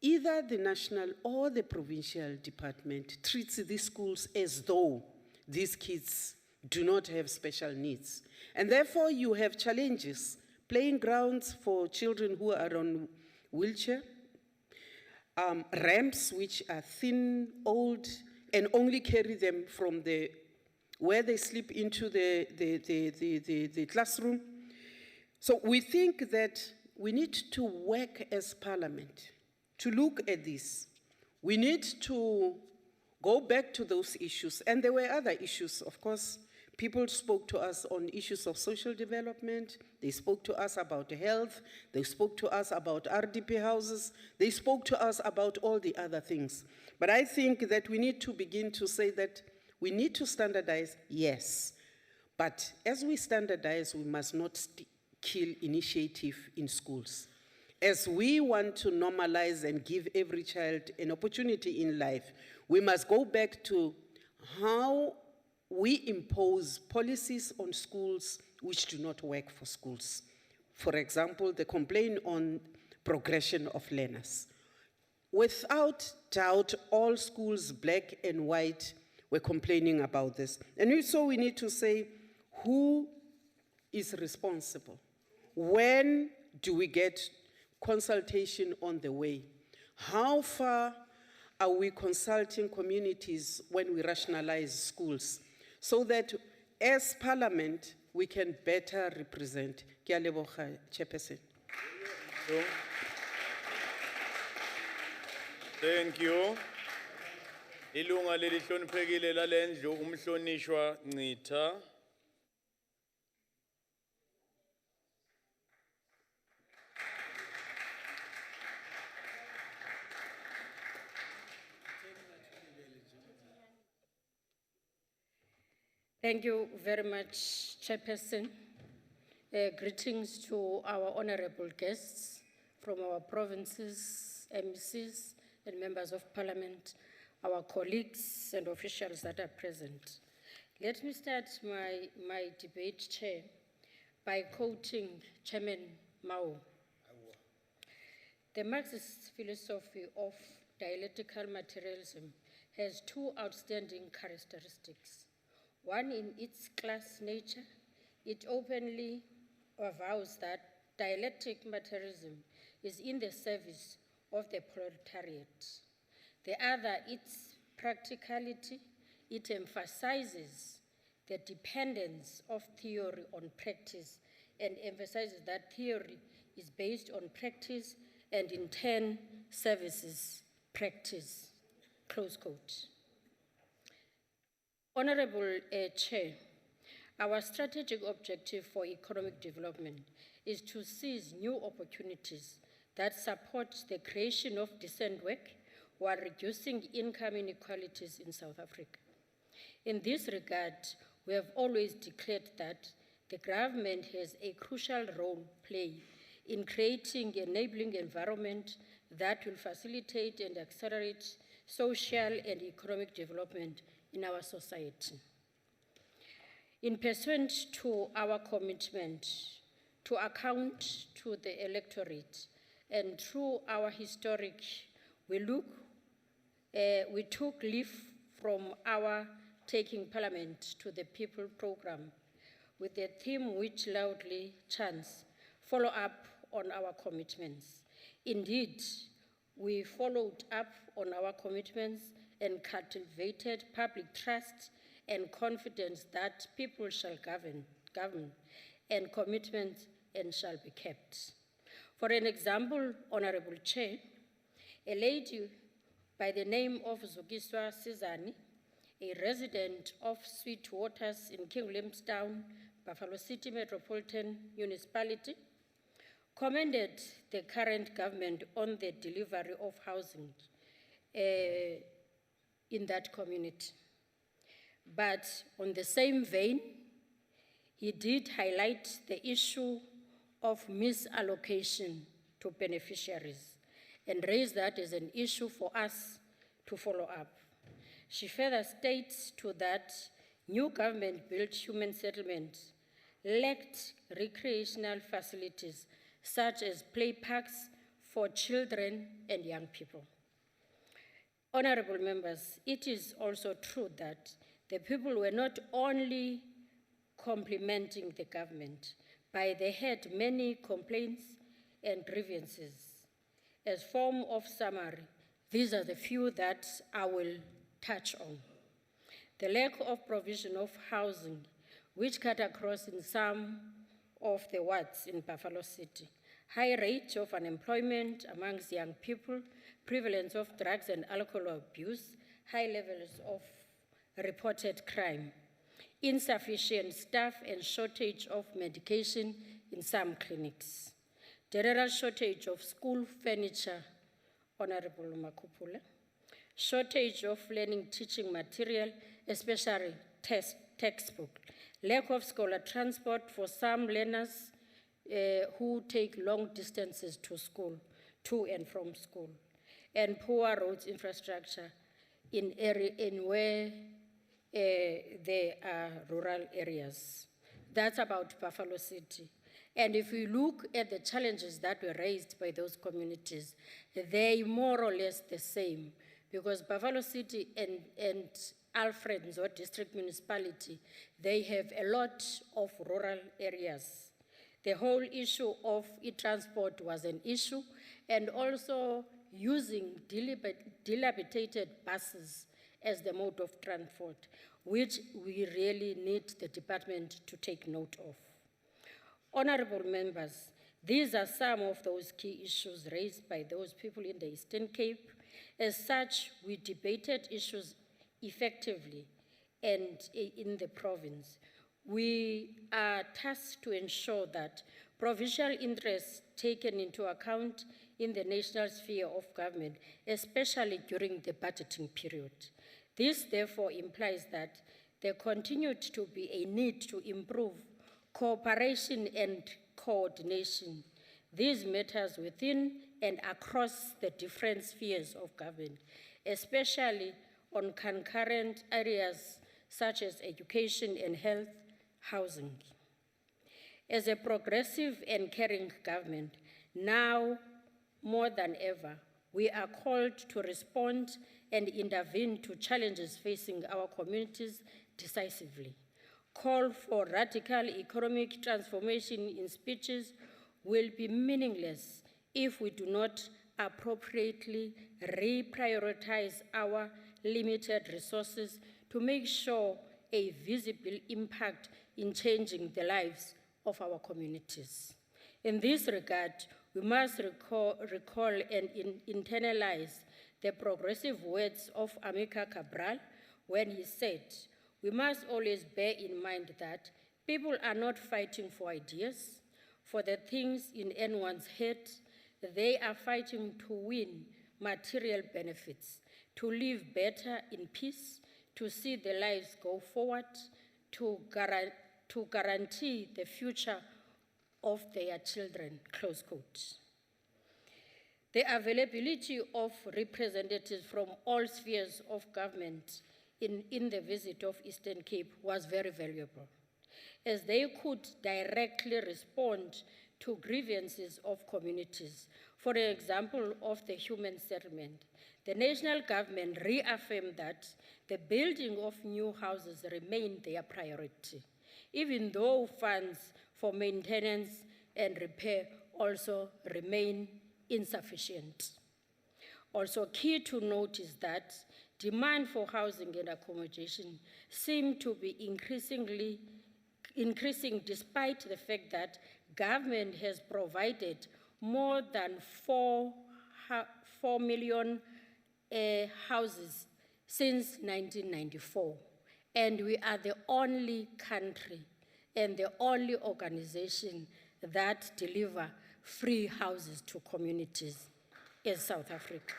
either the national or the provincial department treats these schools as though these kids do not have special needs. And therefore you have challenges, playing grounds for children who are on wheelchair, ramps which are thin, old, and only carry them from where they sleep into the classroom. So we think that we need to work as Parliament to look at this. We need to go back to those issues. And there were other issues, of course. People spoke to us on issues of social development. They spoke to us about health. They spoke to us about RDP houses. They spoke to us about all the other things. But I think that we need to begin to say that we need to standardize, yes. But as we standardize, we must not kill initiative in schools. As we want to normalize and give every child an opportunity in life, we must go back to how we impose policies on schools which do not work for schools. For example, the complaint on progression of learners. Without doubt, all schools, black and white, were complaining about this. And so we need to say, who is responsible? When do we get consultation on the way? How far are we consulting communities when we rationalize schools? So that as Parliament, we can better represent. Ke a leboga, Chairperson. Thank you. Ilunga lelihloniphekile lalendlu umhlonishwa Ncitha. Thank you very much, Chairperson. Greetings to our honorable guests from our provinces, MCs, and members of Parliament, our colleagues and officials that are present. Let me start my debate, Chair, by quoting Chairman Mao. The Marxist philosophy of dialectical materialism has two outstanding characteristics. One, in its class nature, it openly avows that dialectic materialism is in the service of the proletariat. The other, its practicality, it emphasizes the dependence of theory on practice and emphasizes that theory is based on practice and in turn services practice, close quote. Honorable Chair, our strategic objective for economic development is to seize new opportunities that support the creation of decent work while reducing income inequalities in South Africa. In this regard, we have always declared that the government has a crucial role to play in creating an enabling environment that will facilitate and accelerate social and economic development in our society. In pursuant to our commitment to account to the electorate and through our historic, we took leave from our Taking Parliament to the People program with a theme which loudly chants, follow up on our commitments. Indeed, we followed up on our commitments and cultivated public trust and confidence that people shall govern, and commitments and shall be kept. For an example, Honorable Chair, a lady by the name of Zugiswa Sizani, a resident of Sweet Waters in King Williamstown, Buffalo City Metropolitan Municipality, commended the current government on the delivery of housing in that community. But on the same vein, he did highlight the issue of misallocation to beneficiaries and raised that as an issue for us to follow up. She further states to that new government-built human settlements lacked recreational facilities such as play parks for children and young people. Honorable members, it is also true that the people were not only complimenting the government, but they had many complaints and grievances. As form of summary, these are the few that I will touch on. The lack of provision of housing, which cut across in some of the wards in Buffalo City. High rate of unemployment amongst young people, prevalence of drugs and alcohol abuse, high levels of reported crime, insufficient staff and shortage of medication in some clinics, general shortage of school furniture, Honorable Makupula, shortage of learning teaching material, especially textbook, lack of scholar transport for some learners who take long distances to school, to and from school, and poor roads infrastructure in where there are rural areas. That's about Buffalo City. And if we look at the challenges that were raised by those communities, they more or less the same, because Buffalo City and Alfred's or district municipality, they have a lot of rural areas. The whole issue of e-transport was an issue, and also using dilapidated buses as the mode of transport, which we really need the department to take note of. Honorable members, these are some of those key issues raised by those people in the Eastern Cape. As such, we debated issues effectively and in the province. We are tasked to ensure that provincial interests taken into account in the national sphere of government, especially during the budgeting period. This therefore implies that there continued to be a need to improve cooperation and coordination. These matters within and across the different spheres of government, especially on concurrent areas such as education and health, housing. As a progressive and caring government, now more than ever, we are called to respond and intervene to challenges facing our communities decisively. Call for radical economic transformation in speeches will be meaningless if we do not appropriately reprioritize our limited resources to make sure a visible impact in changing the lives of our communities. In this regard, we must recall and internalize the progressive words of Amilcar Cabral when he said, we must always bear in mind that people are not fighting for ideas, for the things in anyone's head. They are fighting to win material benefits, to live better in peace, to see their lives go forward, to guarantee the future of their children, close quote. The availability of representatives from all spheres of government in the visit of Eastern Cape was very valuable, as they could directly respond to grievances of communities. For example, of the human settlement, the national government reaffirmed that the building of new houses remained their priority. even though funds for maintenance and repair also remain insufficient. Also key to note is that demand for housing and accommodation seem to be increasing despite the fact that government has provided more than 4 million houses since 1994. And we are the only country and the only organization that deliver free houses to communities in South Africa.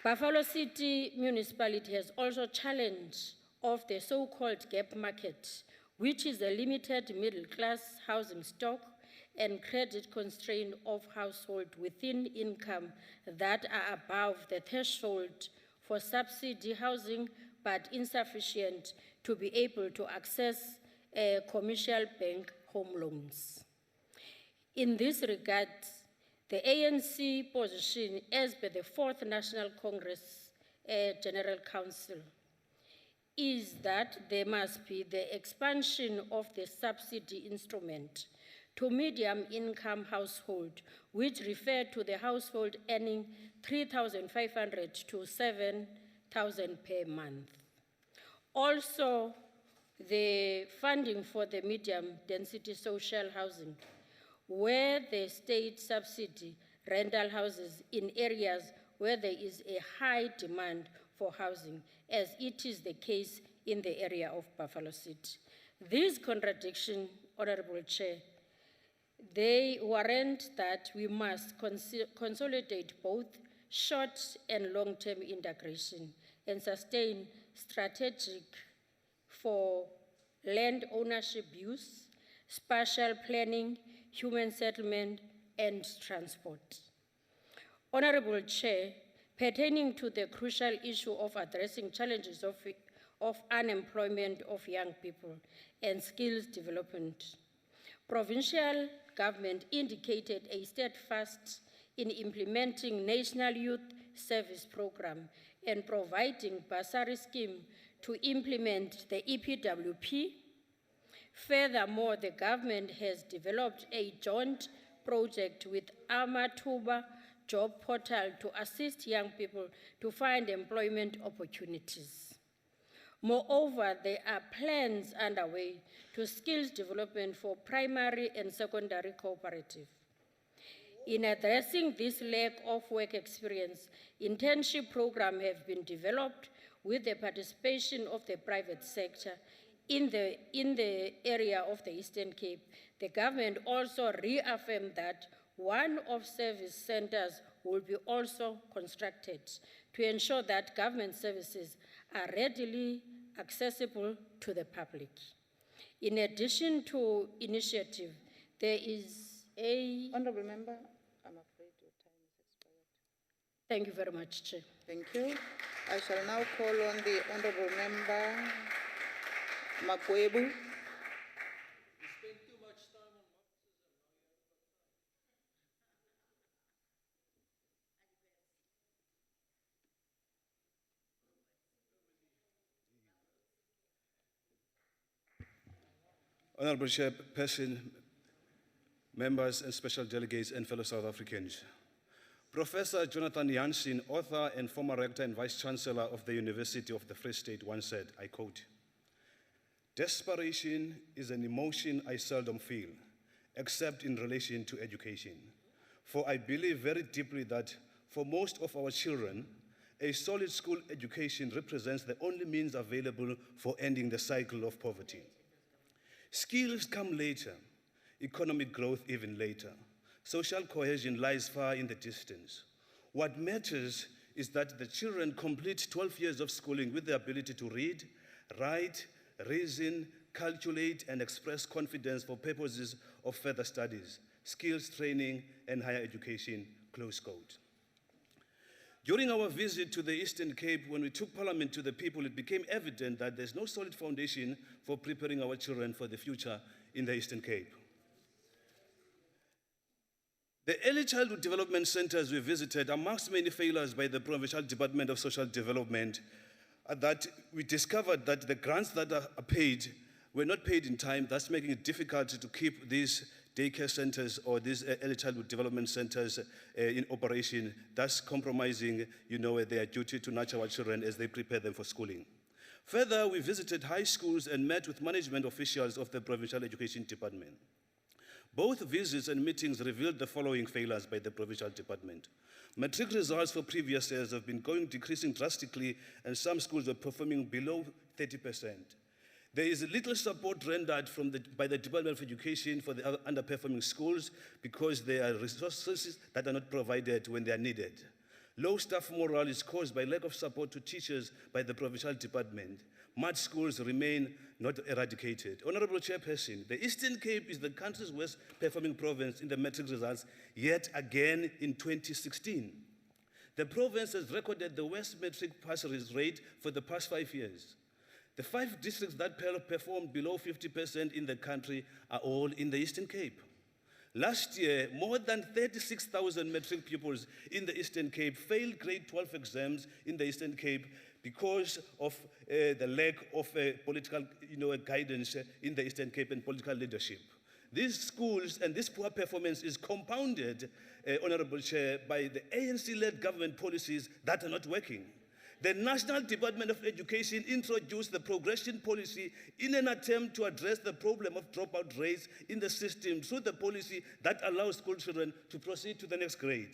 Buffalo City Municipality has also challenged of the so-called gap market, which is a limited middle-class housing stock and credit constraint of households within income that are above the threshold for subsidy housing but insufficient to be able to access commercial bank home loans. In this regard, the ANC position as per the 4th National Congress General Council is that there must be the expansion of the subsidy instrument to medium-income household, which refer to the household earning 3,500 to 7,000 per month. Also, the funding for the medium-density social housing, where the state subsidy rental houses in areas where there is a high demand for housing, as it is the case in the area of Buffalo City. This contradiction, Honorable Chair, they warrant that we must consolidate both short and long-term integration and sustain strategic for land ownership use, spatial planning, human settlement, and transport. Honorable Chair, pertaining to the crucial issue of addressing challenges of unemployment of young people and skills development, provincial government indicated a steadfast in implementing National Youth Service Program and providing bursary scheme to implement the EPWP. Furthermore, the government has developed a joint project with Amatuba Job Portal to assist young people to find employment opportunities. Moreover, there are plans underway to skills development for primary and secondary cooperative. In addressing this lack of work experience, internship programs have been developed with the participation of the private sector. In the area of the Eastern Cape, the government also reaffirmed that one of service centers will be also constructed to ensure that government services are readily accessible to the public. In addition to initiative, there is a... Honourable Member, I'm afraid your time is expired. Thank you very much, Chair. Thank you. I shall now call on the Honourable Member Makwebu. Honourable Chairperson, members and special delegates and fellow South Africans. Professor Jonathan Jansen, author and former rector and vice chancellor of the University of the Free State, once said, I quote, "Desperation is an emotion I seldom feel, except in relation to education. For I believe very deeply that for most of our children, a solid school education represents the only means available for ending the cycle of poverty. Skills come later, economic growth even later. Social cohesion lies far in the distance. What matters is that the children complete 12 years of schooling with the ability to read, write, reason, calculate, and express confidence for purposes of further studies, skills training, and higher education," close quote. During our visit to the Eastern Cape, when we took Parliament to the people, it became evident that there's no solid foundation for preparing our children for the future in the Eastern Cape. The early childhood development centers we visited, amongst many failures by the Provincial Department of Social Development, that we discovered that the grants that are paid were not paid in time, thus making it difficult to keep these daycare centers or these early childhood development centers in operation, thus compromising, their duty to nurture our children as they prepare them for schooling. Further, we visited high schools and met with management officials of the Provincial Education Department. Both visits and meetings revealed the following failures by the Provincial Department. Matric results for previous years have been decreasing drastically, and some schools are performing below 30%. There is little support rendered by the Department of Education for the underperforming schools because there are resources that are not provided when they are needed. Low staff morale is caused by lack of support to teachers by the Provincial Department. Mud schools remain not eradicated. Honorable Chairperson, the Eastern Cape is the country's worst performing province in the matric results, yet again in 2016. The province has recorded the worst matric pass rate for the past 5 years. The 5 districts that performed below 50% in the country are all in the Eastern Cape. Last year, more than 36,000 matric pupils in the Eastern Cape failed grade 12 exams in the Eastern Cape because of the lack of political guidance in the Eastern Cape and political leadership. These schools and this poor performance is compounded, Honorable Chair, by the ANC-led government policies that are not working. The National Department of Education introduced the progression policy in an attempt to address the problem of dropout rates in the system through the policy that allows school children to proceed to the next grade.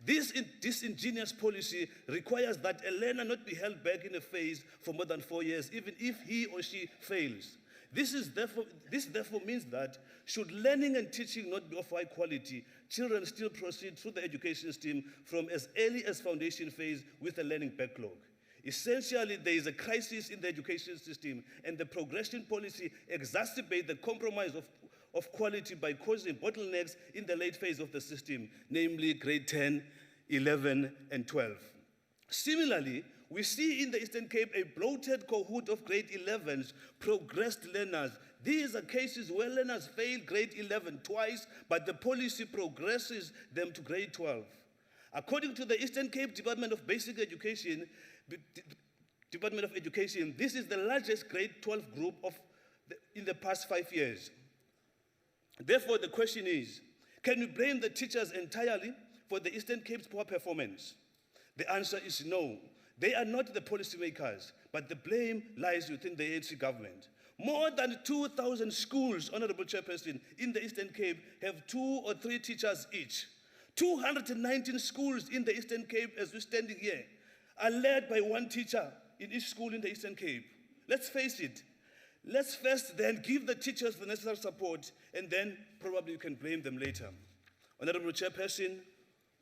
This disingenuous policy requires that a learner not be held back in a phase for more than 4 years, even if he or she fails. This therefore means that should learning and teaching not be of high quality, children still proceed through the education system from as early as foundation phase with a learning backlog. Essentially, there is a crisis in the education system, and the progression policy exacerbates the compromise of quality by causing bottlenecks in the late phase of the system, namely grade 10, 11, and 12. Similarly, we see in the Eastern Cape a bloated cohort of grade 11s, progressed learners. These are cases where learners fail grade 11 twice, but the policy progresses them to grade 12. According to the Eastern Cape Department of Basic Education, this is the largest grade 12 group in the past 5 years. Therefore, the question is, can we blame the teachers entirely for the Eastern Cape's poor performance? The answer is no. They are not the policymakers, but the blame lies within the ANC government. More than 2,000 schools, Honorable Chairperson, in the Eastern Cape have 2 or 3 teachers each. 219 schools in the Eastern Cape, as we're standing here, are led by 1 teacher in each school in the Eastern Cape. Let's face it. Let's first then give the teachers the necessary support, and then probably you can blame them later. Honorable Chairperson,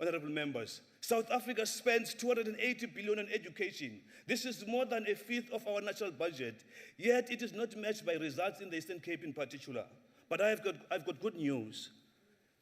honorable members, South Africa spends 280 billion on education. This is more than 1/5 of our national budget, yet it is not matched by results in the Eastern Cape in particular. But I've got good news.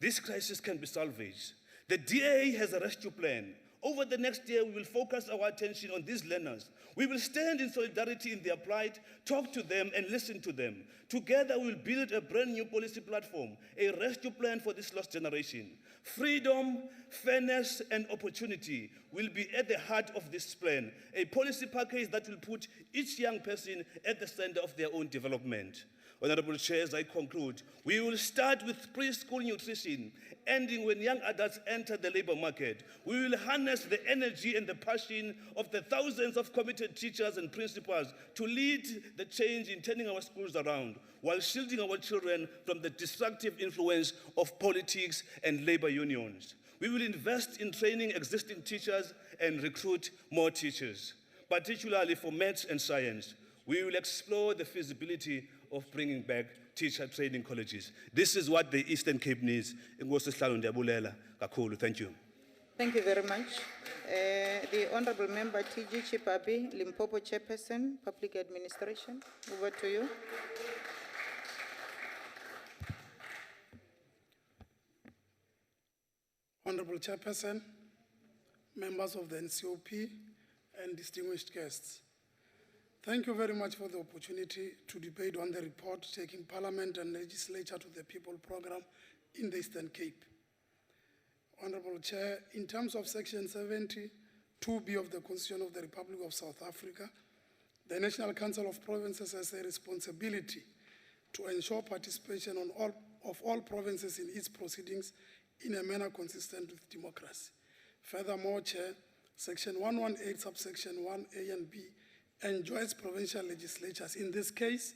This crisis can be salvaged. The DA has a rescue plan. Over the next year, we will focus our attention on these learners. We will stand in solidarity in their plight, talk to them, and listen to them. Together, we will build a brand new policy platform, a rescue plan for this lost generation. Freedom, fairness, and opportunity will be at the heart of this plan, a policy package that will put each young person at the center of their own development. Honorable Chair, as I conclude, we will start with preschool nutrition, ending when young adults enter the labor market. We will harness the energy and the passion of the thousands of committed teachers and principals to lead the change in turning our schools around, while shielding our children from the destructive influence of politics and labor unions. We will invest in training existing teachers and recruit more teachers, particularly for maths and science. We will explore the feasibility of bringing back teacher training colleges. This is what the Eastern Cape needs. Thank you. Thank you very much. The Honorable Member T.G. Chipabi, Limpopo Chairperson, Public Administration. Over to you. Honorable Chairperson, members of the NCOP, and distinguished guests. Thank you very much for the opportunity to debate on the report taking Parliament and Legislature to the People program in the Eastern Cape. Honorable Chair, in terms of Section 70, 2B of the Constitution of the Republic of South Africa, the National Council of Provinces has a responsibility to ensure participation of all provinces in its proceedings in a manner consistent with democracy. Furthermore, Chair, Section 118, subsection 1A and B enjoins provincial legislatures, in this case,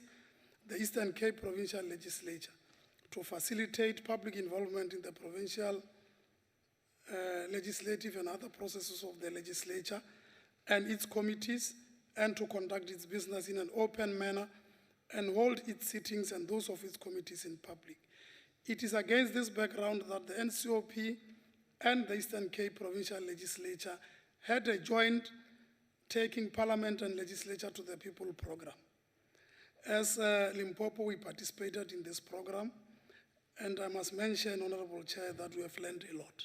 the Eastern Cape Provincial Legislature, to facilitate public involvement in the provincial legislative and other processes of the legislature and its committees, and to conduct its business in an open manner and hold its sittings and those of its committees in public. It is against this background that the NCOP and the Eastern Cape Provincial Legislature had a joint Taking Parliament and Legislature to the People program. As Limpopo, we participated in this program, and I must mention, Honorable Chair, that we have learned a lot.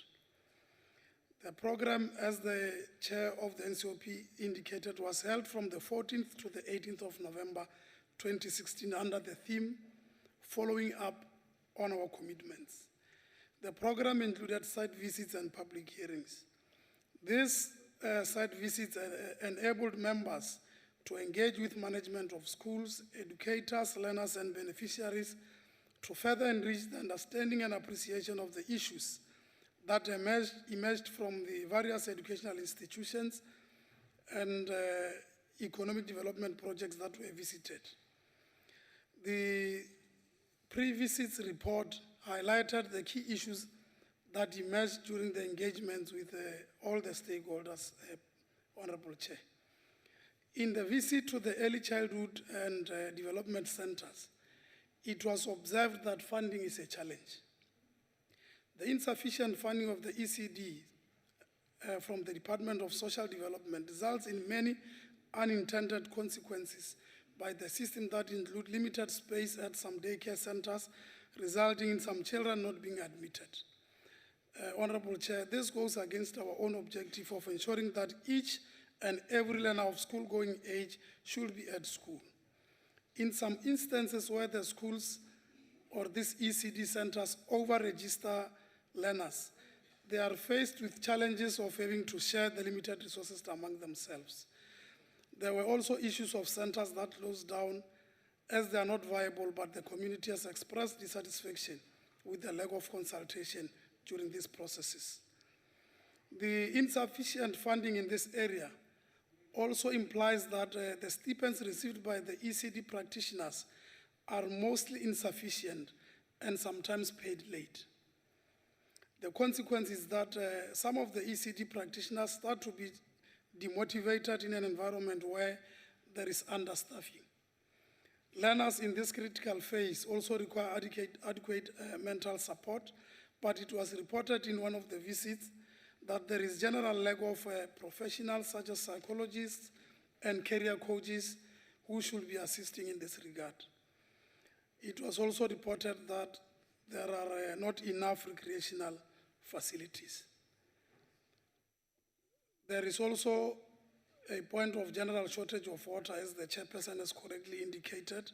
The program, as the chair of the NCOP indicated, was held from the 14th to the 18th of November 2016 under the theme, Following Up on Our Commitments. The program included site visits and public hearings. These site visits enabled members to engage with management of schools, educators, learners, and beneficiaries to further enrich the understanding and appreciation of the issues that emerged from the various educational institutions and economic development projects that were visited. The pre-visits report highlighted the key issues that emerged during the engagements with all the stakeholders, Honorable Chair. In the visit to the early childhood and development centers, it was observed that funding is a challenge. The insufficient funding of the ECD from the Department of Social Development results in many unintended consequences by the system that include limited space at some daycare centers, resulting in some children not being admitted. Honorable Chair, this goes against our own objective of ensuring that each and every learner of school-going age should be at school. In some instances where the schools or these ECD centers over-register learners, they are faced with challenges of having to share the limited resources among themselves. There were also issues of centers that closed down as they are not viable, but the community has expressed dissatisfaction with the lack of consultation during these processes. The insufficient funding in this area also implies that the stipends received by the ECD practitioners are mostly insufficient and sometimes paid late. The consequence is that some of the ECD practitioners start to be demotivated in an environment where there is understaffing. Learners in this critical phase also require adequate mental support, but it was reported in one of the visits that there is general lack of professionals such as psychologists and career coaches who should be assisting in this regard. It was also reported that there are not enough recreational facilities. There is also a point of general shortage of water, as the chairperson has correctly indicated.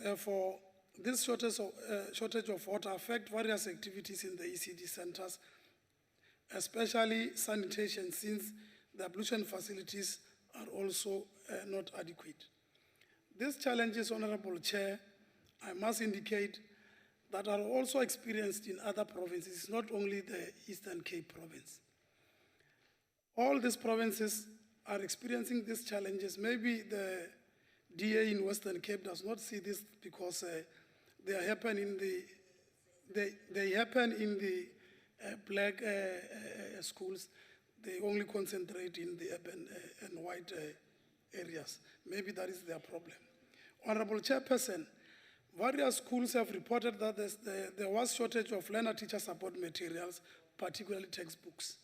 Therefore, this shortage of water affects various activities in the ECD centers, especially sanitation, since the ablution facilities are also not adequate. These challenges, Honorable Chair, I must indicate that are also experienced in other provinces, not only the Eastern Cape province. All these provinces are experiencing these challenges. Maybe the DA in Western Cape does not see this because they happen in the black schools. They only concentrate in the urban and white areas. Maybe that is their problem. Honorable Chairperson, various schools have reported that there was shortage of learner-teacher support materials, particularly textbooks.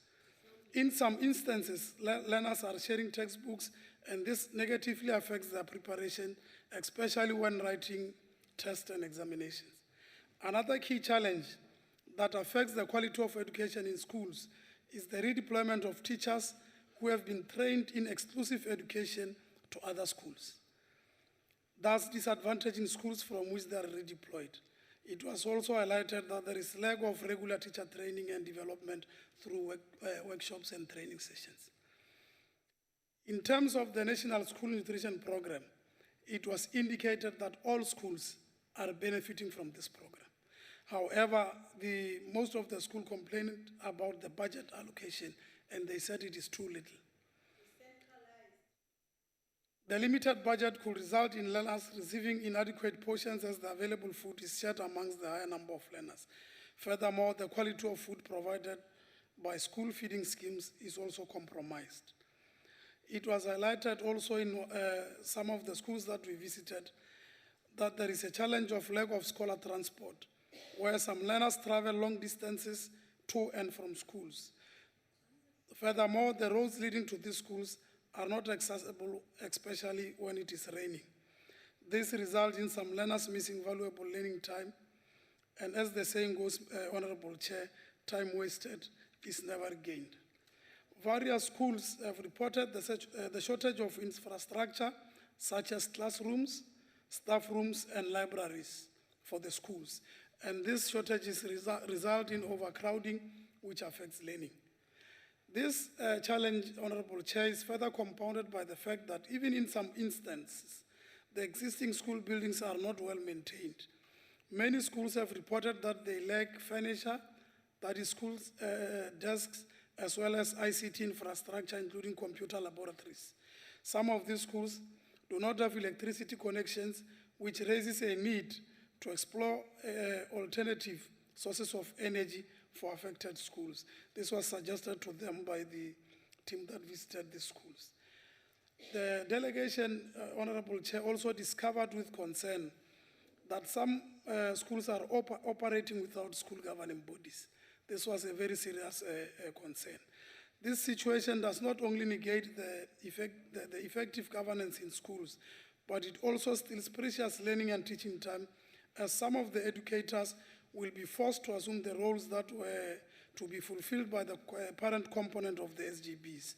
In some instances, learners are sharing textbooks, and this negatively affects their preparation, especially when writing tests and examinations. Another key challenge that affects the quality of education in schools is the redeployment of teachers who have been trained in exclusive education to other schools, thus disadvantaging schools from which they are redeployed. It was also highlighted that there is lack of regular teacher training and development through workshops and training sessions. In terms of the National School Nutrition Program, it was indicated that all schools are benefiting from this program. However, most of the school complained about the budget allocation, and they said it is too little. The limited budget could result in learners receiving inadequate portions as the available food is shared amongst the higher number of learners. Furthermore, the quality of food provided by school feeding schemes is also compromised. It was highlighted also in some of the schools that we visited that there is a challenge of lack of scholar transport, where some learners travel long distances to and from schools. Furthermore, the roads leading to these schools are not accessible, especially when it is raining. This results in some learners missing valuable learning time, and as the saying goes, Honorable Chair, time wasted is never gained. Various schools have reported the shortage of infrastructure, such as classrooms, staff rooms, and libraries for the schools. And these shortages result in overcrowding, which affects learning. This challenge, Honorable Chair, is further compounded by the fact that even in some instances, the existing school buildings are not well maintained. Many schools have reported that they lack furniture, that is schools' desks, as well as ICT infrastructure, including computer laboratories. Some of these schools do not have electricity connections, which raises a need to explore alternative sources of energy for affected schools. This was suggested to them by the team that visited the schools. The delegation, Honorable Chair, also discovered with concern that some schools are operating without school governing bodies. This was a very serious concern. This situation does not only negate the effective governance in schools, but it also steals precious learning and teaching time, as some of the educators will be forced to assume the roles that were to be fulfilled by the parent component of the SGBs.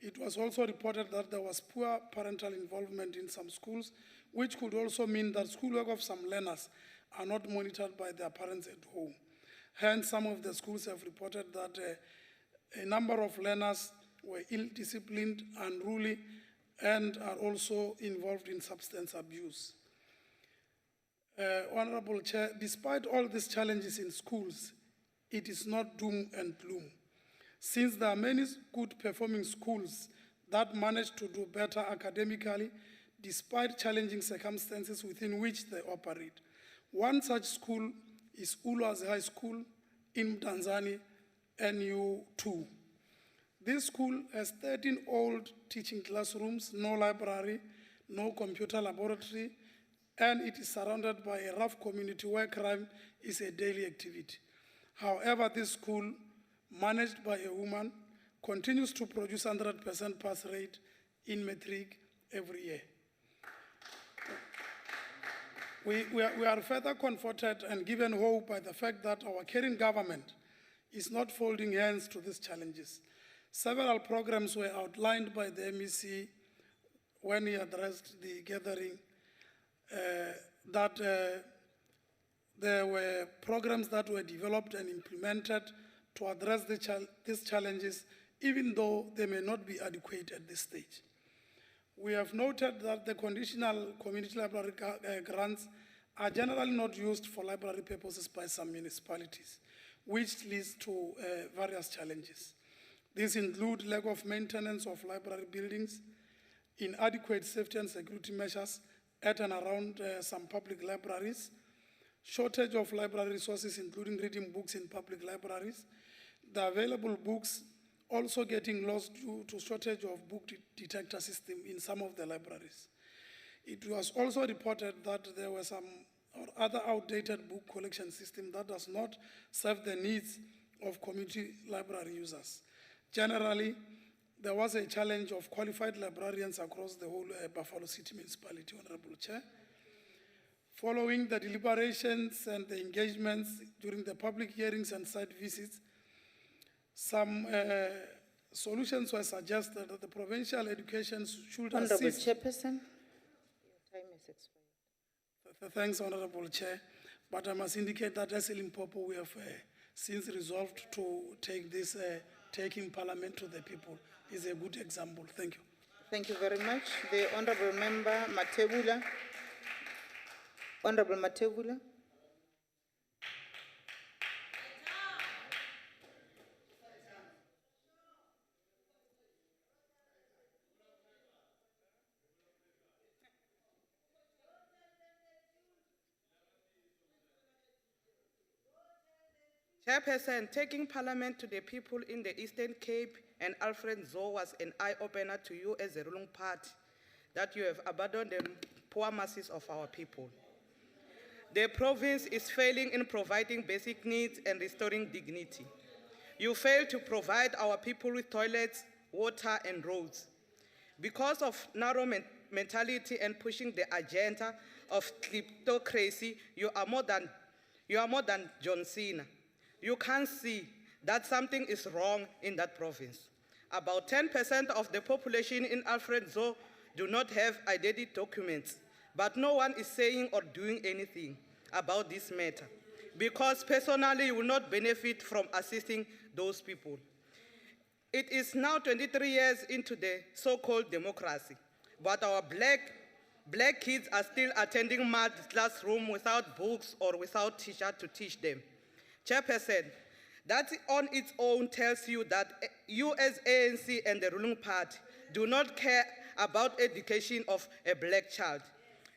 It was also reported that there was poor parental involvement in some schools, which could also mean that schoolwork of some learners are not monitored by their parents at home. Hence, some of the schools have reported that a number of learners were ill-disciplined, unruly, and are also involved in substance abuse. Honorable Chair, despite all these challenges in schools, it is not doom and gloom, since there are many good performing schools that manage to do better academically despite challenging circumstances within which they operate. One such school is Ulwazi High School in Tanzania, NU2. This school has 13 old teaching classrooms, no library, no computer laboratory, and it is surrounded by a rough community where crime is a daily activity. However, this school, managed by a woman, continues to produce 100% pass rate in matric every year. We are further comforted and given hope by the fact that our caring government is not folding hands to these challenges. Several programs were outlined by the MEC when he addressed the gathering, there were programs that were developed and implemented to address these challenges, even though they may not be adequate at this stage. We have noted that the conditional community library grants are generally not used for library purposes by some municipalities, which leads to various challenges. These include lack of maintenance of library buildings, inadequate safety and security measures at and around some public libraries, shortage of library resources, including reading books in public libraries, the available books also getting lost due to shortage of book detector system in some of the libraries. It was also reported that there were some or other outdated book collection system that does not serve the needs of community library users. Generally, there was a challenge of qualified librarians across the whole Buffalo City Municipality, Honorable Chair. Following the deliberations and the engagements during the public hearings and site visits, some solutions were suggested that the provincial education should Honorable assist. Chairperson, your time has expired. Thanks, Honorable Chair. But I must indicate that as Limpopo, we have since resolved to take this, taking Parliament to the people is a good example. Thank you. Thank you very much. The Honorable Member Matebula. Honorable Matebula. Chairperson, taking Parliament to the people in the Eastern Cape and Alfred Zo was an eye-opener to you as a ruling party, that you have abandoned the poor masses of our people. The province is failing in providing basic needs and restoring dignity. You fail to provide our people with toilets, water, and roads. Because of narrow mentality and pushing the agenda of kleptocracy, you are more than John Cena. You can't see that something is wrong in that province. About 10% of the population in Alfred Zo do not have identity documents, but no one is saying or doing anything about this matter, because personally you will not benefit from assisting those people. It is now 23 years into the so-called democracy, but our black kids are still attending mud classroom without books or without teacher to teach them. Chairperson, that on its own tells you that you as ANC and the ruling party do not care about education of a black child.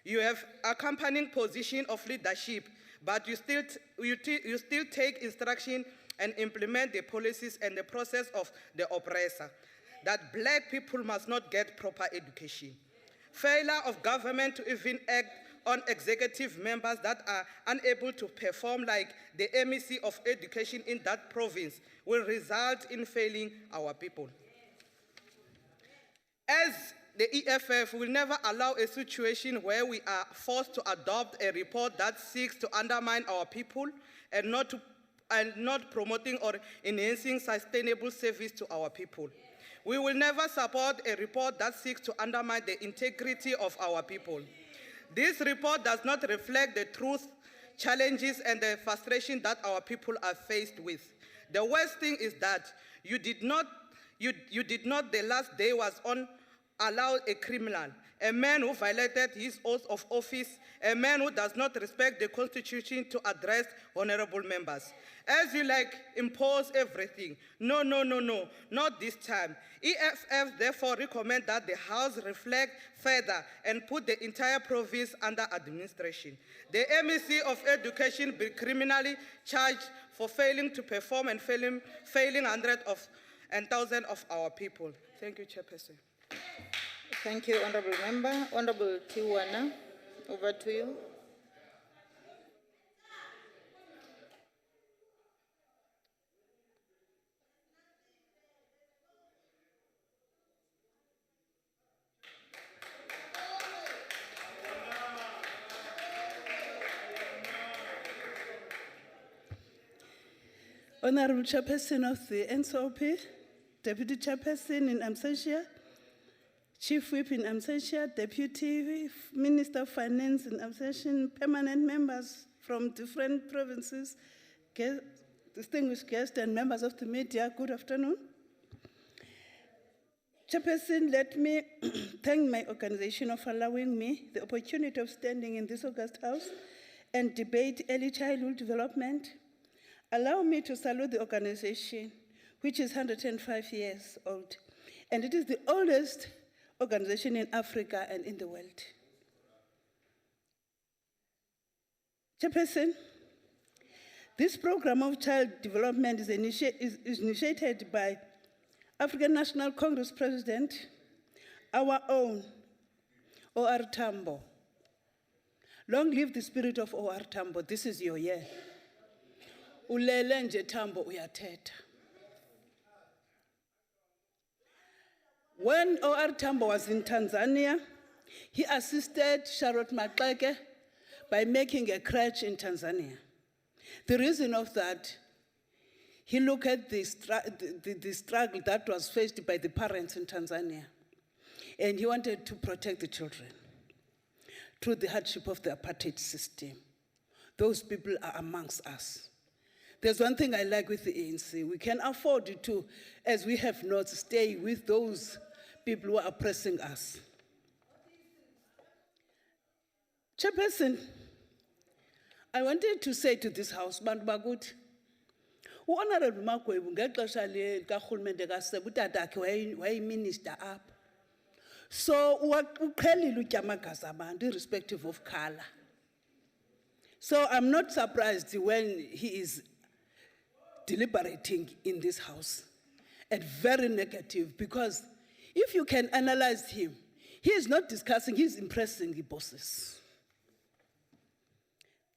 You have accompanying position of leadership, but you still take instruction and implement the policies and the process of the oppressor, that black people must not get proper education. Failure of government to even act on executive members that are unable to perform like the MEC of education in that province will result in failing our people. As the EFF will never allow a situation where we are forced to adopt a report that seeks to undermine our people and not promoting or enhancing sustainable service to our people. We will never support a report that seeks to undermine the integrity of our people. This report does not reflect the truth, challenges, and the frustration that our people are faced with. The worst thing is that you did not, the last day was on, allow a criminal, a man who violated his oath of office, a man who does not respect the Constitution to address honorable members. As you impose everything. No, not this time. EFF therefore recommend that the House reflect further and put the entire province under administration. The MEC of Education be criminally charged for failing to perform and failing hundreds and thousands of our people. Thank you, Chairperson. Thank you, Honorable Member. Honorable Tiwana, over to you. Honorable Chairperson of the NCOP, Deputy Chairperson in Absentia, Chief Whip in Absentia, Deputy Minister of Finance in Absentia, permanent members from different provinces, distinguished guests and members of the media, good afternoon. Chairperson, let me thank my organization for allowing me the opportunity of standing in this August House and debate early childhood development. Allow me to salute the organization, which is 105 years old, and it is the oldest organization in Africa and in the world. Chairperson, this program of child development is initiated by African National Congress President, our own, O.R. Tambo. Long live the spirit of O.R. Tambo. This is your year. Ulele nje Tambo uyathetha. When O.R. Tambo was in Tanzania, he assisted Charlotte Maxeke by making a crèche in Tanzania. The reason of that, he looked at the struggle that was faced by the parents in Tanzania, and he wanted to protect the children through the hardship of the apartheid system. Those people are amongst us. There's one thing I like with the ANC. We can afford to, as we have not, stay with those people who are oppressing us. Chairperson, I wanted to say to this house, bantu bakuthi, u-Honorable Magwebu ngexesha likarhulumente kaSebe utata wakhe wayeyiminister apha. So uqhelile utya amagazi abantu irrespective of color. So I'm not surprised when he is deliberating in this house and very negative, because if you can analyze him, he is not discussing, he is impressing the bosses.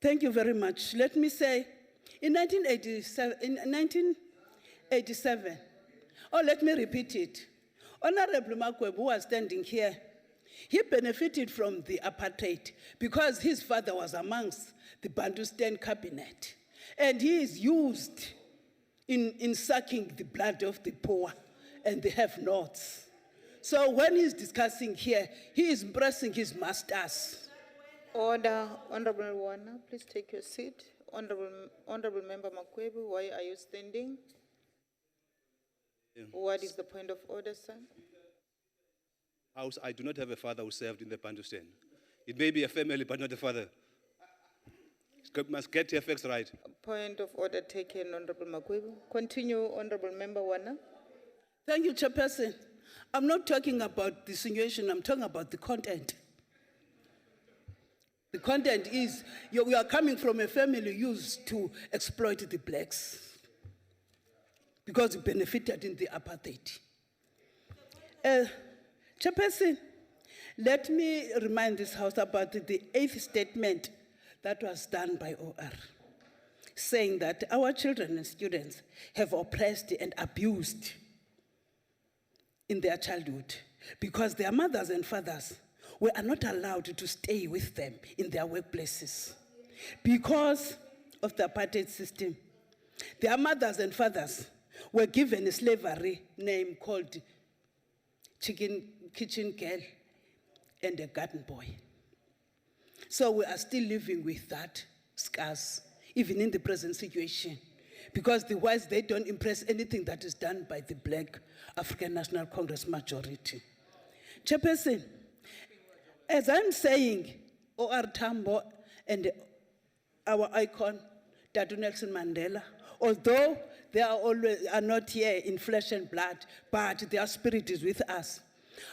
Thank you very much. Let me say, in 1987, let me repeat it. Honorable Magwebu, who was standing here, he benefited from the apartheid because his father was amongst the Bantustan cabinet. And he is used in sucking the blood of the poor and the have-nots. So when he's discussing here, he is impressing his masters. Order, Honorable Warner, please take your seat. Honorable Member Magwebu, why are you standing? What is the point of order, sir? House, I do not have a father who served in the Bantustan. It may be a family, but not a father. Must get your facts right. Point of order taken, Honorable Magwebu. Continue, Honorable Member Warner. Thank you, Chairperson. I'm not talking about the insinuation, I'm talking about the content. The content is, you are coming from a family used to exploit the blacks because you benefited in the apartheid. Chairperson, let me remind this house about the 8th statement that was done by OR, saying that our children and students have oppressed and abused in their childhood because their mothers and fathers are not allowed to stay with them in their workplaces because of the apartheid system. Their mothers and fathers were given a slavery name called kitchen girl and a garden boy. So we are still living with that scars, even in the present situation, because the whites, they don't impress anything that is done by the Black African National Congress majority. Chairperson, as I'm saying, O.R. Tambo and our icon, Tatu Nelson Mandela, although they are not here in flesh and blood, but their spirit is with us.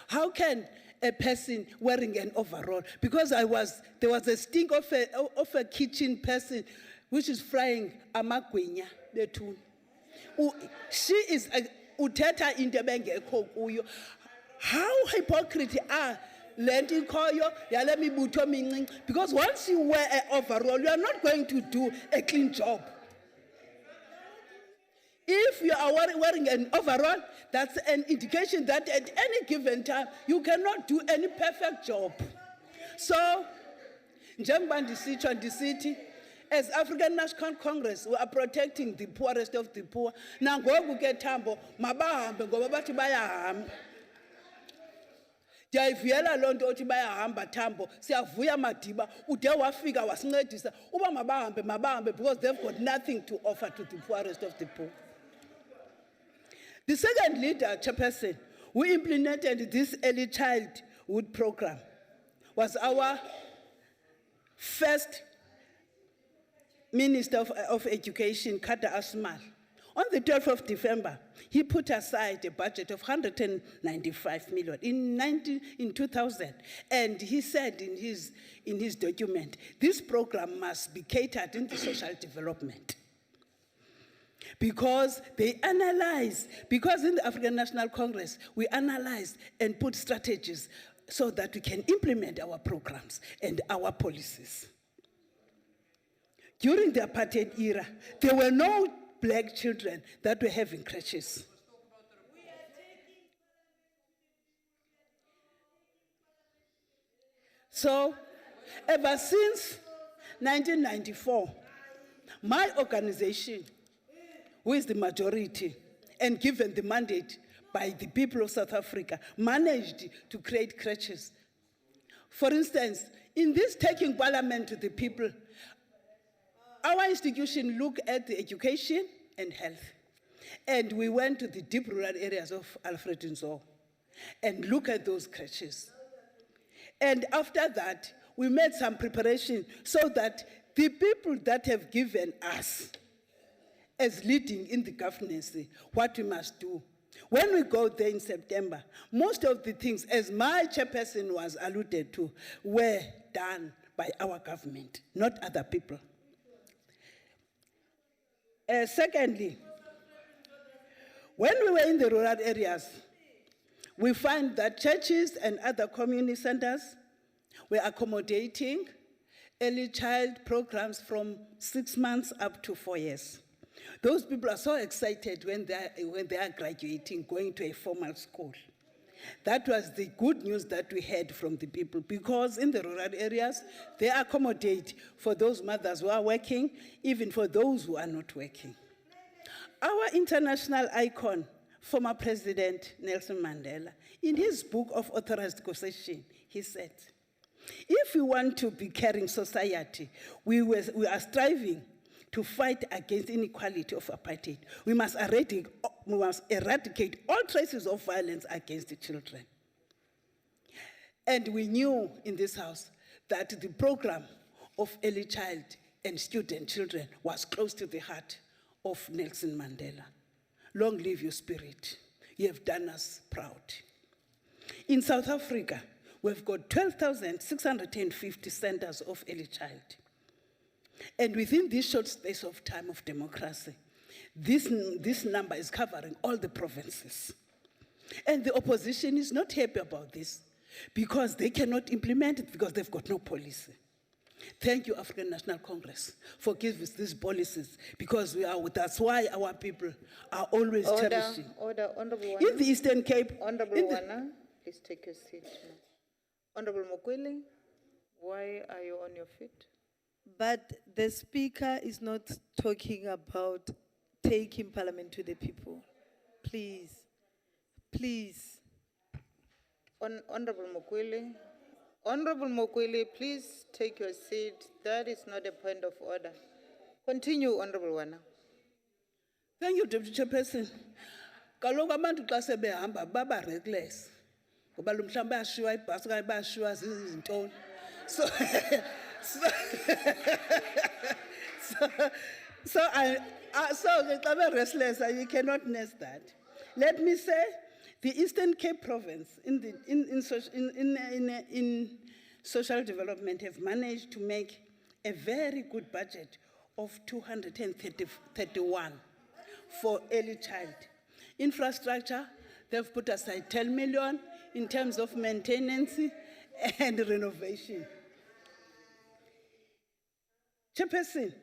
How can a person wearing an overall, because there was a sting of a kitchen person which is frying amagwinya bethu. She is uthetha into ebengekho kuyo. How hypocrite are lenti koyo yale mibutho mincinci, because once you wear an overall, you are not going to do a clean job. If you are wearing an overall, that's an indication that at any given time, you cannot do any perfect job. So, njengoba ndisitsho ndisithi, as African National Congress, we are protecting the poorest of the poor. Nangoku ke Tambo, mabahambe ngoba bathi bayahamba. Ndiyayivuyela loo nto othi bayahamba Tambo, siyavuya Madiba, ude wafika wasincedisa, uba mabahambe, because they've got nothing to offer to the poorest of the poor. The second leader, Chairperson, who implemented this early childhood program was our first Minister of Education, Kada Asmal. On the 12th of December, he put aside a budget of 195 million in 2000. And he said in his document, this program must be catered into social development. Because they analyze, because in the African National Congress, we analyze and put strategies so that we can implement our programs and our policies. During the apartheid era, there were no black children that were having crèches. So, ever since 1994, my organization, who is the majority, and given the mandate by the people of South Africa, managed to create crèches. For instance, in this taking parliament to the people, our institution looked at the education and health. And we went to the deep rural areas of Alfred Nzo. and look at those crashes. And after that, we made some preparation so that the people that have given us as leading in the governance, what we must do. When we go there in September, most of the things, as my chairperson was alluded to, were done by our government, not other people. Secondly, when we were in the rural areas, we find that churches and other community centers were accommodating early child programs from 6 months up to 4 years. Those people are so excited when they are graduating, going to a formal school. That was the good news that we had from the people, because in the rural areas, they accommodate for those mothers who are working, even for those who are not working. Our international icon, former President Nelson Mandela, in his book of Authorized Concession, he said, if we want to be caring society, we are striving to fight against inequality of apartheid. We must eradicate all traces of violence against the children. And we knew in this house that the program of early child and student children was close to the heart of Nelson Mandela. Long live your spirit. You have done us proud. In South Africa, we've got 12,650 centers of early child. And within this short space of time of democracy, this number is covering all the provinces. And the opposition is not happy about this because they cannot implement it because they've got no policy. Thank you, African National Congress, for giving us these policies, because that's why our people are always cherishing. Order, Honorable In the Eastern Cape, Honorable Wana, please take your seat. Honorable Mokwele, why are you on your feet? But the speaker is not talking about taking parliament to the people. Please, please. Honorable Mokwele, please take your seat. That is not a point of order. Continue, Honorable Wana. Thank you, Deputy Chairperson. Kaloku abantu xa sebehamba baba reckless. Ngoba lo mhlawumbe bayashiywa ibhasi okanye bayashiywa zizintoni. So xa be-restless, you cannot nest that. Let me say, the Eastern Cape province in social development have managed to make a very good budget of 231 for early child. Infrastructure, they've put aside 10 million in terms of maintenance and renovation. Chairperson,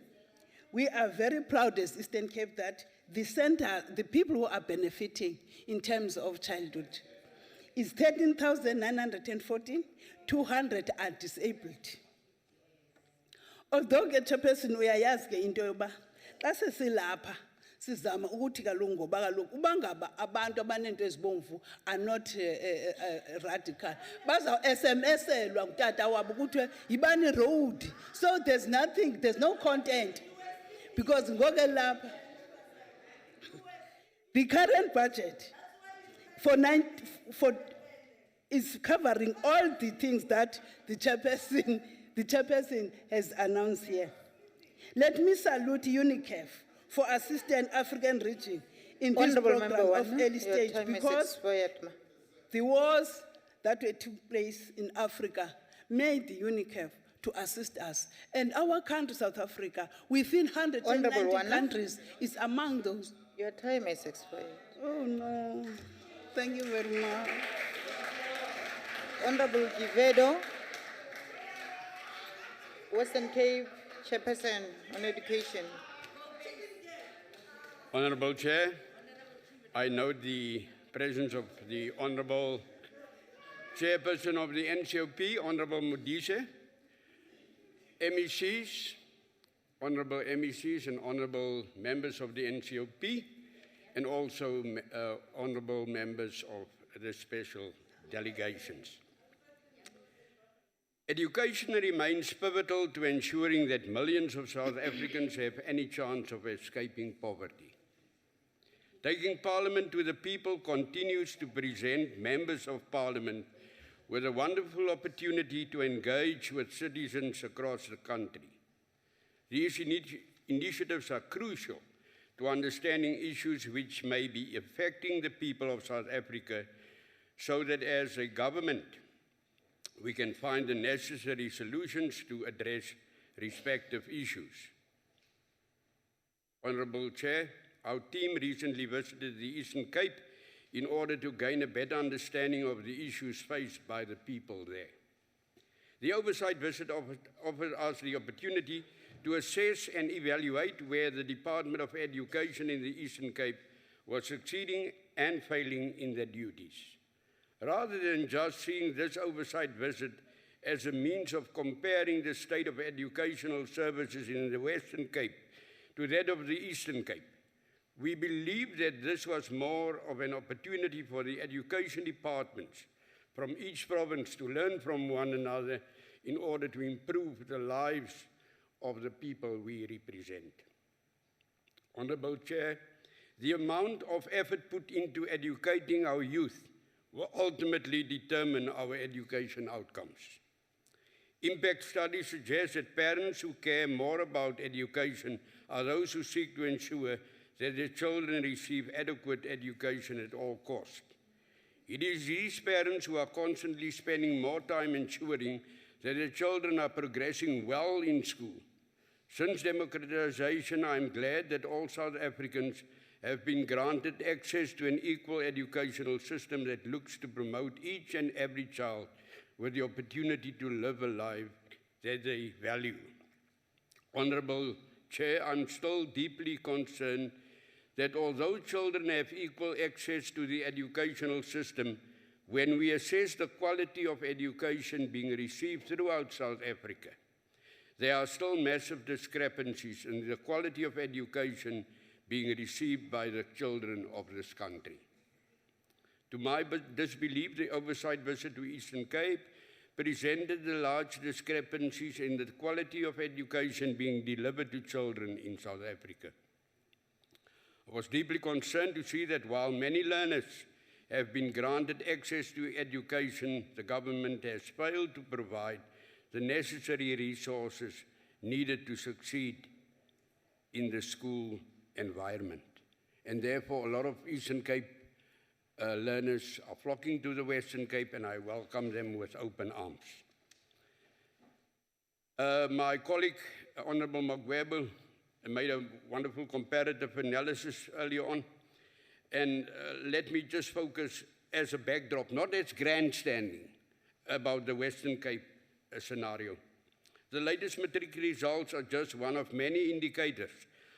we are very proud as Eastern Cape that the center, the people who are benefiting in terms of childhood, is 13,914, 200 are disabled. Although, Chairperson, we are asking into yoba, xa sesilapha, sizama ukuthi kaloku ngoba kaloku uba ngaba abantu abanento ezibomvu are not radical. Baza SMS-elwa ngutata wabo ukuthi yibani road. So there's nothing, there's no content. Because ngoke lapha, the current budget is covering all the things that the chairperson has announced here. Let me salute UNICEF for assisting African region in this program of early stage, because the wars that took place in Africa made the UNICEF to assist us. And our country, South Africa, within 190 countries, is among those. Your time has expired. Oh no, thank you very much. Honorable Givedo, Western Cape Chairperson on Education. Honorable Chair, I note the presence of the Honorable Chairperson of the NCOP, Honorable Modise, MECs, Honorable MECs and Honorable members of the NCOP, and also Honorable members of the special delegations. Education remains pivotal to ensuring that millions of South Africans have any chance of escaping poverty. Taking Parliament to the people continues to present members of Parliament with a wonderful opportunity to engage with citizens across the country. These initiatives are crucial to understanding issues which may be affecting the people of South Africa, so that as a government, we can find the necessary solutions to address respective issues. Honourable Chair, our team recently visited the Eastern Cape in order to gain a better understanding of the issues faced by the people there. The oversight visit offered us the opportunity to assess and evaluate where the Department of Education in the Eastern Cape was succeeding and failing in their duties. Rather than just seeing this oversight visit as a means of comparing the state of educational services in the Western Cape to that of the Eastern Cape, we believe that this was more of an opportunity for the education departments from each province to learn from one another in order to improve the lives of the people we represent. Honourable Chair, the amount of effort put into educating our youth will ultimately determine our education outcomes. Impact studies suggest that parents who care more about education are those who seek to ensure that their children receive adequate education at all costs. It is these parents who are constantly spending more time ensuring that their children are progressing well in school. Since democratization, I am glad that all South Africans have been granted access to an equal educational system that looks to promote each and every child with the opportunity to live a life that they value. Honourable Chair, I'm still deeply concerned that although children have equal access to the educational system, when we assess the quality of education being received throughout South Africa, there are still massive discrepancies in the quality of education being received by the children of this country. To my disbelief, the oversight visit to Eastern Cape presented the large discrepancies in the quality of education being delivered to children in South Africa. I was deeply concerned to see that while many learners have been granted access to education, the government has failed to provide the necessary resources needed to succeed in the school environment. And therefore, a lot of Eastern Cape learners are flocking to the Western Cape, and I welcome them with open arms. My colleague, Honourable Magwebo, made a wonderful comparative analysis earlier on. And let me just focus as a backdrop, not as grandstanding, about the Western Cape scenario. The latest matric results are just one of many indicators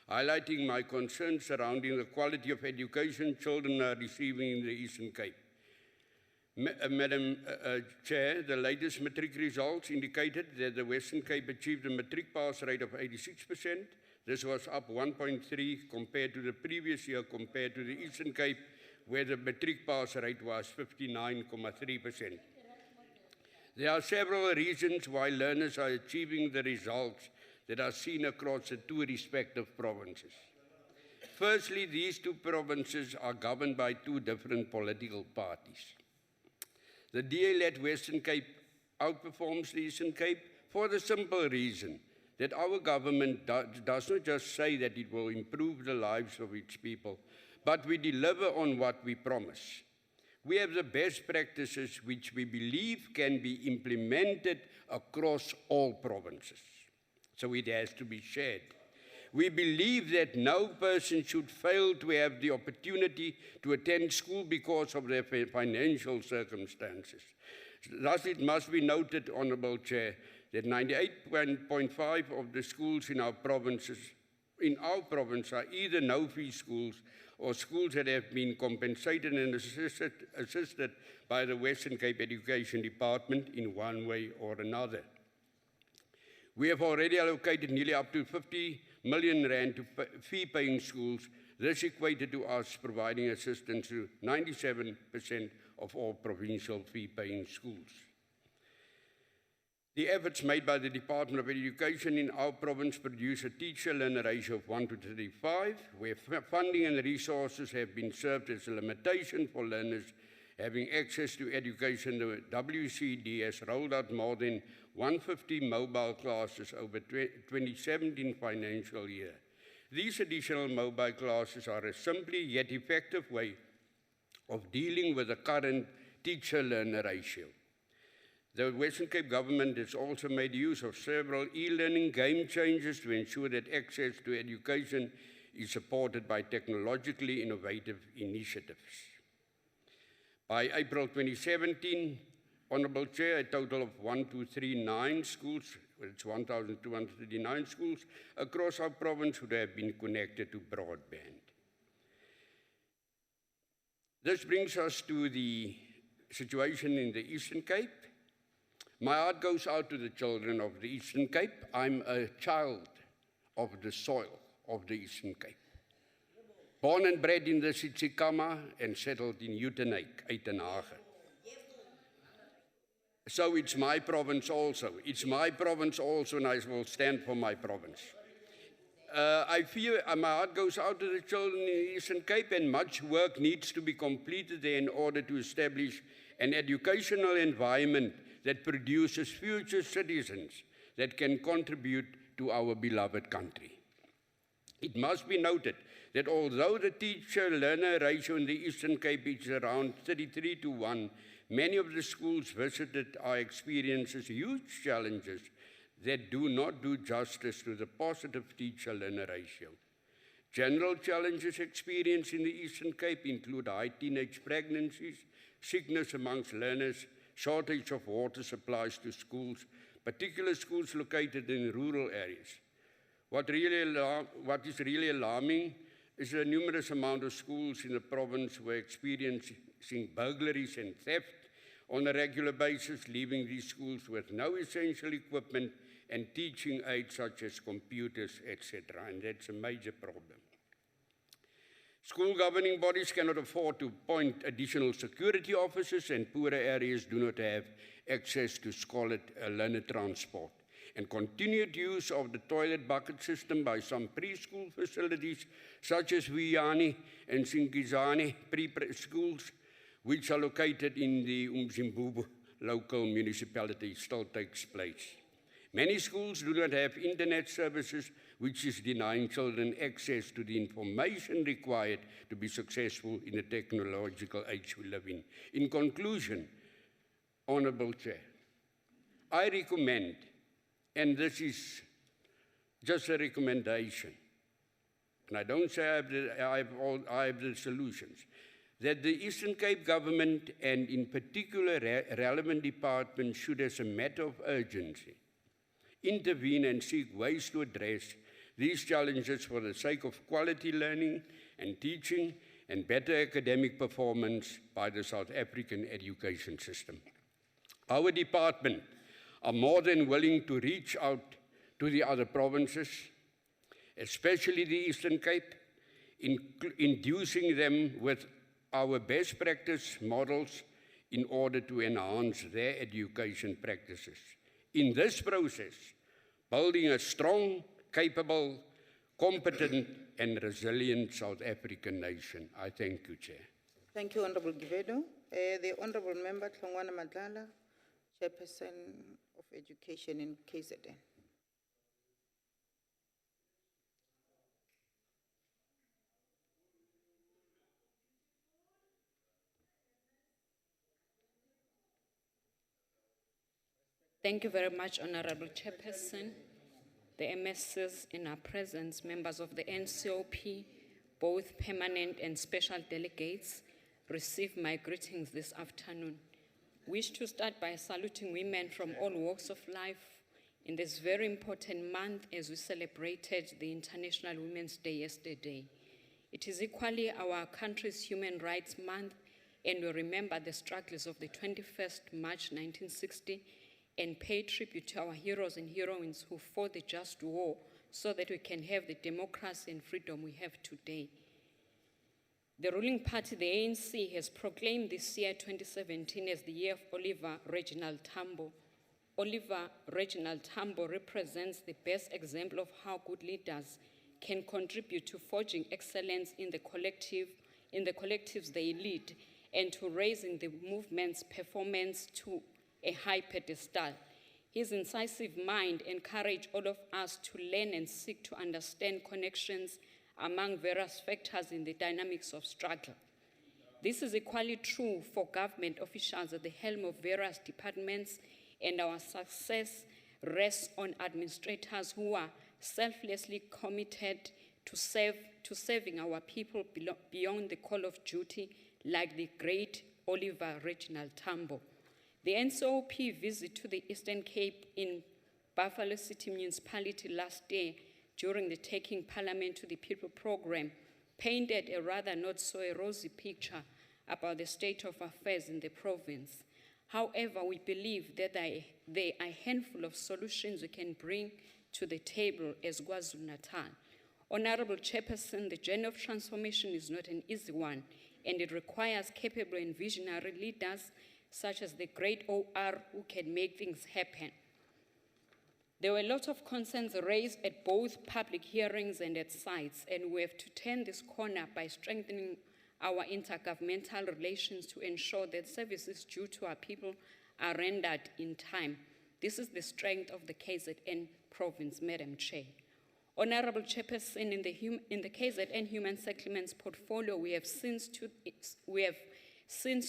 highlighting my concerns surrounding the quality of education children are receiving in the Eastern Cape. Madam Chair, the latest matric results indicated that the Western Cape achieved a matric pass rate of 86%. This was up 1.3 compared to the previous year, compared to the Eastern Cape, where the matric pass rate was 59.3%. There are several reasons why learners are achieving the results that are seen across the two respective provinces. Firstly, these two provinces are governed by two different political parties. The DA-led Western Cape outperforms the Eastern Cape for the simple reason that our government does not just say that it will improve the lives of its people, but we deliver on what we promise. We have the best practices which we believe can be implemented across all provinces. So it has to be shared. We believe that no person should fail to have the opportunity to attend school because of their financial circumstances. Thus, it must be noted, Honourable Chair, that 98.5% of the schools in our province are either no-fee schools or schools that have been compensated and assisted by the Western Cape Education Department in one way or another. We have already allocated nearly up to 50 million rand to fee-paying schools. This equated to us providing assistance to 97% of all provincial fee-paying schools. The efforts made by the Department of Education in our province produce a teacher-learner ratio of 1 to 35, where funding and resources have been served as a limitation for learners having access to education. The WCD has rolled out more than 150 mobile classes over 2017 financial year. These additional mobile classes are a simply yet effective way of dealing with the current teacher-learner ratio. The Western Cape government has also made use of several e-learning game changers to ensure that access to education is supported by technologically innovative initiatives. By April 2017, Honourable Chair, a total of 1,239 schools, it's 1,239 schools across our province would have been connected to broadband. This brings us to the situation in the Eastern Cape. My heart goes out to the children of the Eastern Cape. I'm a child of the soil of the Eastern Cape. Born and bred in the Tsitsikamma and settled in Uitenhage, Uitenhage. So it's my province also. It's my province also, and I will stand for my province. I feel my heart goes out to the children in the Eastern Cape, and much work needs to be completed there in order to establish an educational environment that produces future citizens that can contribute to our beloved country. It must be noted that although the teacher-learner ratio in the Eastern Cape is around 33 to 1, many of the schools visited are experiencing huge challenges that do not do justice to the positive teacher-learner ratio. General challenges experienced in the Eastern Cape include high teenage pregnancies, sickness amongst learners, shortage of water supplies to schools, particular schools located in rural areas. What is really alarming is the numerous amount of schools in the province who are experiencing burglaries and theft on a regular basis, leaving these schools with no essential equipment and teaching aids such as computers, etc., and that's a major problem. School governing bodies cannot afford to appoint additional security officers, and poorer areas do not have access to learner transport. And continued use of the toilet bucket system by some preschool facilities, such as Vuyani and Sinkizane schools, which are located in the Umzimbubu local municipality, still takes place. Many schools do not have internet services, which is denying children access to the information required to be successful in the technological age we live in. In conclusion, Honourable Chair, I recommend, and this is just a recommendation, and I don't say I have the solutions, that the Eastern Cape government and in particular relevant departments should, as a matter of urgency, intervene and seek ways to address these challenges for the sake of quality learning and teaching and better academic performance by the South African education system. Our department are more than willing to reach out to the other provinces, especially the Eastern Cape, inducing them with our best practice models in order to enhance their education practices. In this process, building a strong, capable, competent, and resilient South African nation. I thank you, Chair. Thank you, Honourable Givedo. The Honourable Member Tlongwana Madlala, Chairperson of Education in KZN. Thank you very much, Honourable Chairperson, the MSs in our presence, members of the NCOP, both permanent and special delegates, receive my greetings this afternoon. Wish to start by saluting women from all walks of life in this very important month as we celebrated the International Women's Day yesterday. It is equally our country's Human Rights Month, and we remember the struggles of the 21st March 1960 and pay tribute to our heroes and heroines who fought the just war so that we can have the democracy and freedom we have today. The ruling party, the ANC, has proclaimed this year, 2017, as the year of Oliver Reginald Tambo, Oliver Reginald Tambo represents the best example of how good leaders can contribute to forging excellence in the collectives they lead, and to raising the movement's performance to a high pedestal. His incisive mind encouraged all of us to learn and seek to understand connections among various factors in the dynamics of struggle. This is equally true for government officials at the helm of various departments, and our success rests on administrators who are selflessly committed to serving our people beyond the call of duty, like the great Oliver Reginald Tambo. The NCOP visit to the Eastern Cape in Buffalo City Municipality last year during the Taking Parliament to the People program painted a rather not so rosy picture about the state of affairs in the province. However, we believe that there are a handful of solutions we can bring to the table as KwaZulu-Natal. Honorable Chairperson, the journey of transformation is not an easy one, and it requires capable and visionary leaders such as the great OR who can make things happen. There were a lot of concerns raised at both public hearings and at sites, and we have to turn this corner by strengthening our intergovernmental relations to ensure that services due to our people are rendered in time. This is the strength of the KZN province, Madam Chair. Honorable Chairperson, in the KZN Human Settlements portfolio, we have since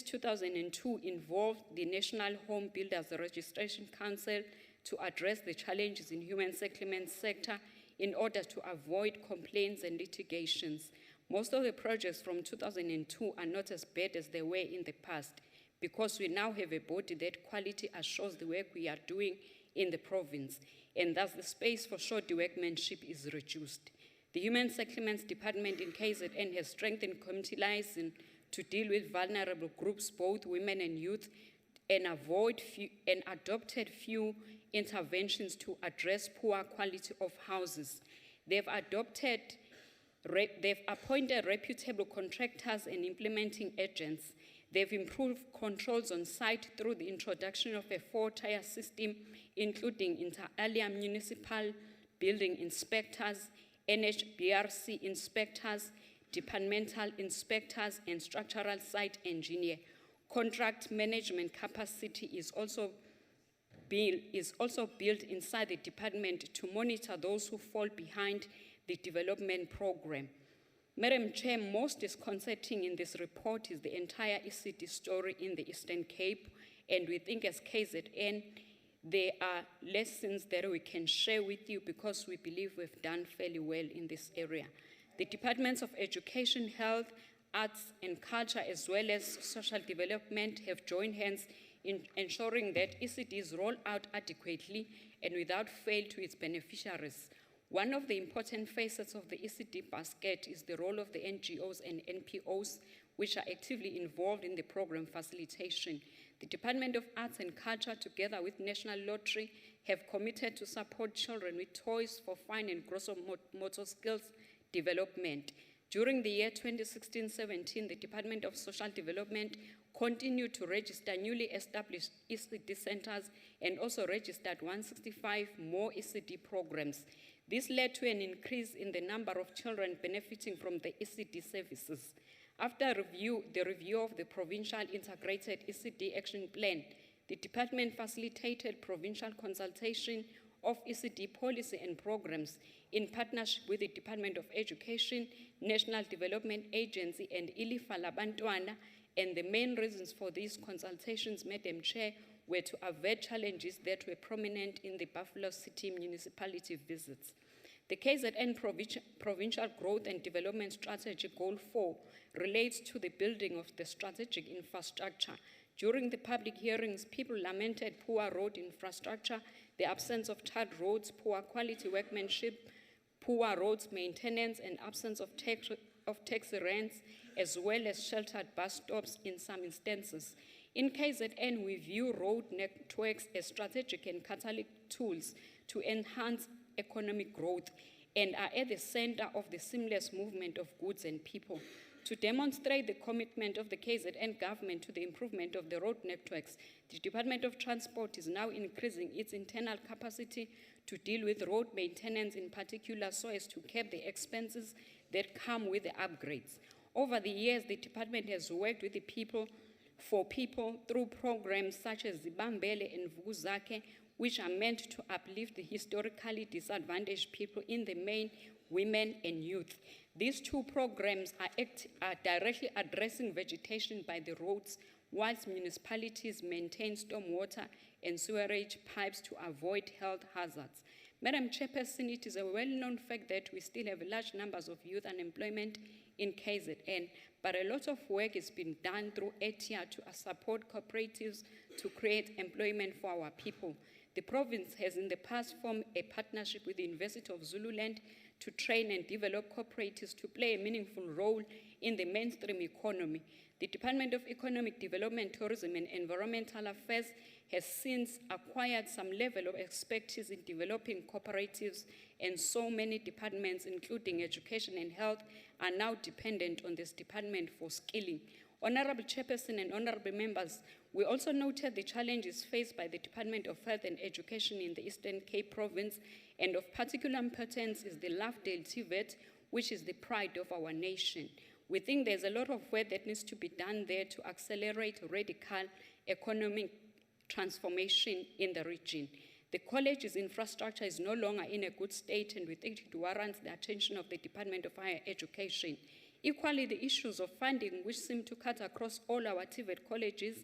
2002 involved the National Home Builders Registration Council to address the challenges in human settlement sector in order to avoid complaints and litigations. Most of the projects from 2002 are not as bad as they were in the past, because we now have a body that quality assures the work we are doing in the province, and thus the space for shoddy workmanship is reduced. The Human Settlements Department in KZN has strengthened community liaison to deal with vulnerable groups, both women and youth, and adopted few interventions to address poor quality of houses. They've appointed reputable contractors and implementing agents. They've improved controls on site through the introduction of a 4-tier system, including inter alia municipal building inspectors, NHBRC inspectors, departmental inspectors, and structural site engineer. Contract management capacity is also built inside the department to monitor those who fall behind the development program. Madam Chair, most disconcerting in this report is the entire ECD story in the Eastern Cape, and we think as KZN, there are lessons that we can share with you because we believe we've done fairly well in this area. The Departments of Education, Health, Arts and Culture, as well as Social Development have joined hands in ensuring that ECDs roll out adequately and without fail to its beneficiaries. One of the important facets of the ECD basket is the role of the NGOs and NPOs, which are actively involved in the program facilitation. The Department of Arts and Culture, together with National Lottery, have committed to support children with toys for fine and gross motor skills development. During the year 2016-17, the Department of Social Development continued to register newly established ECD centers and also registered 165 more ECD programs. This led to an increase in the number of children benefiting from the ECD services. After the review of the Provincial Integrated ECD Action Plan, the department facilitated provincial consultation of ECD policy and programs in partnership with the Department of Education, National Development Agency, and Ilifa Labantwana, and the main reasons for these consultations, Madam Chair, were to avert challenges that were prominent in the Buffalo City Municipality visits. The KZN Provincial Growth and Development Strategy Goal 4 relates to the building of the strategic infrastructure. During the public hearings, people lamented poor road infrastructure, the absence of tarred roads, poor quality workmanship, poor roads maintenance, and absence of taxi rents, as well as sheltered bus stops in some instances. In KZN, we view road networks as strategic and catalytic tools to enhance economic growth and are at the center of the seamless movement of goods and people. To demonstrate the commitment of the KZN government to the improvement of the road networks, the Department of Transport is now increasing its internal capacity to deal with road maintenance in particular, so as to cap the expenses that come with the upgrades. Over the years, the department has worked with the people, for people, through programs such as Zibambele and Vukuzake, which are meant to uplift the historically disadvantaged people, in the main women and youth. These two programs are directly addressing vegetation by the roads, whilst municipalities maintain stormwater and sewerage pipes to avoid health hazards. Madam Chairperson, it is a well-known fact that we still have large numbers of youth unemployment in KZN, but a lot of work is being done through ATIA to support cooperatives to create employment for our people. The province has in the past formed a partnership with the University of Zululand to train and develop cooperatives to play a meaningful role in the mainstream economy. The Department of Economic Development, Tourism and Environmental Affairs has since acquired some level of expertise in developing cooperatives, and so many departments, including education and health, are now dependent on this department for skilling. Honorable Chairperson and honorable members, we also noted the challenges faced by the Department of Health and Education in the Eastern Cape Province, and of particular importance is the Lovedale TVET, which is the pride of our nation. We think there's a lot of work that needs to be done there to accelerate radical economic transformation in the region. The college's infrastructure is no longer in a good state, and we think it warrants the attention of the Department of Higher Education. Equally, the issues of funding, which seem to cut across all our TVET colleges,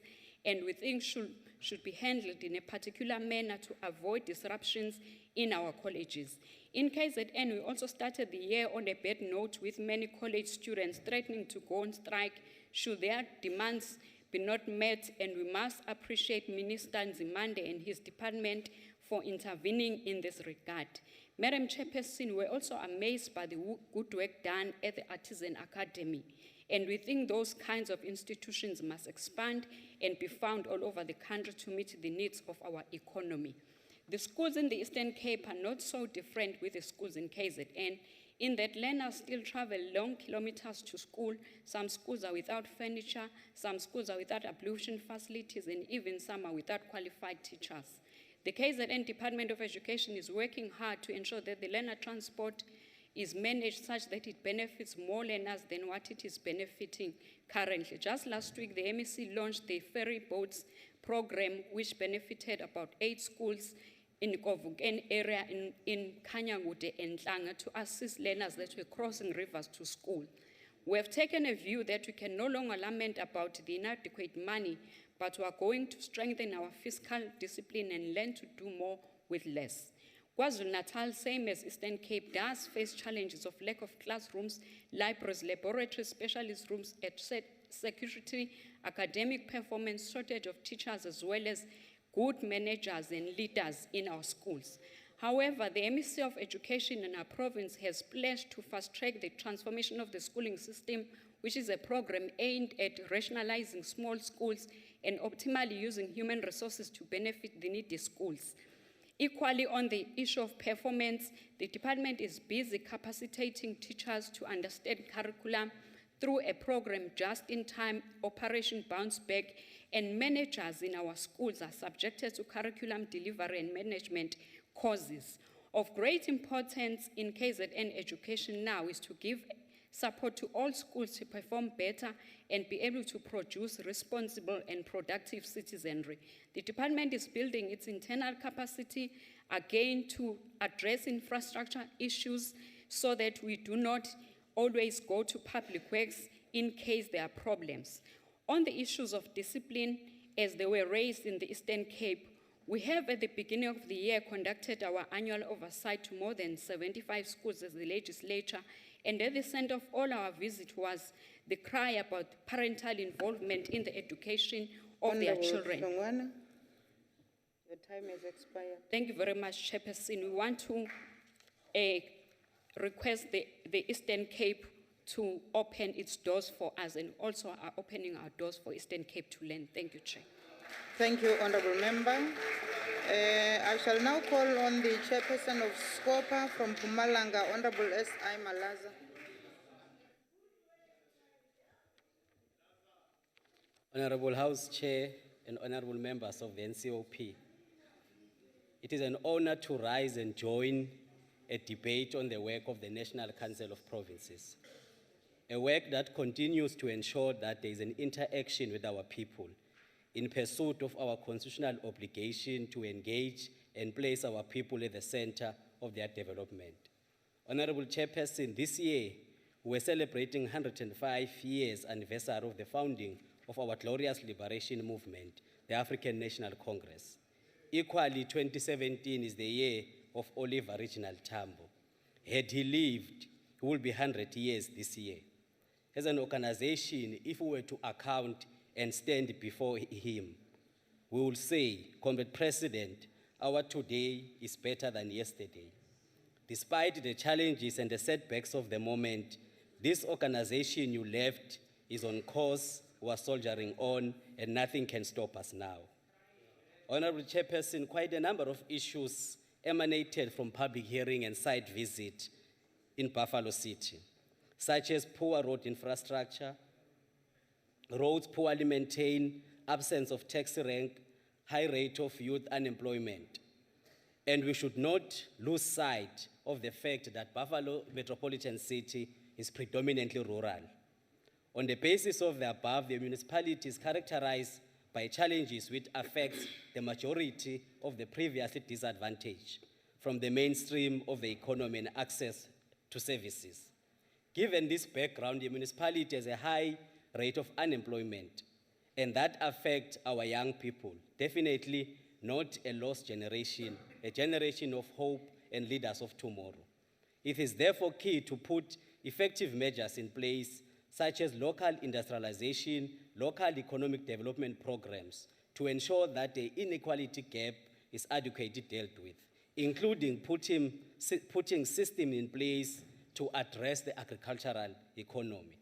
and we think should be handled in a particular manner to avoid disruptions in our colleges. In KZN, we also started the year on a bad note, with many college students threatening to go on strike should their demands be not met, and we must appreciate Minister Nzimande and his department for intervening in this regard. Madam Chairperson, we're also amazed by the good work done at the Artisan Academy, and we think those kinds of institutions must expand and be found all over the country to meet the needs of our economy. The schools in the Eastern Cape are not so different with the schools in KZN, in that learners still travel long kilometers to school. Some schools are without furniture, some schools are without ablution facilities, and even some are without qualified teachers. The KZN Department of Education is working hard to ensure that the learner transport is managed such that it benefits more learners than what it is benefiting currently. Just last week, the MEC launched the ferry boats program, which benefited about 8 schools in the Kovuken area in Kanyangude and Tlanga to assist learners that were crossing rivers to school. We have taken a view that we can no longer lament about the inadequate money, but we are going to strengthen our fiscal discipline and learn to do more with less. KwaZulu-Natal, same as Eastern Cape, does face challenges of lack of classrooms, libraries, laboratories, specialist rooms, security, academic performance, shortage of teachers, as well as good managers and leaders in our schools. However, the Ministry of Education in our province has pledged to fast-track the transformation of the schooling system, which is a program aimed at rationalizing small schools and optimally using human resources to benefit the needy schools. Equally, on the issue of performance, the department is busy capacitating teachers to understand curriculum through a program just-in-time, Operation Bounce Back, and managers in our schools are subjected to curriculum delivery and management courses. Of great importance in KZN education now is to give support to all schools to perform better and be able to produce responsible and productive citizenry. The department is building its internal capacity again to address infrastructure issues so that we do not always go to public works in case there are problems. On the issues of discipline, as they were raised in the Eastern Cape, we have at the beginning of the year conducted our annual oversight to more than 75 schools as the legislature, and at the center of all our visit was the cry about parental involvement in the education of their children. Longwana, your time has expired. Thank you very much, Chairperson. We want to request the Eastern Cape to open its doors for us, and also are opening our doors for Eastern Cape to learn. Thank you, Chair. Thank you, Honorable Member. I shall now call on the Chairperson of SCOPA from Mpumalanga, Honorable S.I. Malaza. Honorable House Chair and honorable members of the NCOP, it is an honor to rise and join a debate on the work of the National Council of Provinces, a work that continues to ensure that there is an interaction with our people in pursuit of our constitutional obligation to engage and place our people at the center of their development. Honorable Chairperson, this year we're celebrating 105 years anniversary of the founding of our glorious liberation movement, the African National Congress. Equally, 2017 is the year of Oliver Reginald Tambo. Had he lived, he would be 100 years this year. As an organization, if we were to account and stand before him, we will say, Comrade President, our today is better than yesterday. Despite the challenges and the setbacks of the moment, this organization you left is on course, we are soldiering on, and nothing can stop us now. Honorable Chairperson, quite a number of issues emanated from public hearing and site visit in Buffalo City, such as poor road infrastructure, roads poorly maintained, absence of taxi rank, high rate of youth unemployment. And we should not lose sight of the fact that Buffalo Metropolitan City is predominantly rural. On the basis of the above, the municipality is characterized by challenges which affect the majority of the previously disadvantaged from the mainstream of the economy and access to services. Given this background, the municipality has a high rate of unemployment, and that affects our young people. Definitely not a lost generation, a generation of hope and leaders of tomorrow. It is therefore key to put effective measures in place, such as local industrialization, local economic development programs, to ensure that the inequality gap is adequately dealt with, including putting systems in place to address the agricultural economy.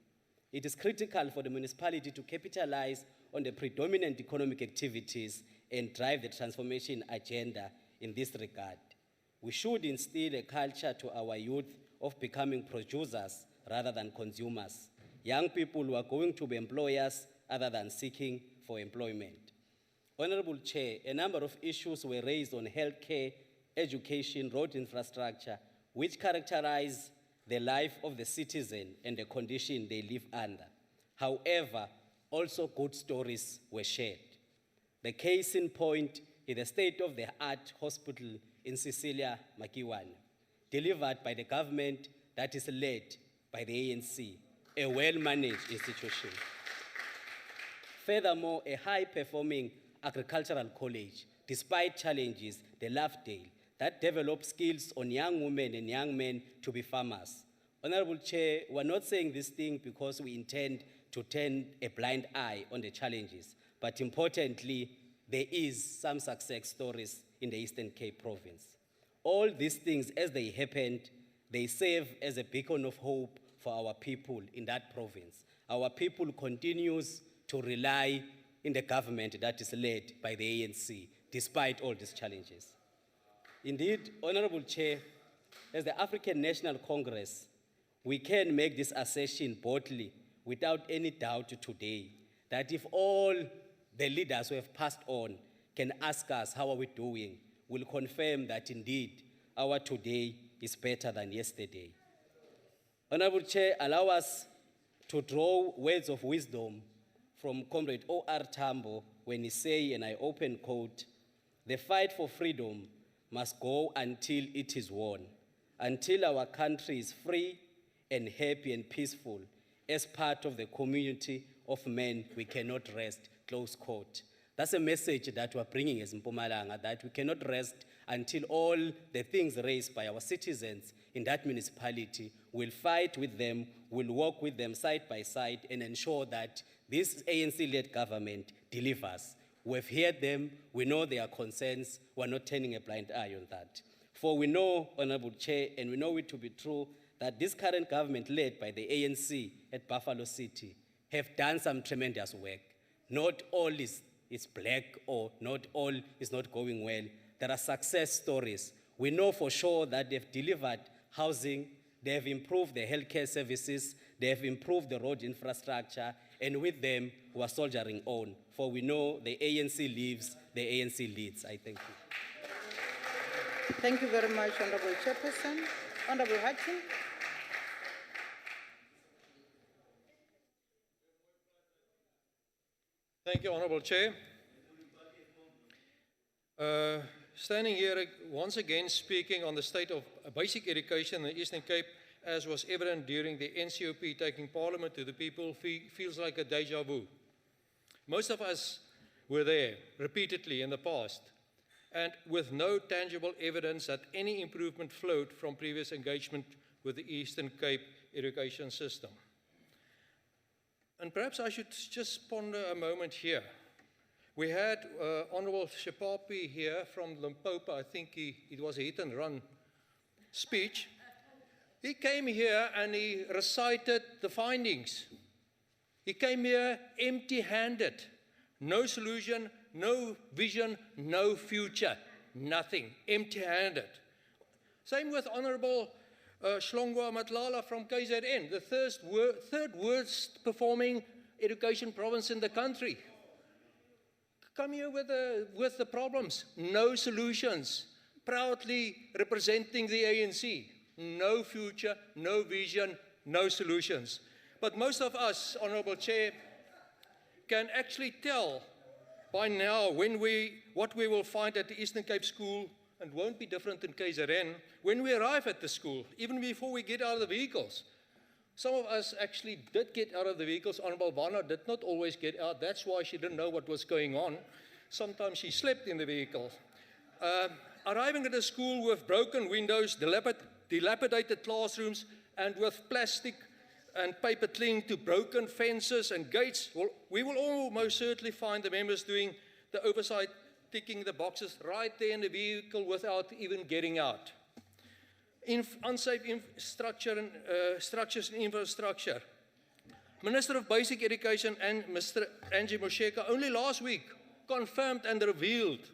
It is critical for the municipality to capitalize on the predominant economic activities and drive the transformation agenda in this regard. We should instill a culture to our youth of becoming producers rather than consumers, young people who are going to be employers other than seeking for employment. Honorable Chair, a number of issues were raised on healthcare, education, road infrastructure, which characterize the life of the citizen and the condition they live under. However, also good stories were shared. The case in point is the state-of-the-art hospital in Cecilia Makiwane, delivered by the government that is led by the ANC, a well-managed institution. Furthermore, a high-performing agricultural college, despite challenges, the Lovedale, that develops skills on young women and young men to be farmers. Honorable Chair, we're not saying this thing because we intend to turn a blind eye on the challenges, but importantly, there is some success stories in the Eastern Cape province. All these things, as they happened, they serve as a beacon of hope for our people in that province. Our people continues to rely in the government that is led by the ANC, despite all these challenges. Indeed, Honorable Chair, as the African National Congress, we can make this assertion boldly, without any doubt today, that if all the leaders who have passed on can ask us how are we doing, we'll confirm that indeed our today is better than yesterday. Honorable Chair, allow us to draw words of wisdom from Comrade O.R. Tambo when he say, and I open quote, "The fight for freedom must go until it is won, until our country is free and happy and peaceful. As part of the community of men, we cannot rest," close quote. That's a message that we're bringing as Mpumalanga, that we cannot rest until all the things raised by our citizens in that municipality, will fight with them, will work with them side by side, and ensure that this ANC-led government delivers. We've heard them, we know their concerns, we're not turning a blind eye on that. For we know, Honorable Chair, and we know it to be true, that this current government led by the ANC at Buffalo City have done some tremendous work. Not all is black, or not all is not going well. There are success stories. We know for sure that they've delivered housing, they have improved the healthcare services, they have improved the road infrastructure, and with them who are soldiering on. For we know the ANC lives, the ANC leads. I thank you. Thank you very much, Honorable Chairperson. Honorable Hutton. Thank you, Honorable Chair. Standing here once again speaking on the state of basic education in the Eastern Cape, as was evident during the NCOP taking Parliament to the people, feels like a deja vu. Most of us were there repeatedly in the past, and with no tangible evidence that any improvement flowed from previous engagement with the Eastern Cape education system. And perhaps I should just ponder a moment here. We had Honorable Shepapi here from Limpopo. I think it was a hit and run speech. He came here and he recited the findings. He came here empty-handed. No solution, no vision, no future, nothing, empty-handed. Same with Honorable Shlongwa Matlala from KZN, the third worst performing education province in the country. Come here with the problems, no solutions, proudly representing the ANC. No future, no vision, no solutions. But most of us, Honorable Chair, can actually tell by now what we will find at the Eastern Cape School, and won't be different in KZN, when we arrive at the school, even before we get out of the vehicles. Some of us actually did get out of the vehicles. Honorable Vanna did not always get out. That's why she didn't know what was going on. Sometimes she slept in the vehicles. Arriving at the school with broken windows, dilapidated classrooms, and with plastic and paper clinging to broken fences and gates, we will almost certainly find the members doing the oversight, ticking the boxes right there in the vehicle without even getting out. Unsafe structures and infrastructure. Minister of Basic Education and Mr. Angie Mosheka only last week confirmed and revealed,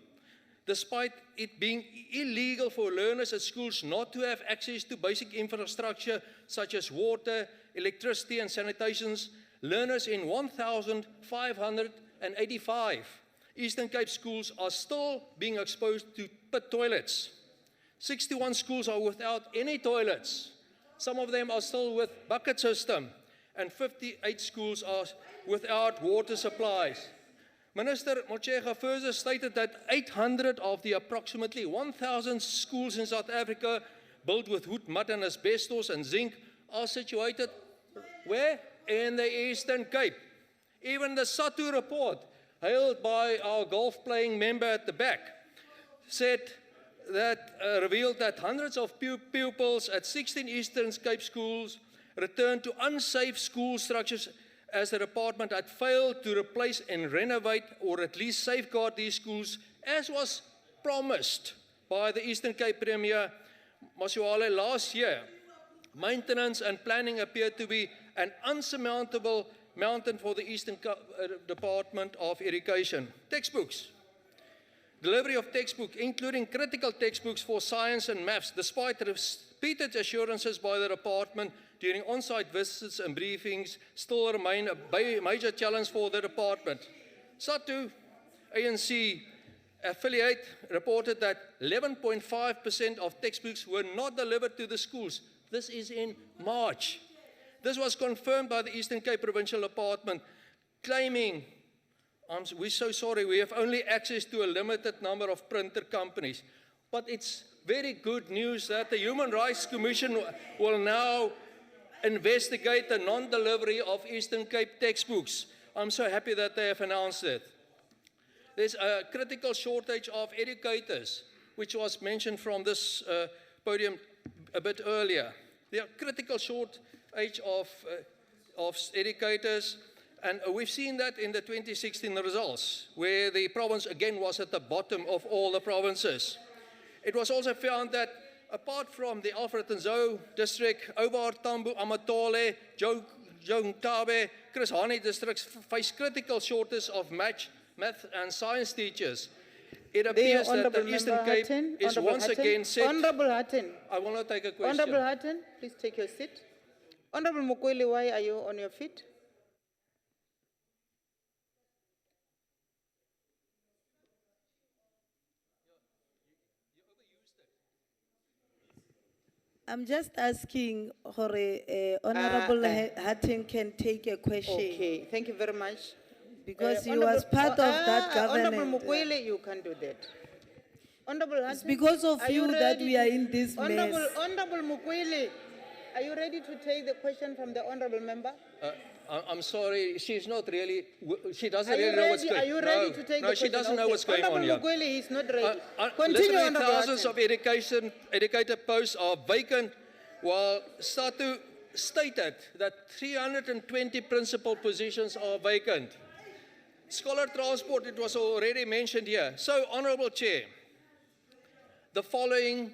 despite it being illegal for learners at schools not to have access to basic infrastructure such as water, electricity and sanitations, learners in 1,585 Eastern Cape schools are still being exposed to pit toilets. 61 schools are without any toilets. Some of them are still with bucket system, and 58 schools are without water supplies. Minister Mochega further stated that 800 of the approximately 1,000 schools in South Africa built with wood, mud and asbestos and zinc are situated where? In the Eastern Cape. Even the SATU report, hailed by our golf-playing member at the back, revealed that hundreds of pupils at 16 Eastern Cape schools returned to unsafe school structures as the department had failed to replace and renovate or at least safeguard these schools, as was promised by the Eastern Cape Premier Masuale last year. Maintenance and planning appear to be an unsurmountable mountain for the Eastern Department of Education. Textbooks. Delivery of textbooks, including critical textbooks for science and maths, despite repeated assurances by the department during on-site visits and briefings, still remain a major challenge for the department. SATU, ANC affiliate, reported that 11.5% of textbooks were not delivered to the schools. This is in March. This was confirmed by the Eastern Cape Provincial Department, claiming, we're so sorry, we have only access to a limited number of printer companies. But it's very good news that the Human Rights Commission will now investigate the non-delivery of Eastern Cape textbooks. I'm so happy that they have announced it. There's a critical shortage of educators, which was mentioned from this podium a bit earlier. There are critical shortage of educators. And we've seen that in the 2016 results, where the province again was at the bottom of all the provinces. It was also found that apart from the Alfred and Zoe district, Ovar, Tambo, Amatole, Jongtabe, Chris Hani districts face critical shortage of math and science teachers. It appears that the Eastern Cape is once again set. Honorable Hutton. I will not take a question. Honorable Hutton, please take your seat. Honorable Mukweli, why are you on your feet? I'm just asking, Honorable Hatton can take a question. Okay, thank you very much. Because he was part of that Honorable government. Mukwele, you can't do that. Honorable It's Hudson, because of are you that ready we are to- in this mess. Honorable Mukwele, are you ready to take the question from the honorable member? I'm sorry, she's not really, she doesn't Are you really know what's ready? going on. Are you ready to take No, the she question? doesn't know Okay. what's going on here. Honorable Mukwele is not ready. Continue, Literally Honorable thousands Hudson. of educated posts are vacant, while SATU stated that 320 principal positions are vacant. Scholar transport, it was already mentioned here. So, Honorable Chair, the following,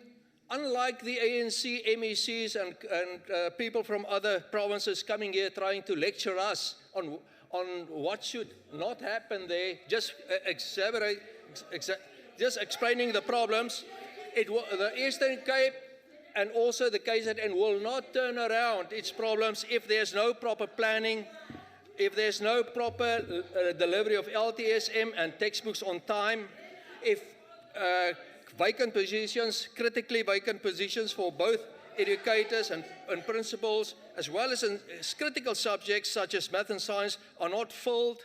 unlike the ANC, MECs and people from other provinces coming here trying to lecture us on what should not happen there, just just explaining the problems, the Eastern Cape and also the KZN will not turn around its problems if there's no proper planning, if there's no proper delivery of LTSM and textbooks on time, if vacant positions, critically vacant positions for both educators and principals, as well as in critical subjects such as math and science are not filled,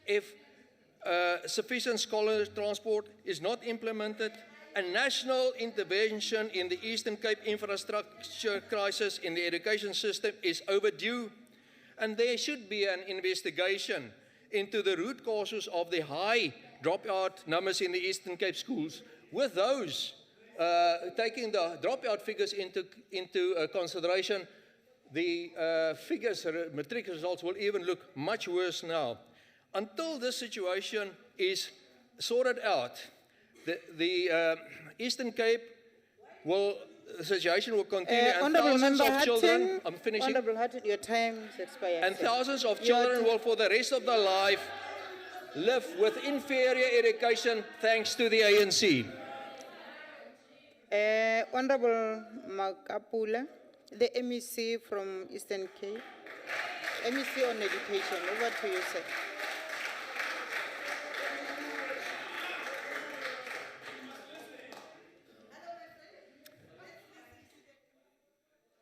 if sufficient scholar transport is not implemented, a national intervention in the Eastern Cape infrastructure crisis in the education system is overdue, and there should be an investigation into the root causes of the high dropout numbers in the Eastern Cape schools. With those, taking the dropout figures into consideration, the figures, matric results will even look much worse now. Until this situation is sorted out, the Eastern Cape the situation will continue, and Honorable thousands Member of children, Hutton, I'm finishing, Honorable Hutton, your time is expired. and sir. thousands of Your children ti- will for the rest of their life live with inferior education thanks to the ANC. Honorable Makapula, the MEC from Eastern Cape, MEC on education, over to you, sir.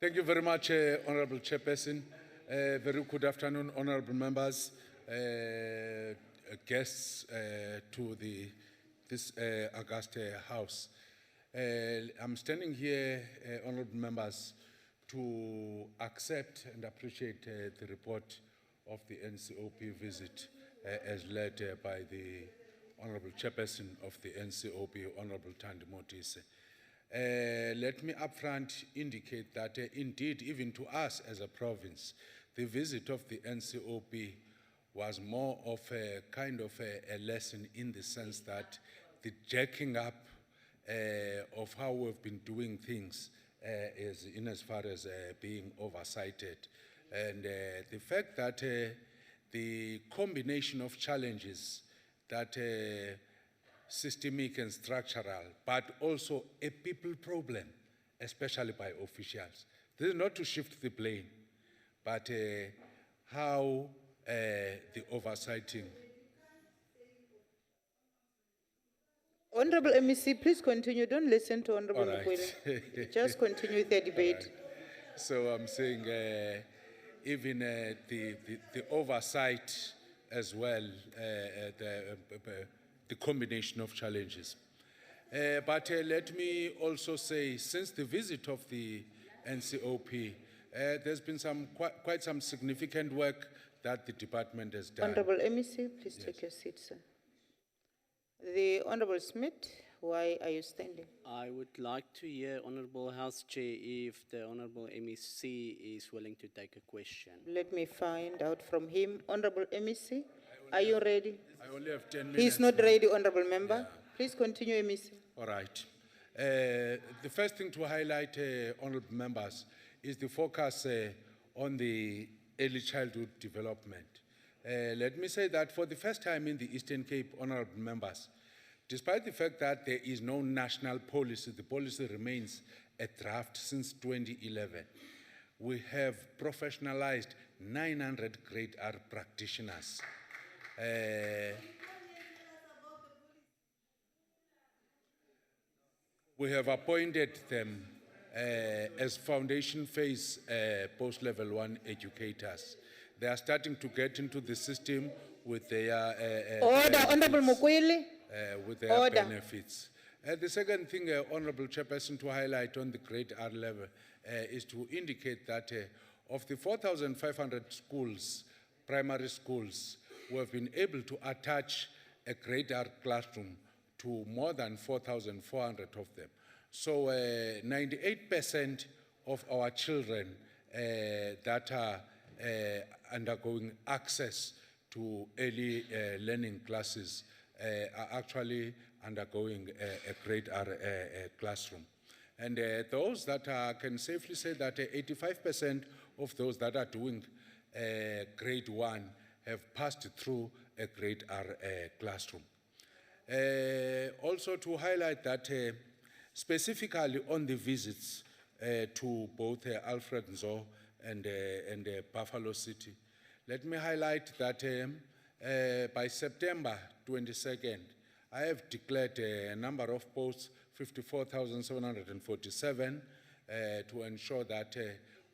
Thank you very much, Honorable Chairperson. Very good afternoon, honorable members, guests to this august house. I'm standing here, honorable members, to accept and appreciate the report of the NCOP visit as led by the Honorable Chairperson of the NCOP, Honorable Thandi Modise. Let me upfront indicate that indeed, even to us as a province, the visit of the NCOP was more of a kind of a lesson in the sense that the jacking up of how we've been doing things is in as far as being oversighted. And the fact that the combination of challenges that systemic and structural, but also a people problem, especially by officials. This is not to shift the blame, but how the oversighting. Honorable MEC, please continue. Don't listen to Honorable All right. Mukwele. Just continue with the debate. Right. So I'm saying even the oversight as well, the combination of challenges. But let me also say, since the visit of the NCOP, there's been quite some significant work that the department has done. Honorable MEC, please take your seat, sir. The Honorable Smith, why are you standing? I would like to hear Honorable House Chair if the Honorable MEC is willing to take a question. Let me find out from him. Honorable MEC, are you ready? I only have 10 minutes. He's not ready, Honorable Member. Please continue, MEC. All right. The first thing to highlight, honorable members, is the focus on the early childhood development. Let me say that for the first time in the Eastern Cape, honorable members, despite the fact that there is no national policy, the policy remains a draft since 2011. We have professionalized 900 grade R practitioners. We have appointed them as foundation phase post-level 1 educators. They are starting to get into the system with their Order, Honorable Mokwele. with their Order. benefits. The second thing, Honorable Chairperson, to highlight on the grade R level is to indicate that of the 4,500 schools, primary schools, we have been able to attach a grade R classroom to more than 4,400 of them. So 98% of our children that are undergoing access to early learning classes are actually undergoing a grade R classroom. And those that are, can safely say that 85% of those that are doing grade 1 have passed through a grade R classroom. Also to highlight that specifically on the visits to both Alfred Nzo and Buffalo City, let me highlight that by September 22nd, I have declared a number of posts, 54,747, to ensure that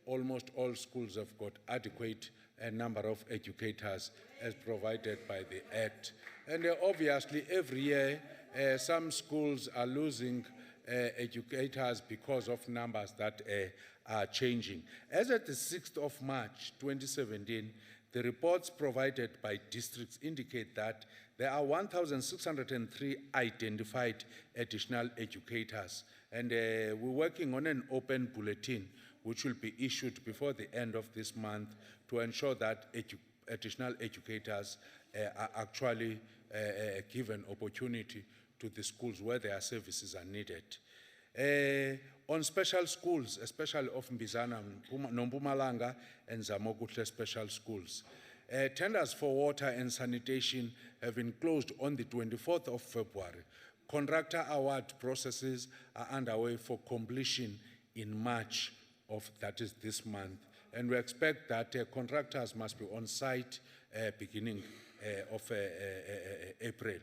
almost all schools have got adequate number of educators as provided by the Act. And obviously, every year, some schools are losing educators because of numbers that are changing. As at the 6th of March 2017, the reports provided by districts indicate that there are 1,603 identified additional educators, and we're working on an open bulletin which will be issued before the end of this month to ensure that additional educators are actually given opportunity to the schools where their services are needed. On special schools, especially of Mbizana, Nompumalanga, and Zamokuhle special schools, tenders for water and sanitation have been closed on the 24th of February. Contractor award processes are underway for completion in March of, that is this month. And we expect that contractors must be on site beginning of April,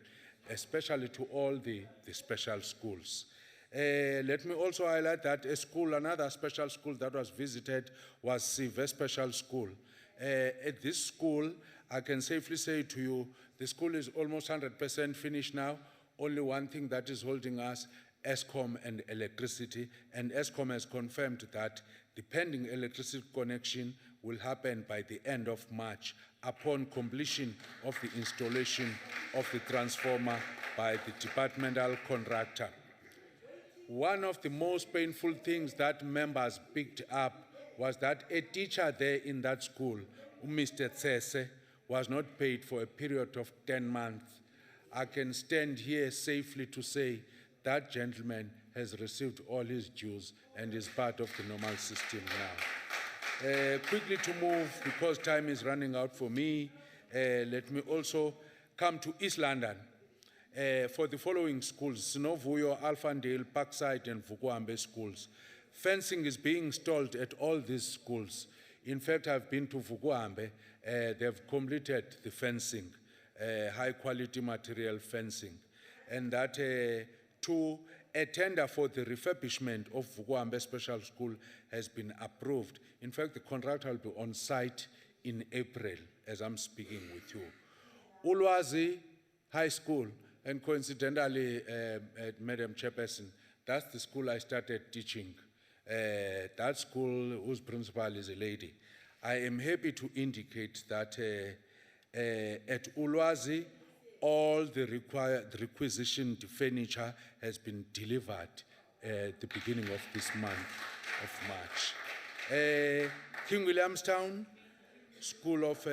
especially to all the special schools. Let me also highlight that a school, another special school that was visited was Sive Special School. At this school, I can safely say to you, the school is almost 100% finished now. Only one thing that is holding us, ESCOM and electricity, and ESCOM has confirmed that the pending electricity connection will happen by the end of March upon completion of the installation of the transformer by the departmental contractor. One of the most painful things that members picked up was that a teacher there in that school, Mr. Tsese, was not paid for a period of 10 months. I can stand here safely to say that gentleman has received all his dues and is part of the normal system now. Quickly to move, because time is running out for me, let me also come to East London. For the following schools, Sinovuyo, Alphandale, Parkside, and Vukuambe schools. Fencing is being installed at all these schools. In fact, I've been to Vukuambe. They've completed the fencing, high-quality material fencing. And that to a tender for the refurbishment of Vukuambe Special School has been approved. In fact, the contractor will be on site in April, as I'm speaking with you. Ulwazi High School, and coincidentally, Madam Chairperson, that's the school I started teaching. That school, whose principal is a lady. I am happy to indicate that at Ulwazi, all the requisitioned furniture has been delivered at the beginning of this month of March. King Williamstown, School of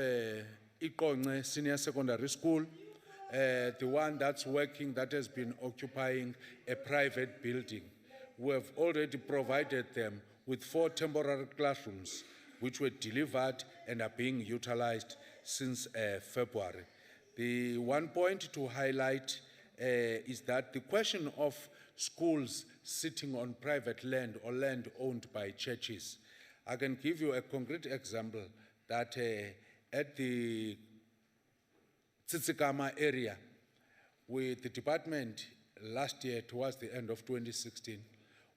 Ikonge Senior Secondary School, the one that's working, that has been occupying a private building. We have already provided them with 4 temporary classrooms, which were delivered and are being utilized since February. The one point to highlight is that the question of schools sitting on private land or land owned by churches, I can give you a concrete example that at the Tsitsikama area, with the department last year, towards the end of 2016,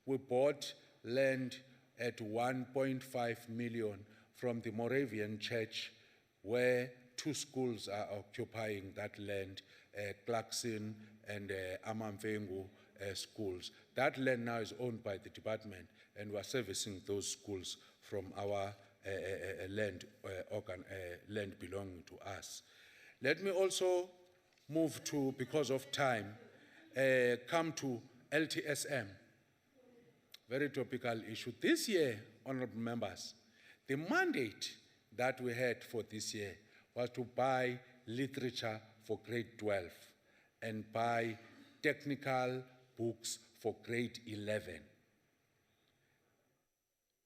we bought land at 1.5 million from the Moravian Church, where 2 schools are occupying that land, Clarkson and Amamfengu schools. That land now is owned by the department, and we're servicing those schools from our land belonging to us. Let me also move to, because of time, come to LTSM. Very topical issue. This year, honorable members, the mandate that we had for this year was to buy literature for grade 12 and buy technical books for grade 11.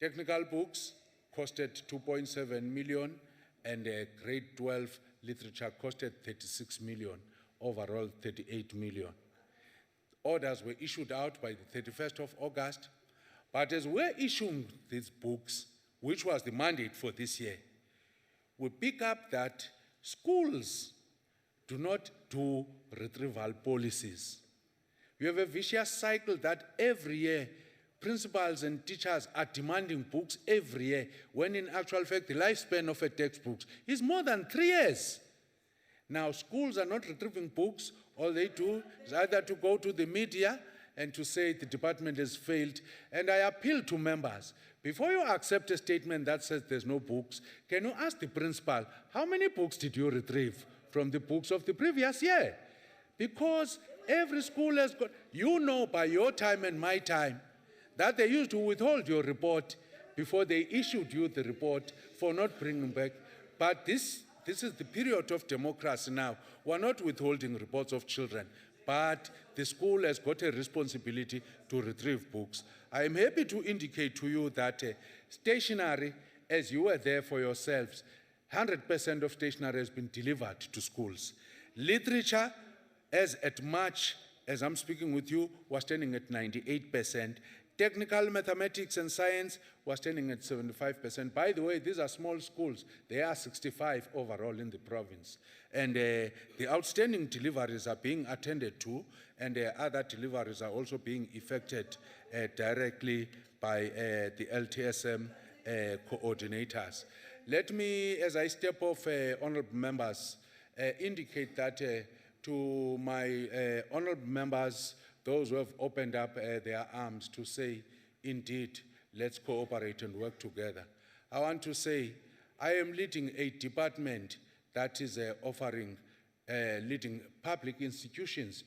Technical books costed 2.7 million, and grade 12 literature costed 36 million, overall 38 million. Orders were issued out by the 31st of August, but as we're issuing these books, which was the mandate for this year, we pick up that schools do not do retrieval policies. We have a vicious cycle that every year principals and teachers are demanding books every year, when in actual fact the lifespan of a textbook is more than 3 years. Now schools are not retrieving books. All they do is either to go to the media and to say the department has failed. And I appeal to members, before you accept a statement that says there's no books, can you ask the principal, how many books did you retrieve from the books of the previous year? Because every school has got, you know by your time and my time, that they used to withhold your report before they issued you the report for not bringing back. But this is the period of democracy now. We're not withholding reports of children, but the school has got a responsibility to retrieve books. I am happy to indicate to you that stationery, as you were there for yourselves, 100% of stationery has been delivered to schools. Literature, as at March, as I'm speaking with you, was standing at 98%. Technical mathematics and science was standing at 75%. By the way, these are small schools. There are 65 overall in the province. And the outstanding deliveries are being attended to, and other deliveries are also being effected directly by the LTSM coordinators. Let me, as I step off, honorable members, indicate that to my honorable members, those who have opened up their arms to say, indeed, let's cooperate and work together. I want to say, I am leading a department that is leading public institutions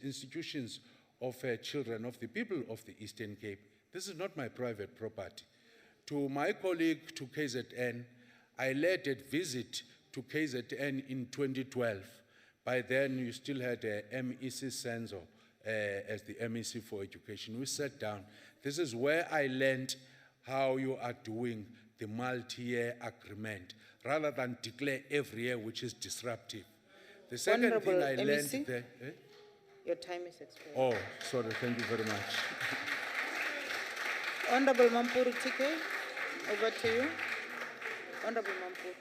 of children of the people of the Eastern Cape. This is not my private property. To my colleague to KZN, I led a visit to KZN in 2012. By then, you still had MEC Senzo as the MEC for Education. We sat down. This is where I learned how you are doing the multi-year agreement, rather than declare every year, which is disruptive. The second Honorable thing I MEC, learned there... Your time is expired. Oh, sorry, thank you very much. Honorable Mampuru Tike, over to you. Honorable Mampuru.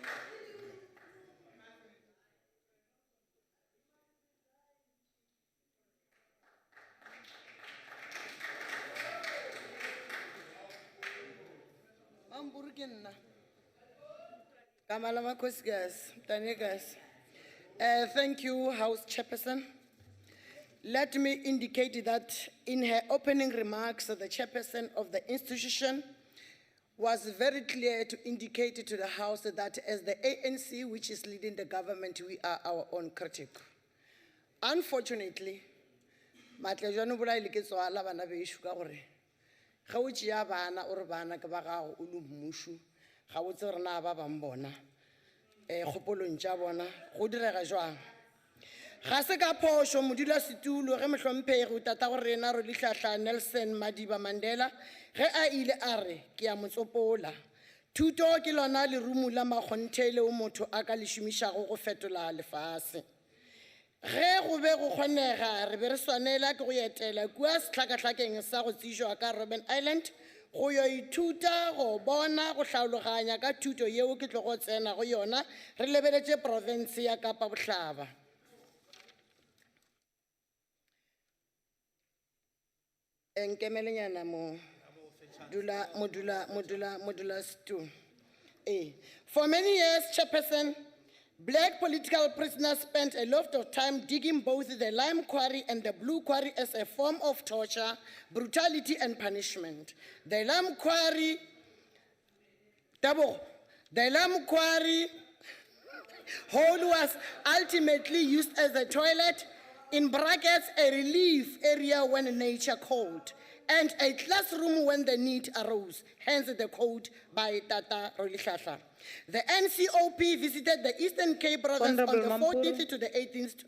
Kamalama Kosigas, Tanegas. Thank you, House Chairperson. Let me indicate that in her opening remarks, the chairperson of the institution was very clear to indicate to the House that as the ANC, which is leading the government, we are our own critic. Unfortunately, matlejano bula iliketso ala bana be ishu ka gore ga o tšea bana o re bana ke ba gago o le mmušu ga o tse gore na ba bang bona kgopolong tša bona go direga jwang ga se ka phošo modulasetulo ge mohlomphegi o tata go rena re lehlahla Nelson Madiba Mandela ge a ile a re ke a motsopola thuto ke lona lerumo la makgonthe leo motho a ka le šomišago go fetola lefase ge go be go kgonega re be re swanela ke go etela kua sehlakahlakeng sa go tsešwa ka Robben Island go yo ithuta go bona go hlaologanya ka thuto yeo ke tlo go tsena go yona re lebeletše province ya Kapa Bohlaba. Nkemelenyana mo Modula Stu. For many years, Chairperson, black political prisoners spent a lot of time digging both the lime quarry and the blue quarry as a form of torture, brutality, and punishment. The lime quarry hole was ultimately used as a toilet, in brackets, a relief area when nature called, and a classroom when the need arose, hence the quote by Tata Rolihlahla. The NCOP visited the Eastern Cape province on the 14th to the 18th.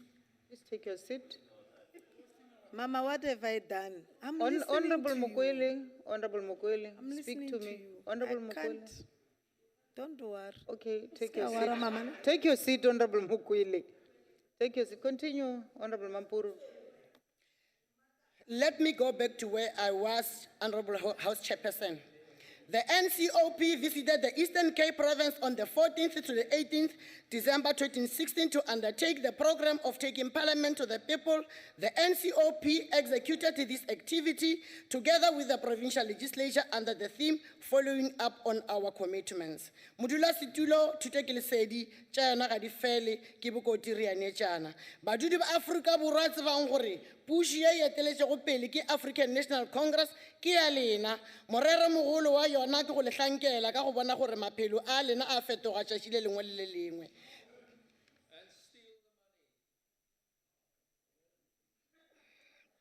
Please take your seat. Mama, what have I done? I'm Honorable listening to you. Mukwele, I'm speak listening to to me. you. Honorable I Mukwele. can't. Don't worry. Okay, take your Skawara, seat. Mama. Take your seat, Honorable Mukwele. Take your seat. Continue, Honorable Mampuru. Let me go back to where I was, Honorable House Chairperson. The NCOP visited the Eastern Cape province on the 14th to the 18th December 2016 to undertake the program of taking parliament to the people. The NCOP executed this activity together with the provincial legislature under the theme following up on our commitments. Modula Situlo tutekele sedi tjana ga di fele ke bokoti riane tjana. Badudi ba Afrika Borwa tsebang gore push ye eteletse go pele ke African National Congress ke ya lena. Morero mogolo wa yona ke go lehlankela ka go bona gore maphelo a lena a fetoga tšatši le lengwe le le lengwe.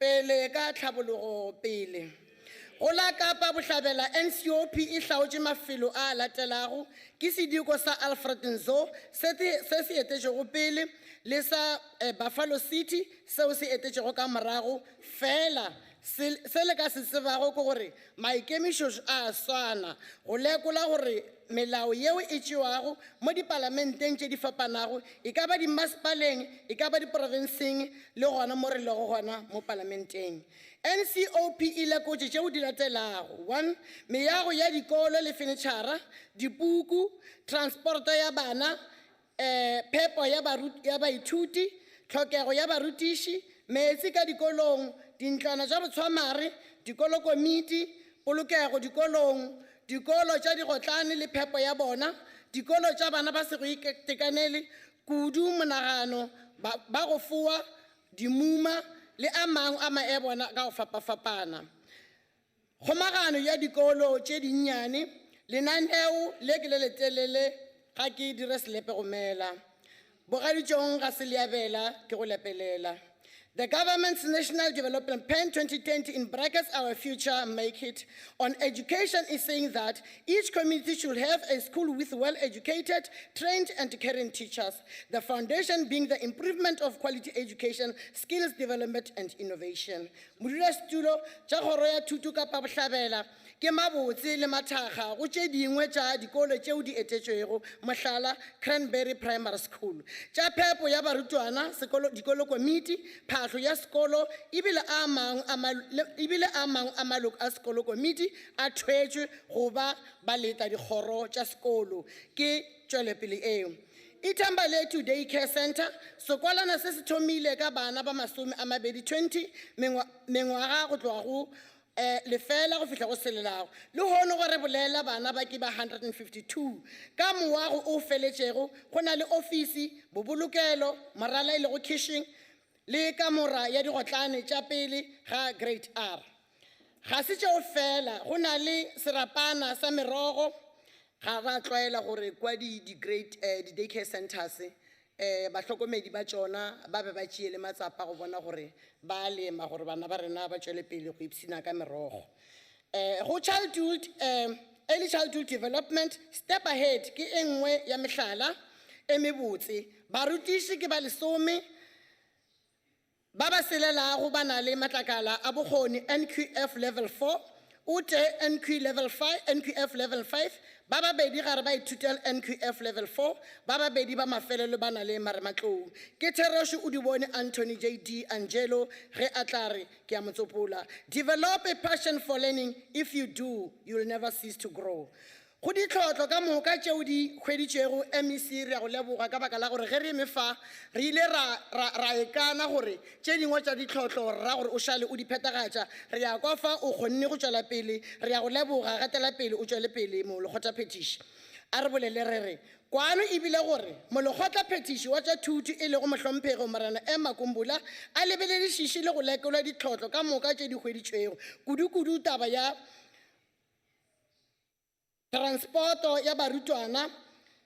Pele ka tlhabologo pele. Go la Kapa Bohlabela NCOP e hlaotše mafelo a latelago ke sediko sa Alfred Nzo se se etetšego pele le sa Buffalo City seo se etetšego ka morago fela se le ka se tsebago ke gore maikemišo a swana go lekola gore melao yeo e tšewago mo dipalamenteng tše di fapanago e ka ba dimmasepaleng e ka ba diprofenseng le gona mo re lego gona mo palamenteng. NCOP e lekotše tšeo di latelago. 1, meago ya dikolo le fenetšhara, dipuku, transporto ya bana, phepo ya baithuti, tlhokego ya barutiši, metsi ka dikolong, dintlwana tša botshwamare, dikolo komiti, polokego dikolong, dikolo tša digotlane le phepo ya bona, dikolo tša bana ba se go itekanele, kudu monagano ba go fowa, dimuma, le a mangwe a maebona ka go fapafapana. Kgomagano ya dikolo tše dinnyane, lenaneo le ke le letelele ga ke dire selepe go mela. Bogaditšong ga se leabela ke go lepelela. The government's National Development Plan 2020 in brackets Our Future Make It on education is saying that each community should have a school with well-educated, trained and caring teachers. The foundation being the improvement of quality education, skills development and innovation. Modula Setulo tša kgoro ya thuto ka Bohlabela ke mabotse le mathaga go tše dingwe tša dikolo tšeo di etetšwego mohlala Cranberry Primary School. Tša phepo ya barutwana dikolo komiti, phahlo ya sekolo ebile a mangwe a maloko a sekolo komiti a thwetšwe go ba leta dikgoro tša sekolo ke tšwelepele eo. Itambaletu Daycare Center, sekolana se se thomile ka bana ba 20 mengwaga go tloga go lefela go fihla go selelago le hono gore bolela bana ba ke ba 152 ka moago o feletšego go na le ofisi bobolokelo morala ile go kitchen le ka mora ya digotlane tša pele ga grade R. Ga se tšeo fela go na le serapana sa merogo ga ba tlwaela gore kwa di daycare centers bahlokomedi ba tšona ba be ba tšeele matsapa go bona gore ba lema gore bana ba rena ba tšwele pele go ipshina ka merogo. Go early childhood development, step ahead ke e nngwe ya mehlala e mebotse. Barutiši ke ba 10 ba ba selelago ba na le matlakala a bokgoni NQF level 4 ute NQF level 5 ba babedi gare ba ithutela NQF level 4 ba babedi ba mafelelo ba na le marematlou ke Theroshi o di bone Anthony JD Angelo ge a tla re ke a motsopola. Develop a passion for learning. If you do, you will never cease to grow. Go ditlhotlho ka moka tšeo di hweditšego MEC re a go leboga ka baka la gore ge re emefa re ile ra ekana gore tše dingwe tša ditlhotlho ra gore o šale o di phethagatša re a kwa fa o kgonne go tšwela pele re a go leboga gatela pele o tšwele pele molekgotla phetiši a re bolele re re kwano e bile gore molekgotla phetiši wa tša thuto e lego mohlomphego Marena Emma Kumbula a lebeledišiše le go lekolwa ditlhotlho ka moka tše di hweditšwego kudu-kudu taba ya transporto ya barutwana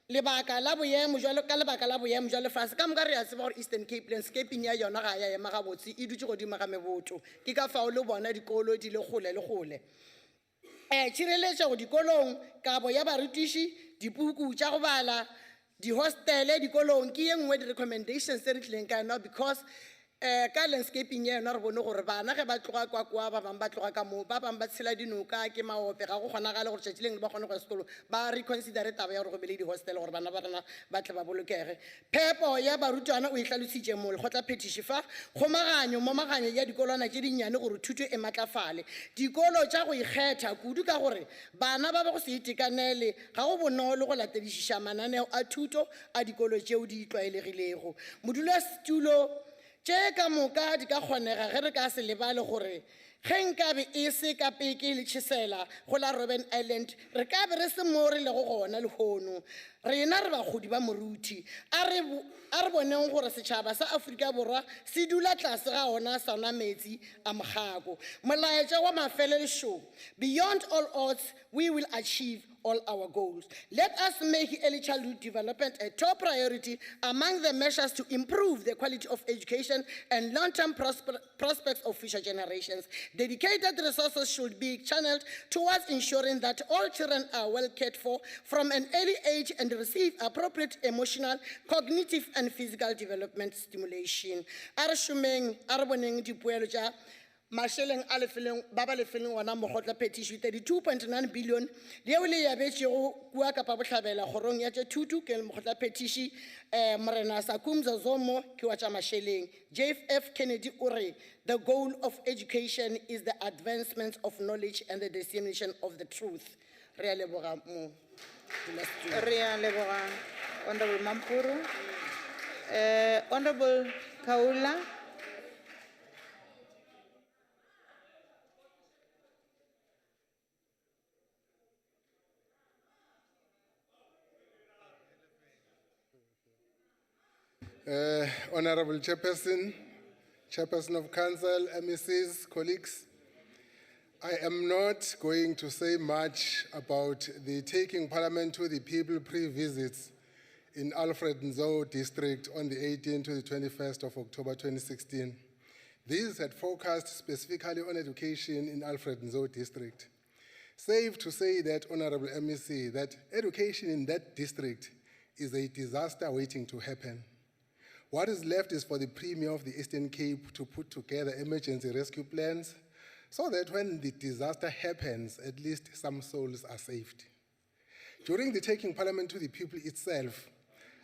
lebaka la boemo jwalo ka lebaka la boemo jwalo fase ka moka re a tseba gore Eastern Cape landscaping ya yona ga ya ema gabotse e dutse godimo ga meboto ke ka fao le bona dikolo di le gole le gole tšhireletšego dikolong kabo ya barutiši dipuku tša go bala di-hostele dikolong ke ye nngwe di-recommendations tse re tlileng ka yona because ka landscaping ya yona re bone gore bana ge ba tloga kwa ba bangwe ba tloga ka moo ba bangwe ba tshela dinoka ke maope ga go kgonagale gore tšatši leng ba kgone go ya sekolo ba reconsidere taba ya gore go be le di-hostel gore bana ba rena ba tle ba bolokege phepo ya barutwana o e hlalositše mo lekgotla phetiši fa momaganya ya dikolwana tše dinnyane gore thuto e matlafale dikolo tša go ikgetha kudu ka gore bana ba go se itekanele ga go bonolo go latedišiša mananeo a thuto a dikolo tšeo di tlwaelegilego modulasetulo tše ka moka di ka kgonega ge re ka se lebale gore ge nkabe e se ka peke le tšhisela go la Robben Island re ka be re se mo re lego gona lehono rena re bagodi ba moruti a re boneng gore setšhaba sa Afrika Borwa se dula tlase ga ona sona metsi a mogako molaetša wa mafelelešo beyond all odds we will achieve all our goals. Let us make early childhood development a top priority among the measures to improve the quality of education and long-term prospects of future generations. Dedicated resources should be channeled towards ensuring that all children are well cared for from an early age and receive appropriate emotional, cognitive, and physical development stimulation. Arshumeng, Arboneng, Dipuelja, Masheleng Alefeleng, Baba Lefeleng, Wana Mohotla Petition, 32.9 billion, Leole Yabecho, Guaka Pabuchabela, Horonyaja, Tutu, Kel Mohotla Petition, Marena Sakumza Zomo, Kiwacha Masheleng, JFF Kennedy Ure. The goal of education is the advancement of knowledge and the dissemination of the truth. Realebora mo. Realebora, Honorable Mampuru, Honorable Kaula. Honorable Chairperson, Chairperson of Council, MECs, colleagues, I am not going to say much about the taking Parliament to the people pre-visits in Alfred Nzo district on the 18th to the 21st of October 2016. These had focused specifically on education in Alfred Nzo district. Safe to say that, Honorable MEC, that education in that district is a disaster waiting to happen. What is left is for the Premier of the Eastern Cape to put together emergency rescue plans so that when the disaster happens, at least some souls are saved. During the taking Parliament to the people itself,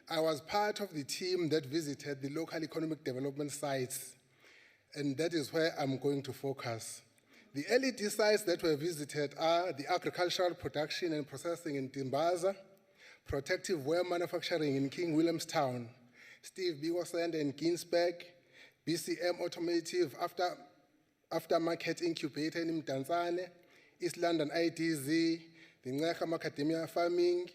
I was part of the team that visited the local economic development sites, and that is where I'm going to focus. The LED sites that were visited are the agricultural production and processing in Timbaza, protective wear manufacturing in King Williamstown, Steve Biko Center in Ginsberg, BCM Automotive Aftermarket Incubator in Mdantsane, East London IDZ, the Ngaka Macadamia Farming,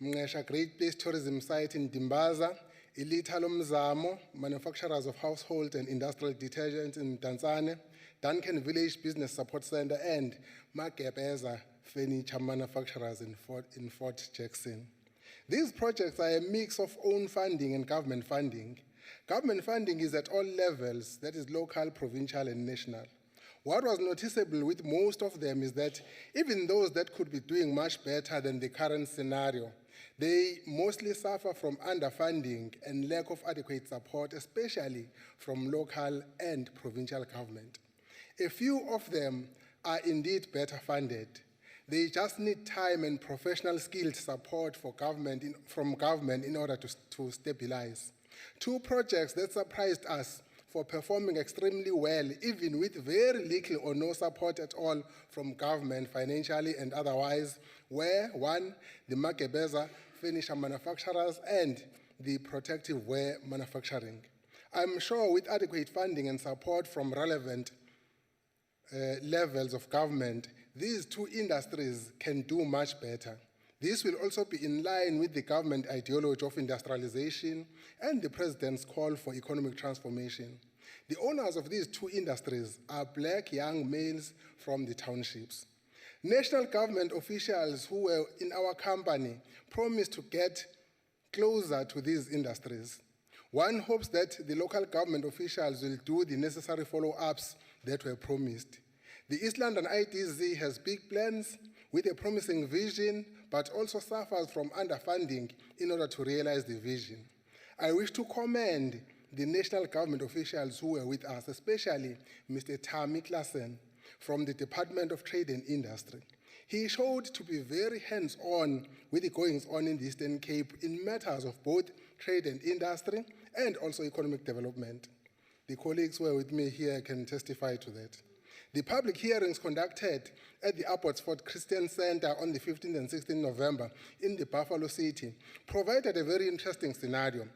Mngesha Great Place Tourism Site in Dimbaza, Elite Mzamo, manufacturers of household and industrial detergents in Mdantsane, Duncan Village Business Support Center, and Makebeza Furniture Manufacturers in Fort Jackson. These projects are a mix of own funding and government funding. Government funding is at all levels, that is local, provincial, and national. What was noticeable with most of them is that even those that could be doing much better than the current scenario, they mostly suffer from underfunding and lack of adequate support, especially from local and provincial government. A few of them are indeed better funded. They just need time and professional skilled support from government in order to stabilize. Two projects that surprised us for performing extremely well, even with very little or no support at all from government, financially and otherwise, were one, the Makebeza furniture manufacturers and the protective wear manufacturing. I'm sure with adequate funding and support from relevant levels of government, these two industries can do much better. This will also be in line with the government ideology of industrialization and the president's call for economic transformation. The owners of these two industries are black young males from the townships. National government officials who were in our company promised to get closer to these industries. One hopes that the local government officials will do the necessary follow-ups that were promised. The East London IDZ has big plans with a promising vision, but also suffers from underfunding in order to realize the vision. I wish to commend the national government officials who were with us, especially Mr. Tammy Klassen from the Department of Trade and Industry. He showed to be very hands-on with the goings-on in the Eastern Cape in matters of both trade and industry and also economic development. The colleagues who are with me here can testify to that. The public hearings conducted at the Abbotsford Christian Center on the 15th and 16th November in the Buffalo City provided a very interesting scenario.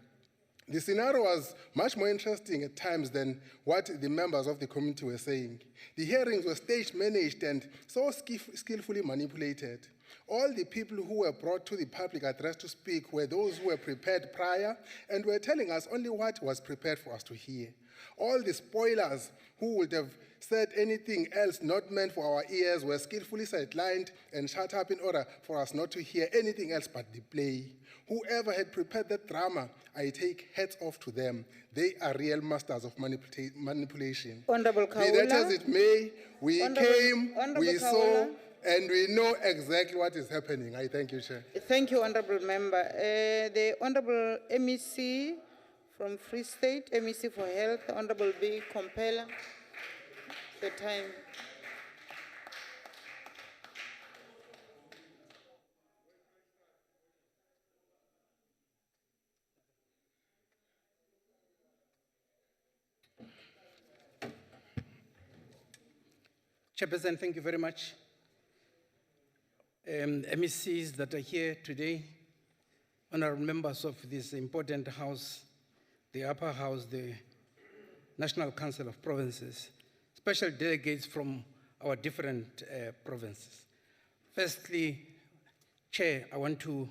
The scenario was much more interesting at times than what the members of the committee were saying. The hearings were stage managed and so skillfully manipulated. All the people who were brought to the public address to speak were those who were prepared prior and were telling us only what was prepared for us to hear. All the spoilers who would have said anything else not meant for our ears were skillfully sidelined and shut up in order for us not to hear anything else but the play. Whoever had prepared that drama, I take hats off to them. They are real masters of manipulation. Honorable Be that as Kaula. it may, we came, we Honorable saw, Kaula. and we know exactly what is happening. I thank you, Chair. Thank you, Honorable Member. The Honorable MEC from Free State, MEC for Health, Honorable B. Compella. The time. Chairperson, thank you very much. MECs that are here today, honorable members of this important house, the upper house, the National Council of Provinces, special delegates from our different provinces. Firstly, Chair, I want to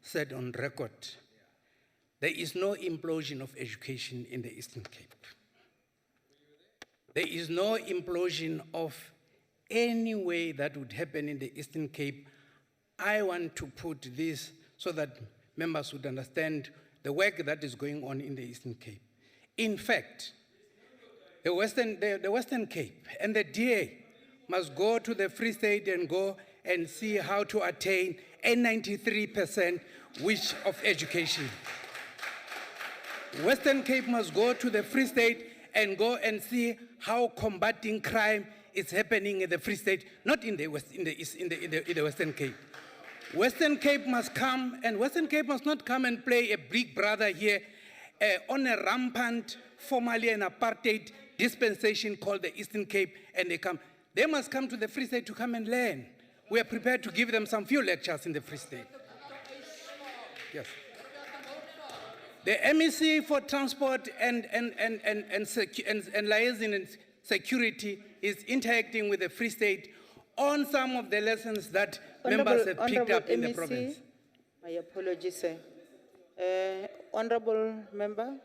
set on record, there is no implosion of education in the Eastern Cape. There is no implosion of any way that would happen in the Eastern Cape. I want to put this so that members would understand the work that is going on in the Eastern Cape. In fact, the Western Cape and the DA must go to the Free State and go and see how to attain a 93% wish of education. Western Cape must go to the Free State and go and see how combating crime is happening in the Free State, not in the Western Cape. Western Cape must come, and Western Cape must not come and play a big brother here on a rampant, formerly an apartheid dispensation called the Eastern Cape, and they must come to the Free State to come and learn. We are prepared to give them some few lectures in the Free State. Yes. The MEC for Transport and Liaison and Security is interacting with the Free State on some of the lessons that members have picked up in the province. My apologies, sir. Honorable Member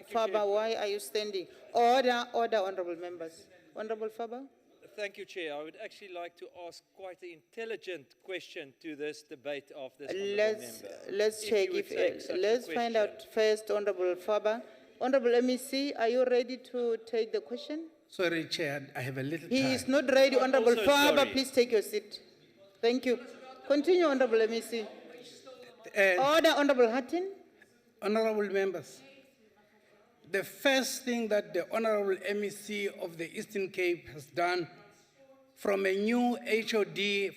Faber, why are you standing? Order, honorable members. Honorable Faber. Thank you, Chair. I would actually like to ask quite an intelligent question to this debate of this honourable member. Let's check let's find out first, Honorable Faber. Honorable MEC, are you ready to take the question? Sorry, Chair, I have a little time. He is not ready, Honorable Faber. Please take your seat. Thank you. Continue, Honorable MEC. Order, Honorable Hutton. Honorable members, the first thing that the Honorable MEC of the Eastern Cape has done from a new HOD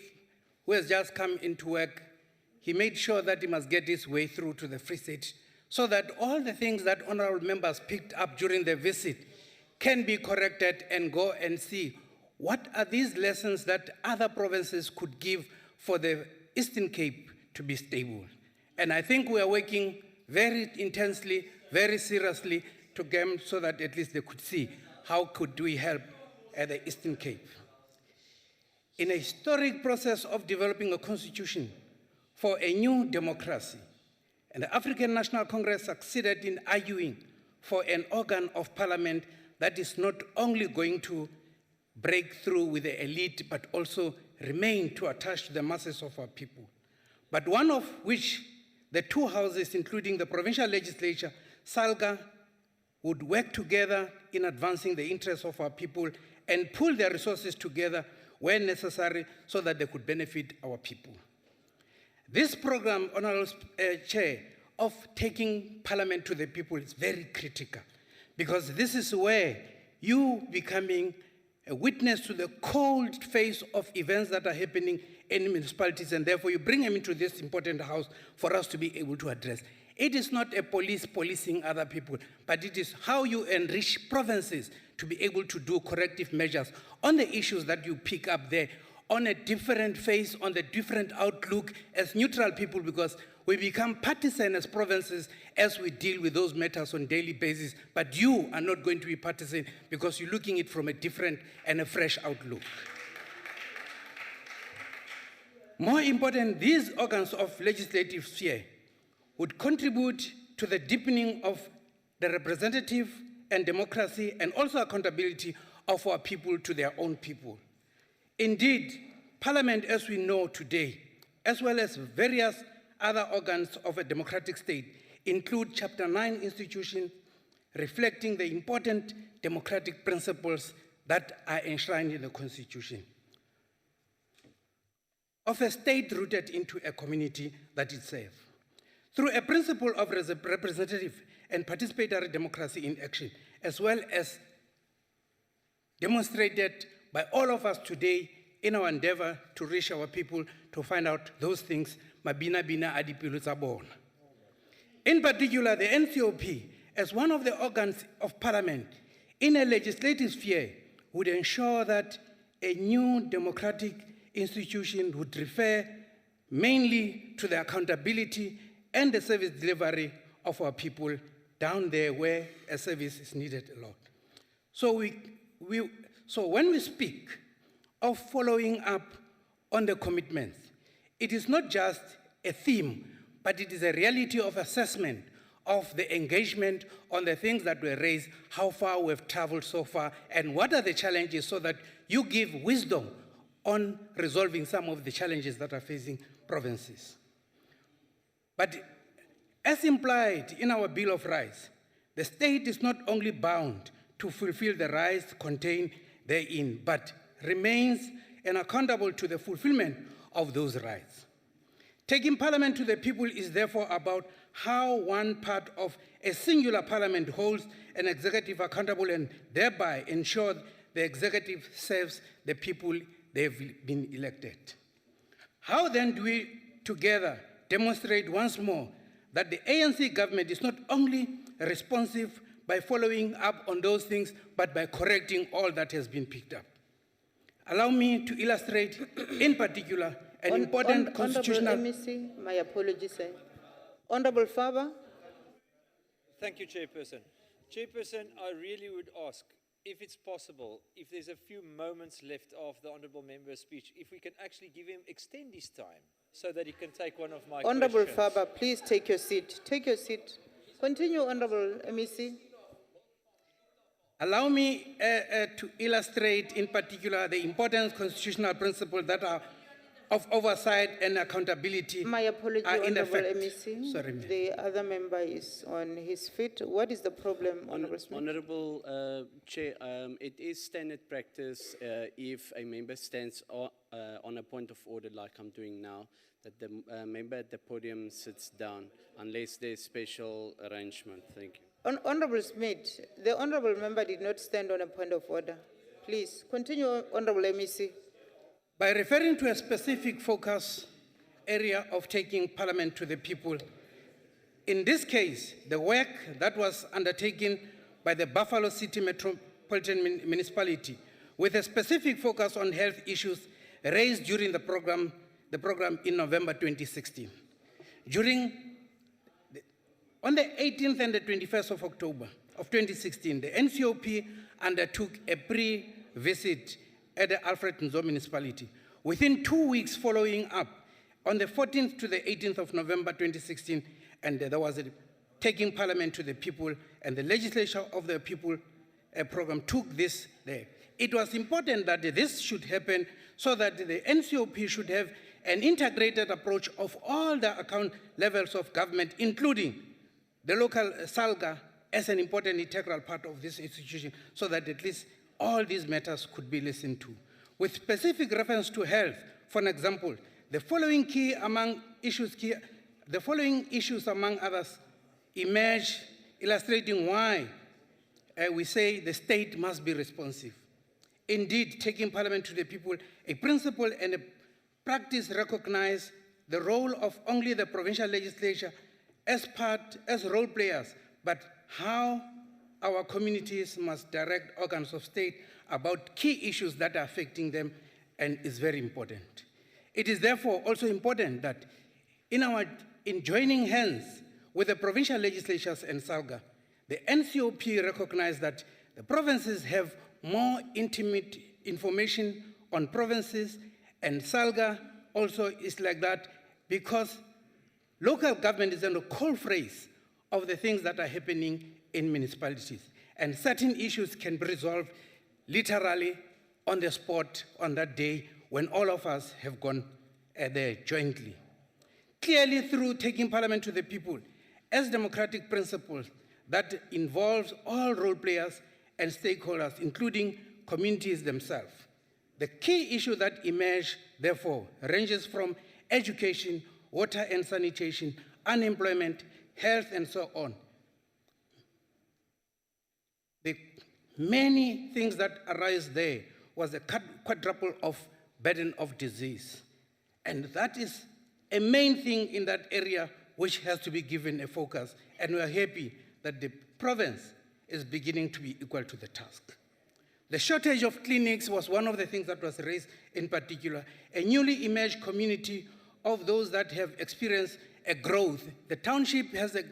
who has just come into work, he made sure that he must get his way through to the Free State so that all the things that honorable members picked up during the visit, can be corrected and go and see what are these lessons that other provinces could give for the Eastern Cape to be stable. And I think we are working very intensely, very seriously to get them so that at least they could see how could we help at the Eastern Cape. In a historic process of developing a constitution for a new democracy, and the African National Congress succeeded in arguing for an organ of parliament that is not only going to break through with the elite, but also remain to attach to the masses of our people. But one of which the two houses, including the provincial legislature, SALGA, would work together in advancing the interests of our people and pool their resources together where necessary so that they could benefit our people. This program, Honorable Chair, of taking parliament to the people is very critical because this is where you becoming a witness to the cold face of events that are happening in municipalities, and therefore you bring them into this important house for us to be able to address. It is not a police policing other people, but it is how you enrich provinces to be able to do corrective measures on the issues that you pick up there, on a different face, on the different outlook as neutral people, because we become partisan as provinces as we deal with those matters on a daily basis, but you are not going to be partisan because you're looking at it from a different and a fresh outlook. More important, these organs of legislative sphere would contribute to the deepening of the representative and democracy and also accountability of our people to their own people. Indeed, Parliament as we know today, as well as various other organs of a democratic state, include Chapter 9 institutions reflecting the important democratic principles that are enshrined in the Constitution of a state rooted into a community that it serves. Through a principle of representative and participatory democracy in action, as well as demonstrated by all of us today in our endeavor to reach our people to find out those things, mabina bina adipilu tsa bona. In particular, the NCOP, as one of the organs of parliament in a legislative sphere, would ensure that a new democratic institution would refer mainly to the accountability and the service delivery of our people down there where a service is needed a lot. So, so when we speak of following up on the commitments, it is not just a theme, but it is a reality of assessment of the engagement on the things that were raised, how far we've traveled so far, and what are the challenges so that you give wisdom on resolving some of the challenges that are facing provinces. But as implied in our Bill of Rights, the state is not only bound to fulfill the rights contained therein, but remains accountable to the fulfillment of those rights. Taking parliament to the people is therefore about how one part of a singular parliament holds an executive accountable and thereby ensure the executive serves the people they've been elected. How then do we together demonstrate once more that the ANC government is not only responsive by following up on those things, but by correcting all that has been picked up? Allow me to illustrate in particular an important constitutional... Honourable MEC, my apologies, sir. Honourable Faber. Thank you, Chairperson. Chairperson, I really would ask, if it's possible, if there's a few moments left of the Honourable Member's speech, if we can actually give him, extend his time, so that he can take one of my Honourable questions. Faber, please take your seat. Take your seat. Continue, Honourable MEC. Allow me to illustrate in particular the important constitutional principles that are of oversight and accountability. My apology, Honourable MEC. Sorry, ma'am. The other member is on his feet. What is the problem, Honourable Smith? Honourable Chair, it is standard practice if a member stands on a point of order like I'm doing now, that the member at the podium sits down unless there's special arrangement. Thank you. Honourable Smith, the Honourable member did not stand on a point of order. Please, continue, Honourable MEC. By referring to a specific focus area of taking parliament to the people, in this case, the work that was undertaken by the Buffalo City Metropolitan Municipality, with a specific focus on health issues raised during the program in November 2016. On the 18th and the 21st of October of 2016, the NCOP undertook a pre-visit at the Alfred Nzo Municipality. Within 2 weeks following up, on the 14th to the 18th of November 2016, and there was a taking Parliament to the People, and the Legislature of the People program took this there. It was important that this should happen so that the NCOP should have an integrated approach of all the account levels of government, including the local SALGA as an important integral part of this institution, so that at least all these matters could be listened to. With specific reference to health, for an example, the following issues among others emerge, illustrating why we say the state must be responsive. Indeed, taking Parliament to the People, a principle and a practice recognize the role of only the provincial legislature as role players, but how our communities must direct organs of state about key issues that are affecting them, and is very important. It is therefore also important that in joining hands with the provincial legislatures and SALGA, the NCOP recognize that the provinces have more intimate information on provinces, and SALGA also is like that because local government is on the cold face of the things that are happening in municipalities. And certain issues can be resolved literally on the spot on that day when all of us have gone there jointly. Clearly, through taking Parliament to the People as democratic principles that involves all role players and stakeholders, including communities themselves. The key issue that emerge, therefore, ranges from education, water and sanitation, unemployment, health, and so on. The many things that arise there was a quadruple of burden of disease. And that is a main thing in that area which has to be given a focus. And we are happy that the province is beginning to be equal to the task. The shortage of clinics was one of the things that was raised in particular. A newly emerged community of those that have experienced a growth. The township has a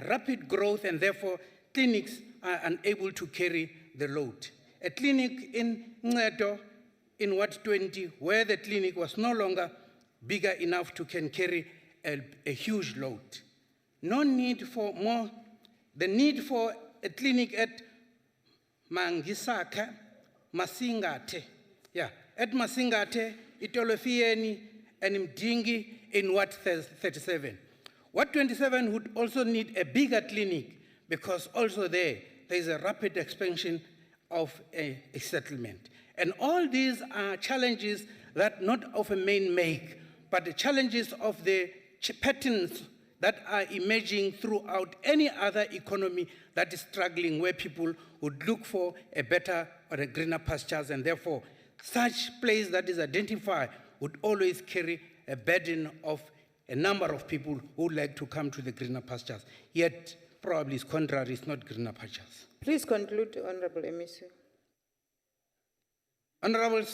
rapid growth, and therefore clinics are unable to carry the load. A clinic in Ncedo in Ward 20, where the clinic was no longer bigger enough to can carry a huge load. The need for a clinic at Mangisaka, Masingate. Yeah, at Masingate, Itolofieni, and Mdingi in Ward 37. Ward 27 would also need a bigger clinic because also there is a rapid expansion of a settlement. And all these are challenges that not of a main make, but the challenges of the patterns that are emerging throughout any other economy that is struggling, where people would look for a better or a greener pastures, and therefore such place that is identified would always carry a burden of a number of people who would like to come to the greener pastures. Yet probably it's contrary, it's not greener pastures. Please conclude, Honorable MEC. Honorable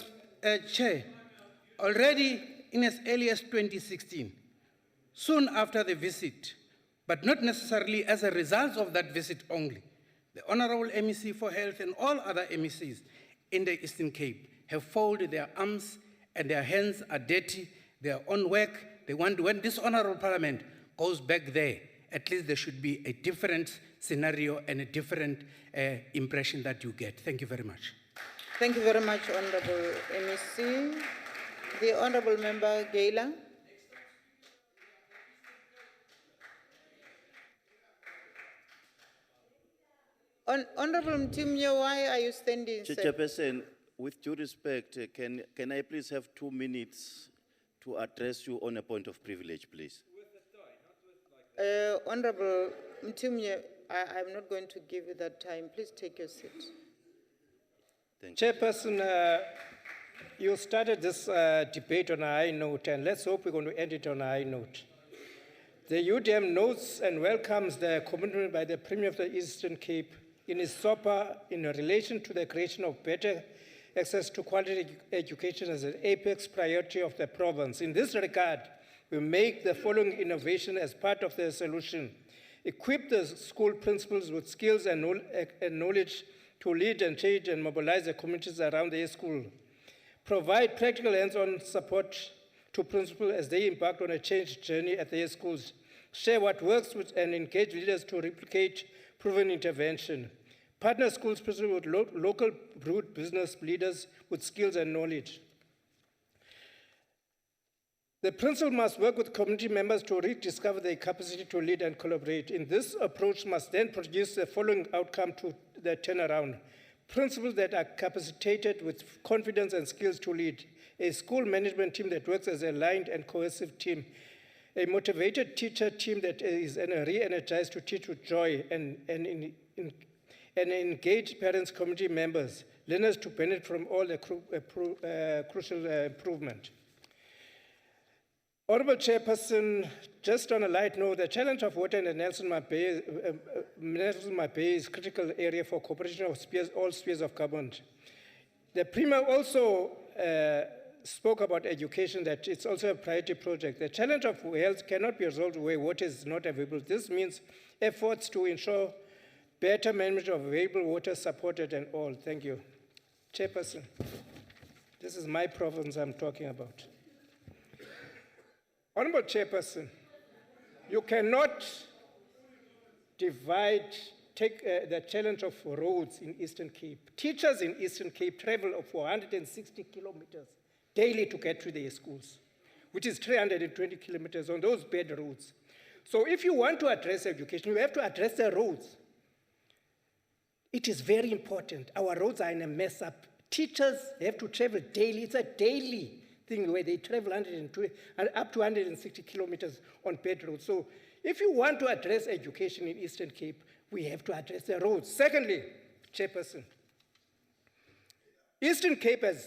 Chair, already in as early as 2016, soon after the visit, but not necessarily as a result of that visit only, the Honorable MEC for Health and all other MECs in the Eastern Cape have folded their arms and their hands are dirty, they are on work. They want, when this Honorable Parliament goes back there, at least there should be a different scenario and a different impression that you get. Thank you very much. Thank you very much, Honorable MEC. The Honorable Member Gaila. Honorable Mtimye, why are you standing? Chairperson, with due respect, can I please have 2 minutes to address you on a point of privilege, please? Honorable Mtimye, I'm not going to give you that time. Please take your seat. Thank you. Chairperson, you started this debate on a high note, and let's hope we're going to end it on a high note. The UDM notes and welcomes the commitment by the Premier of the Eastern Cape in its SOPA in relation to the creation of better access to quality education as an apex priority of the province. In this regard, we make the following innovation as part of the solution. Equip the school principals with skills and knowledge to lead and change and mobilize the communities around their school. Provide practical hands-on support to principals as they embark on a change journey at their schools. Share what works with and engage leaders to replicate proven intervention. Partner schools principals with local root business leaders with skills and knowledge. The principal must work with community members to rediscover their capacity to lead and collaborate. In this approach must then produce the following outcome to the turnaround. Principals that are capacitated with confidence and skills to lead. A school management team that works as an aligned and cohesive team. A motivated teacher team that is re-energized to teach with joy and engage parents, community members, learners to benefit from all the crucial improvement. Honorable Chairperson, just on a light note, the challenge of water in the Nelson Mandela Bay is a critical area for cooperation of all spheres of government. The Premier also spoke about education, that it's also a priority project. The challenge of health cannot be resolved where water is not available. This means efforts to ensure better management of available water supported and all. Thank you. Chairperson, this is my province I'm talking about. Honorable Chairperson, you cannot take the challenge of roads in Eastern Cape. Teachers in Eastern Cape travel for 160 kilometers daily to get to their schools, which is 320 kilometers on those bad roads. So if you want to address education, you have to address the roads. It is very important. Our roads are in a mess up. Teachers have to travel daily. It's a daily thing where they travel up to 160 kilometers on bad roads. So if you want to address education in Eastern Cape, we have to address the roads. Secondly, Chairperson, Eastern Cape has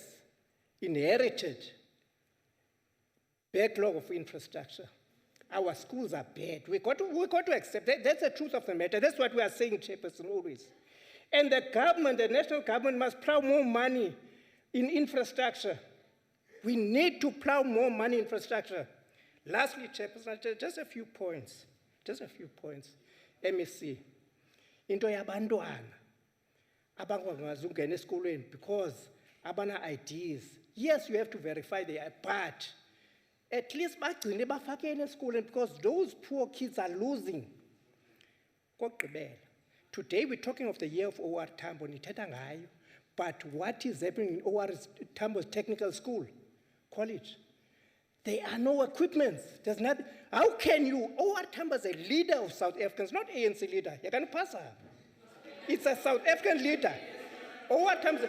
inherited backlog of infrastructure. Our schools are bad. We got to accept that. That's the truth of the matter. That's what we are saying, Chairperson, always. And the government, the national government, must plow more money in infrastructure. We need to plow more money in infrastructure. Lastly, Chairperson, just a few points. MEC. Into yabantwana abangakwazi ukungena esikolweni because abana IDs. Yes, you have to verify their, but at least bagcine bafakele esikolweni because those poor kids are losing. Today we're talking of the year of OR Tambo, nithetha ngayo, but what is happening in OR Tambo's technical school, college? There are no equipments. There's nothing. How can you? OR Tambo is a leader of South Africans, not ANC leader. You can pass her. It's a South African leader. OR Tambo.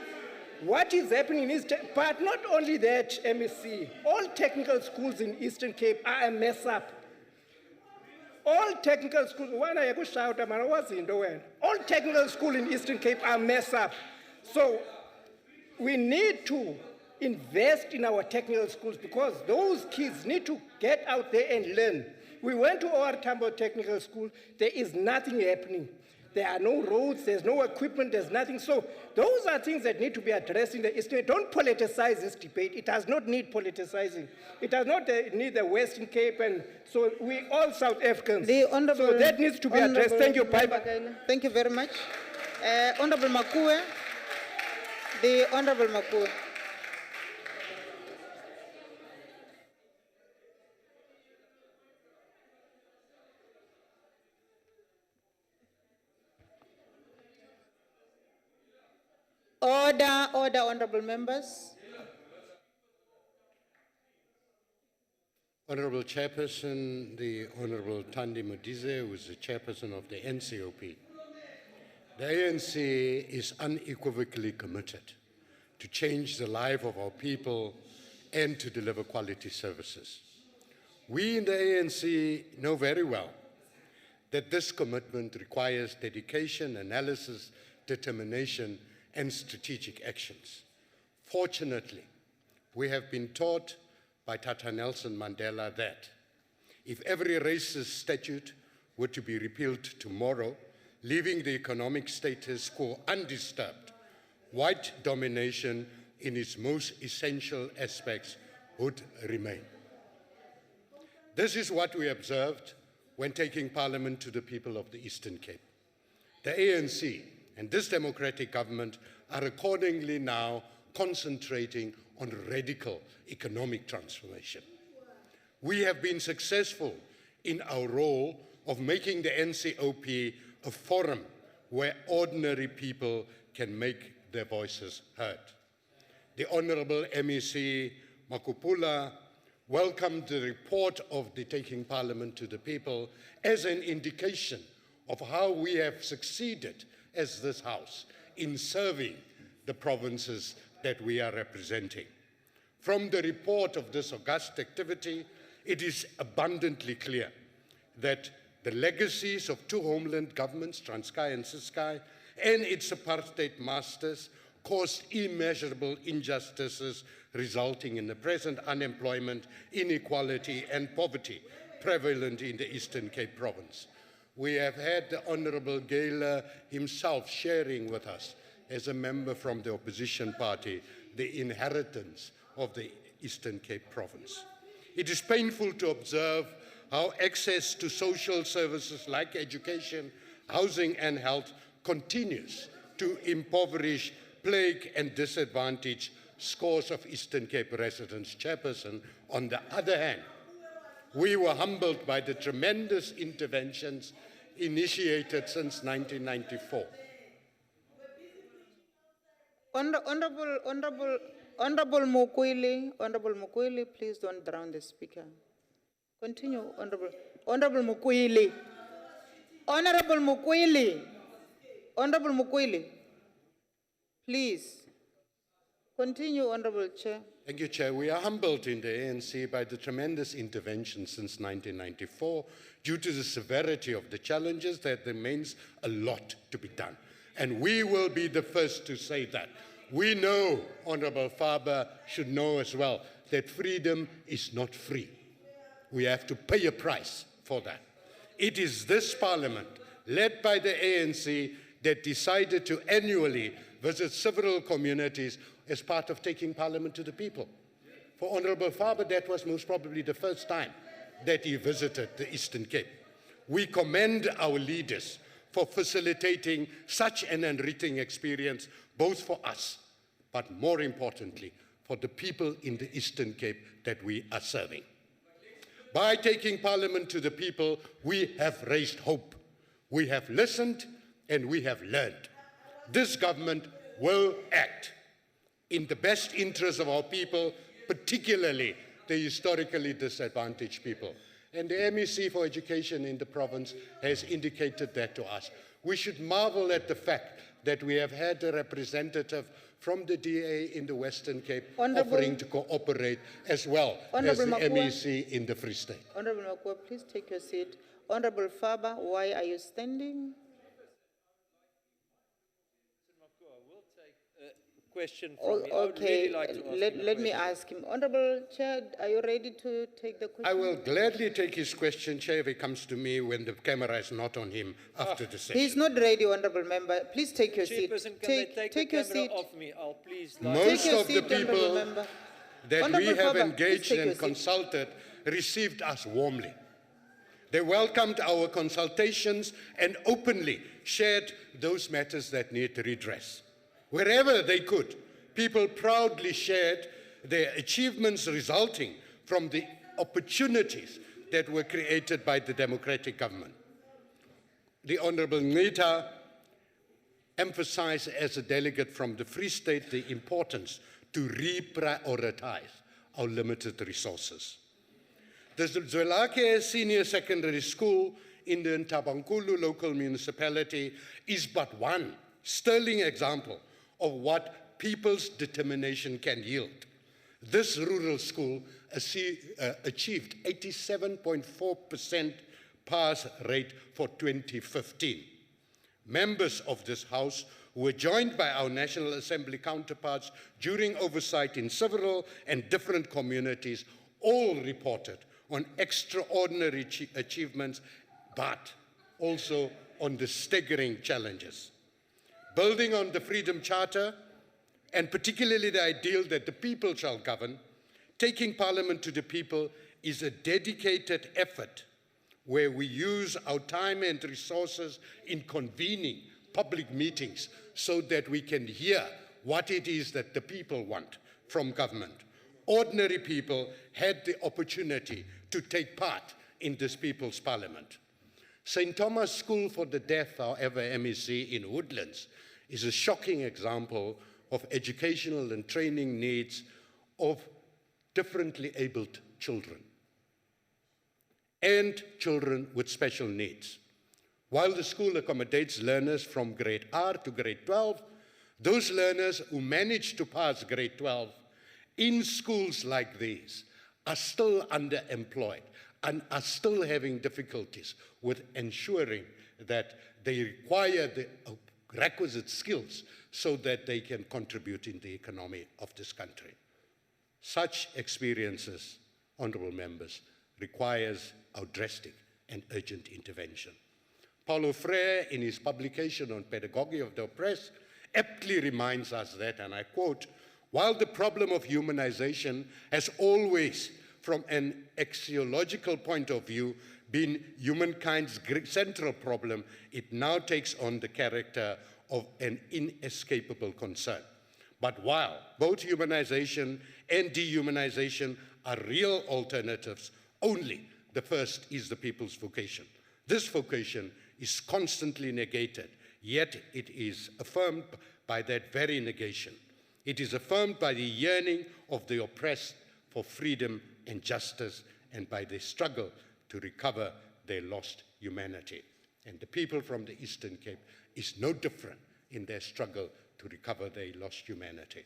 What is happening is, but not only that, MEC, all technical schools in Eastern Cape are a mess up. All technical schools, all technical schools in Eastern Cape are a mess up. So we need to invest in our technical schools because those kids need to get out there and learn. We went to our Tambo Technical School, there is nothing happening. There are no roads, there's no equipment, there's nothing. So those are things that need to be addressed in the Eastern. Don't politicize this debate. It does not need politicizing. It does not need the Western Cape, and so we all South Africans. So that needs to be addressed. Thank you. Bye-bye. Thank you very much. Honorable Makue. The Honorable Makue. Order, honorable members. Honorable Chairperson, the Honorable Thandi Modize, who is the Chairperson of the NCOP. The ANC is unequivocally committed to change the life of our people and to deliver quality services. We in the ANC know very well that this commitment requires dedication, analysis, determination, and strategic actions. Fortunately, we have been taught by Tata Nelson Mandela that if every racist statute were to be repealed tomorrow, leaving the economic status quo undisturbed, white domination in its most essential aspects would remain. This is what we observed when taking Parliament to the people of the Eastern Cape. The ANC and this democratic government are accordingly now concentrating on radical economic transformation. We have been successful in our role of making the NCOP a forum where ordinary people can make their voices heard. The Honourable MEC Makupula welcomed the report of the Taking Parliament to the People as an indication of how we have succeeded as this House in serving the provinces that we are representing. From the report of this august activity, it is abundantly clear that the legacies of two homeland governments, Transkei and Ciskei, and its apartheid masters caused immeasurable injustices resulting in the present unemployment, inequality and poverty prevalent in the Eastern Cape province. We have had the Honourable Gayler himself sharing with us, as a member from the opposition party, the inheritance of the Eastern Cape province. It is painful to observe how access to social services like education, housing and health continues to impoverish, plague and disadvantage scores of Eastern Cape residents. Chairperson, on the other hand, we were humbled by the tremendous interventions initiated since 1994. Honorable Mukwili, please don't drown the speaker. Continue, Honorable Mukwili. Honorable Mukwili, please. Continue, Honorable Chair. Thank you, Chair. We are humbled in the ANC by the tremendous intervention since 1994. Due to the severity of the challenges, there remains a lot to be done. And we will be the first to say that. We know, Honorable Faber should know as well, that freedom is not free. We have to pay a price for that. It is this Parliament, led by the ANC, that decided to annually visit several communities as part of taking Parliament to the people. For Honourable Faber, that was most probably the first time that he visited the Eastern Cape. We commend our leaders for facilitating such an enriching experience, both for us, but more importantly, for the people in the Eastern Cape that we are serving. By taking Parliament to the people, we have raised hope. We have listened and we have learned. This government will act in the best interest of our people, particularly the historically disadvantaged people. And the MEC for Education in the province has indicated that to us. We should marvel at the fact that we have had a representative from the DA in the Western Cape offering to cooperate as well as the MEC in the Free State. Honorable Makua, please take your seat. Honorable Faber, why are you standing? Question from me. I would really like to ask let me ask him. Honorable Chair, are you ready to take the question? I will gladly take his question, Chair, if he comes to me when the camera is not on him after the session. He's not ready, Honorable Member. Please take your seat. Chairperson, can they take the camera off me? I'll please... Most of the people that we have engaged and consulted received us warmly. They welcomed our consultations and openly shared those matters that need redress. Wherever they could, people proudly shared their achievements resulting from the opportunities that were created by the democratic government. The Honourable Ngita emphasized as a delegate from the Free State the importance to reprioritize our limited resources. The Zwelakhe Senior Secondary School in the Ntabankulu local municipality is but one sterling example of what people's determination can yield. This rural school achieved 87.4% pass rate for 2015. Members of this House were joined by our National Assembly counterparts during oversight in several and different communities, all reported on extraordinary achievements, but also on the staggering challenges. Building on the Freedom Charter, and particularly the ideal that the people shall govern, taking Parliament to the people is a dedicated effort where we use our time and resources in convening public meetings so that we can hear what it is that the people want from government. Ordinary people had the opportunity to take part in this People's Parliament. St. Thomas School for the Deaf, however, MEC in Woodlands, is a shocking example of educational and training needs of differently abled children and children with special needs. While the school accommodates learners from grade R to grade 12, those learners who manage to pass grade 12 in schools like these are still underemployed and are still having difficulties with ensuring that they acquire the requisite skills so that they can contribute in the economy of this country. Such experiences, honorable members, requires our drastic and urgent intervention. Paulo Freire, in his publication on Pedagogy of the Oppressed, aptly reminds us that, and I quote, while the problem of humanization has always, from an axiological point of view, been humankind's central problem, it now takes on the character of an inescapable concern. But while both humanization and dehumanization are real alternatives, only the first is the people's vocation. This vocation is constantly negated, yet it is affirmed by that very negation. It is affirmed by the yearning of the oppressed for freedom and justice and by their struggle to recover their lost humanity. And the people from the Eastern Cape is no different in their struggle to recover their lost humanity.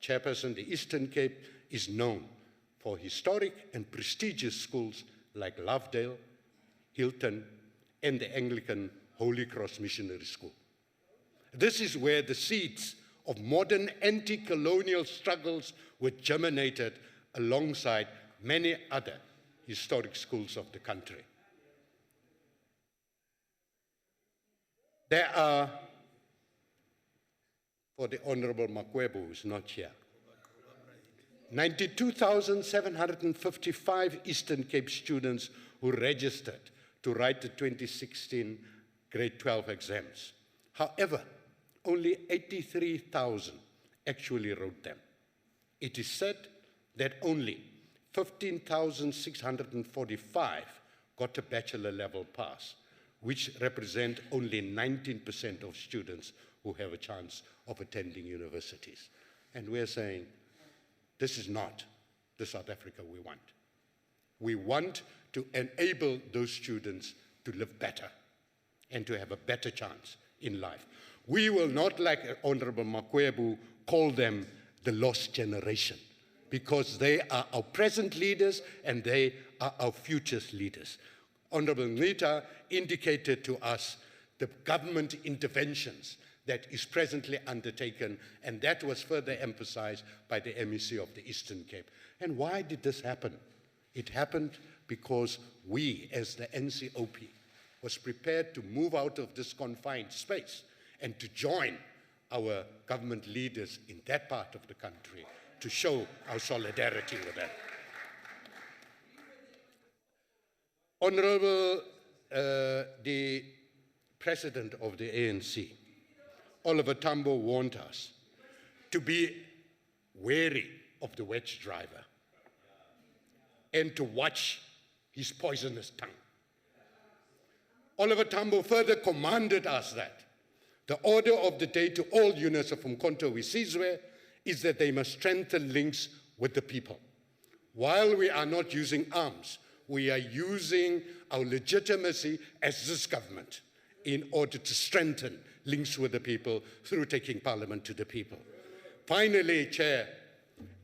Chairperson, the Eastern Cape is known for historic and prestigious schools like Lovedale, Hilton, and the Anglican Holy Cross Missionary School. This is where the seeds of modern anti-colonial struggles were germinated alongside many other historic schools of the country. There are, for the Honorable Makwebo, who is not here, 92,755 Eastern Cape students who registered to write the 2016 grade 12 exams. However, only 83,000 actually wrote them. It is said that only 15,645 got a bachelor level pass, which represent only 19% of students who have a chance of attending universities. And we're saying, this is not the South Africa we want. We want to enable those students to live better and to have a better chance in life. We will not, like Honorable Makwebu, call them the lost generation, because they are our present leaders and they are our future leaders. Honorable Nita indicated to us the government interventions that is presently undertaken, and that was further emphasized by the MEC of the Eastern Cape. And why did this happen? It happened because we, as the NCOP, was prepared to move out of this confined space and to join our government leaders in that part of the country to show our solidarity with them. Honorable, the President of the ANC, Oliver Tambo, warned us to be wary of the wedge driver and to watch his poisonous tongue. Oliver Tambo further commanded us that the order of the day to all units of Umkhonto weSizwe is that they must strengthen links with the people. While we are not using arms, we are using our legitimacy as this government in order to strengthen links with the people through taking Parliament to the people. Finally, Chair,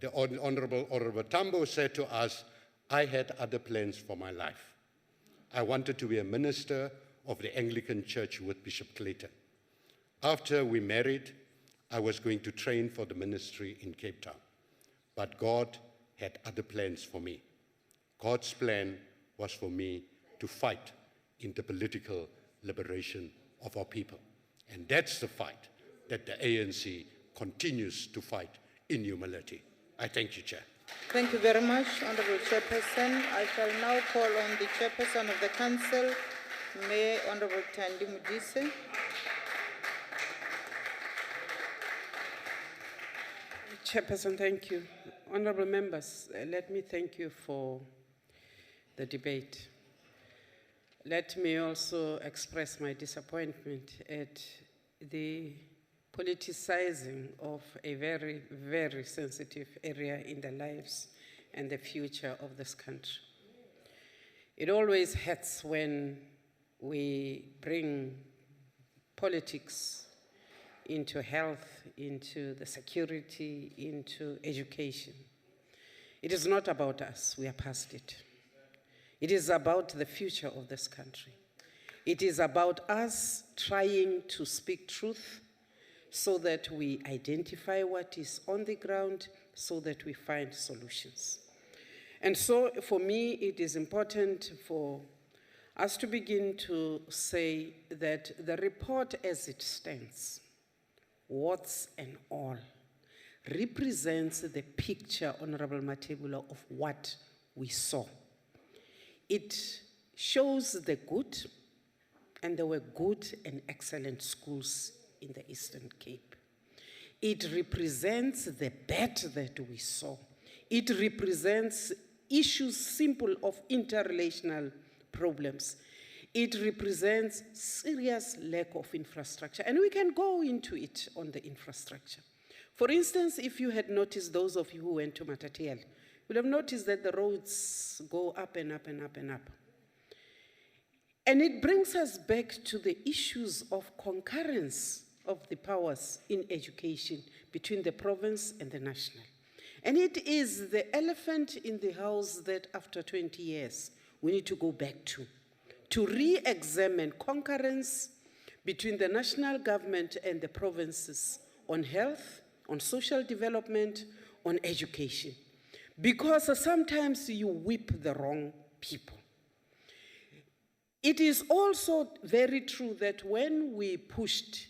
the Honorable Oliver Tambo said to us, I had other plans for my life. I wanted to be a minister of the Anglican Church with Bishop Clayton. After we married, I was going to train for the ministry in Cape Town. But God had other plans for me. God's plan was for me to fight in the political liberation of our people. And that's the fight that the ANC continues to fight in humility. I thank you, Chair. Thank you very much, Honorable Chairperson. I shall now call on the Chairperson of the Council, Mayor Honorable Thandi Modise. Chairperson, thank you. Honorable members, let me thank you for the debate. Let me also express my disappointment at the politicizing of a very, very sensitive area in the lives and the future of this country. It always hurts when we bring politics into health, into the security, into education. It is not about us, we are past it. It is about the future of this country. It is about us trying to speak truth so that we identify what is on the ground, so that we find solutions. And so for me, it is important for us to begin to say that the report as it stands, warts and all, represents the picture, Honorable Matebula, of what we saw. It shows the good, and there were good and excellent schools in the Eastern Cape. It represents the bad that we saw. It represents issues simple of interrelational problems. It represents serious lack of infrastructure, and we can go into it on the infrastructure. For instance, if you had noticed, those of you who went to Matatiele, you'll have noticed that the roads go up and up and up and up. And it brings us back to the issues of concurrence of the powers in education between the province and the national. And it is the elephant in the house that after 20 years, we need to go back to re-examine concurrence between the national government and the provinces on health, on social development, on education. Because sometimes you whip the wrong people. It is also very true that when we pushed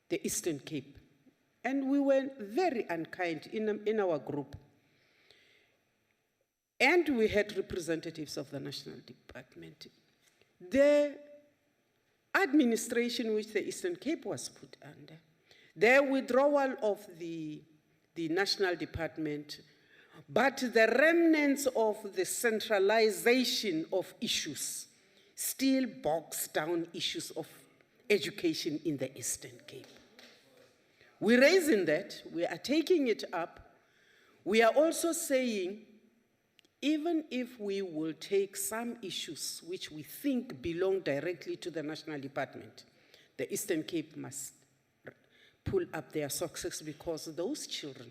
the Eastern Cape, and we were very unkind in our group, and we had representatives of the National Department, the administration which the Eastern Cape was put under, the withdrawal of the National Department, but the remnants of the centralization of issues still bogs down issues of education in the Eastern Cape. We're raising that, we are taking it up. We are also saying, even if we will take some issues which we think belong directly to the National Department, the Eastern Cape must pull up their socks because those children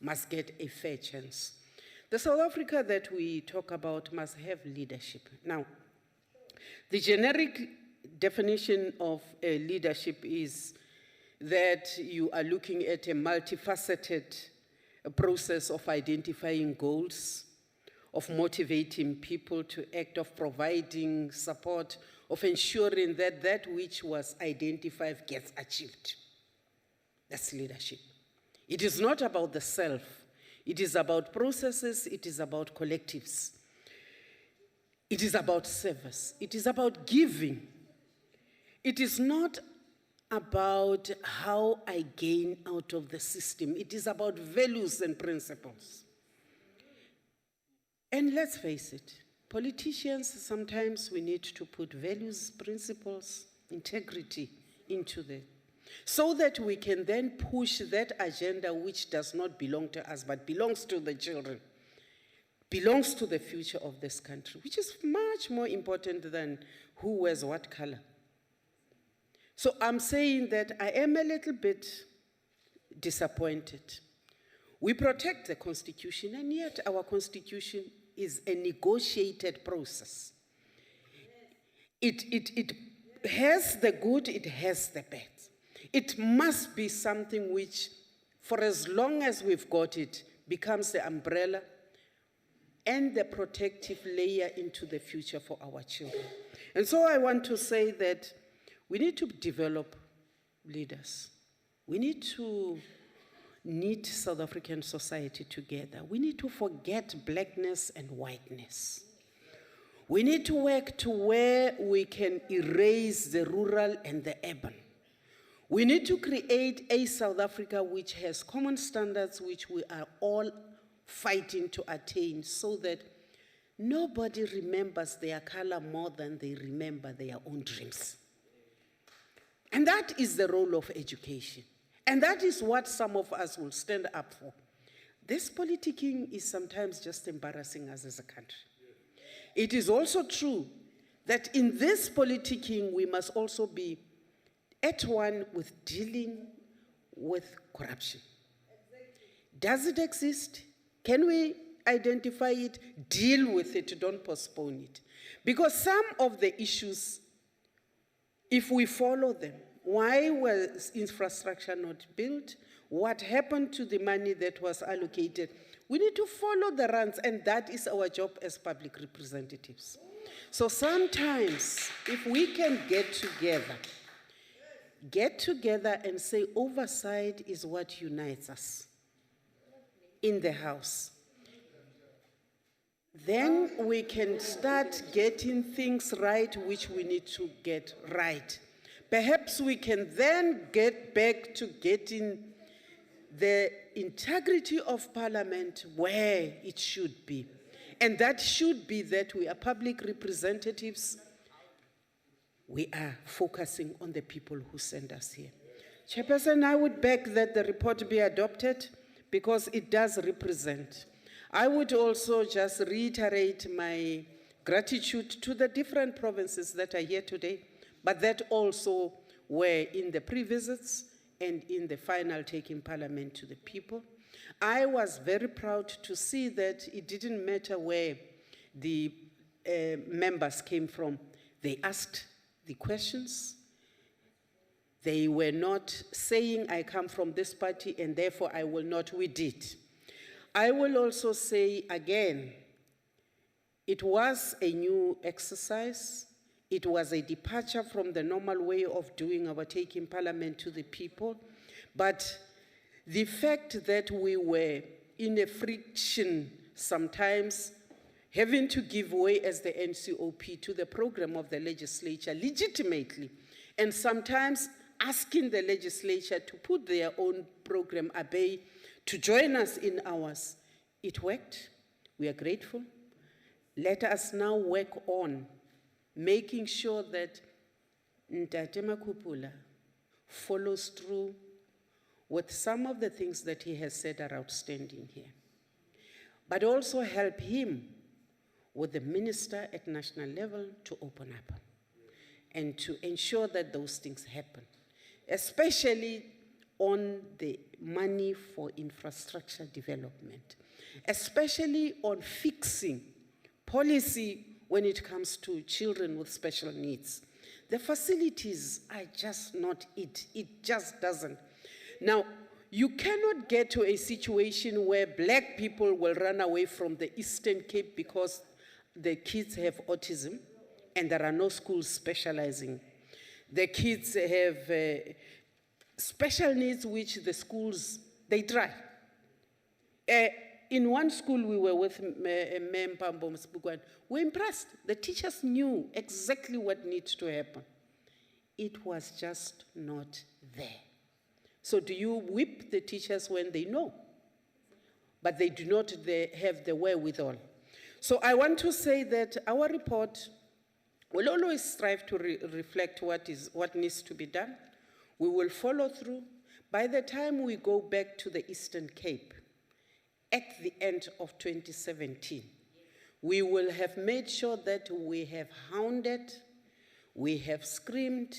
must get a fair chance. The South Africa that we talk about must have leadership. Now, the generic definition of leadership is that you are looking at a multifaceted process of identifying goals, of motivating people to act, of providing support, of ensuring that that which was identified gets achieved. That's leadership. It is not about the self. It is about processes. It is about collectives. It is about service. It is about giving. It is not about how I gain out of the system. It is about values and principles. And let's face it, politicians, sometimes we need to put values, principles, integrity into the, so that we can then push that agenda which does not belong to us, but belongs to the children, belongs to the future of this country, which is much more important than who wears what color. So I'm saying that I am a little bit disappointed. We protect the Constitution, and yet our Constitution is a negotiated process. It has the good, it has the bad. It must be something which, for as long as we've got it, becomes the umbrella and the protective layer into the future for our children. And so I want to say that We need to develop leaders. We need to knit South African society together. We need to forget blackness and whiteness. We need to work to where we can erase the rural and the urban. We need to create a South Africa which has common standards which we are all fighting to attain, so that nobody remembers their color more than they remember their own dreams. And that is the role of education. And that is what some of us will stand up for. This politicking is sometimes just embarrassing us as a country. It is also true that in this politicking, we must also be at one with dealing with corruption. Does it exist? Can we identify it? Deal with it, don't postpone it. Because some of the issues, if we follow them, why was infrastructure not built? What happened to the money that was allocated? We need to follow the runs, and that is our job as public representatives. So sometimes, if we can get together and say oversight is what unites us in the House, then we can start getting things right which we need to get right. Perhaps we can then get back to getting the integrity of Parliament where it should be. And that should be that we are public representatives. We are focusing on the people who send us here. Chairperson, I would beg that the report be adopted because it does represent. I would also just reiterate my gratitude to the different provinces that are here today, but that also were in the pre-visits and in the final taking Parliament to the people. I was very proud to see that it didn't matter where the members came from. They asked the questions. They were not saying, I come from this party and therefore I will not. We did. I will also say again, it was a new exercise. It was a departure from the normal way of doing our taking Parliament to the people. But the fact that we were in a friction sometimes, having to give way as the NCOP to the program of the legislature legitimately, and sometimes asking the legislature to put their own program abay to join us in ours, it worked. We are grateful. Let us now work on making sure that Ntate Makupula follows through with some of the things that he has said are outstanding here, but also help him with the minister at national level to open up and to ensure that those things happen, especially on the money for infrastructure development, especially on fixing policy when it comes to children with special needs. The facilities are just not it. It just doesn't. Now, you cannot get to a situation where black people will run away from the Eastern Cape because the kids have autism and there are no schools specializing. The kids have special needs which the schools, they try. In one school we were with Mpambo Msibugwan, we were impressed. The teachers knew exactly what needs to happen. It was just not there. So do you whip the teachers when they know? But they do not have the wherewithal. So I want to say that our report will always strive to reflect what needs to be done. We will follow through. By the time we go back to the Eastern Cape, at the end of 2017, we will have made sure that we have hounded, we have screamed,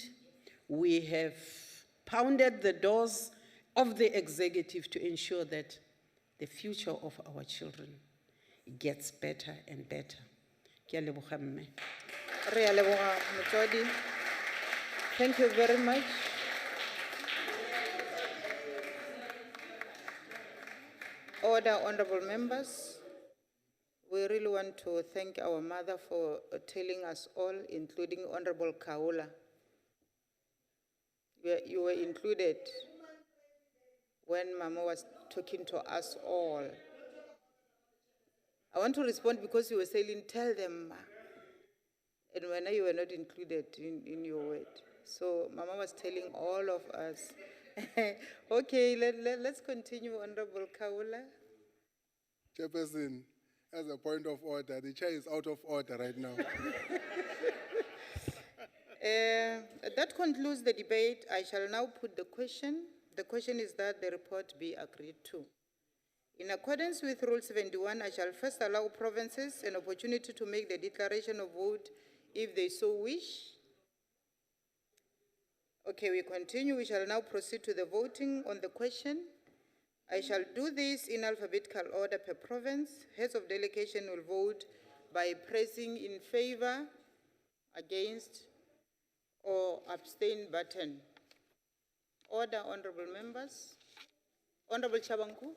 we have pounded the doors of the executive to ensure that the future of our children gets better and better. Ke a leboga mme. Re a leboga, Motswadi. Thank you very much. Order, honorable members. We really want to thank our mother for telling us all, including Honorable Kaula, You were included when Mama was talking to us all. I want to respond because you were saying, tell them, Ma. And when you were not included in your word. So Mama was telling all of us. Okay, let's continue, Honorable Kaula. Chairperson, as a point of order, the chair is out of order right now. That concludes the debate. I shall now put the question. The question is that the report be agreed to. In accordance with Rule 71, I shall first allow provinces an opportunity to make the declaration of vote if they so wish. Okay, we continue. We shall now proceed to the voting on the question. I shall do this in alphabetical order per province. Heads of delegation will vote by pressing in favor, against, or abstain button. Order, honorable members. Honorable Chabanku,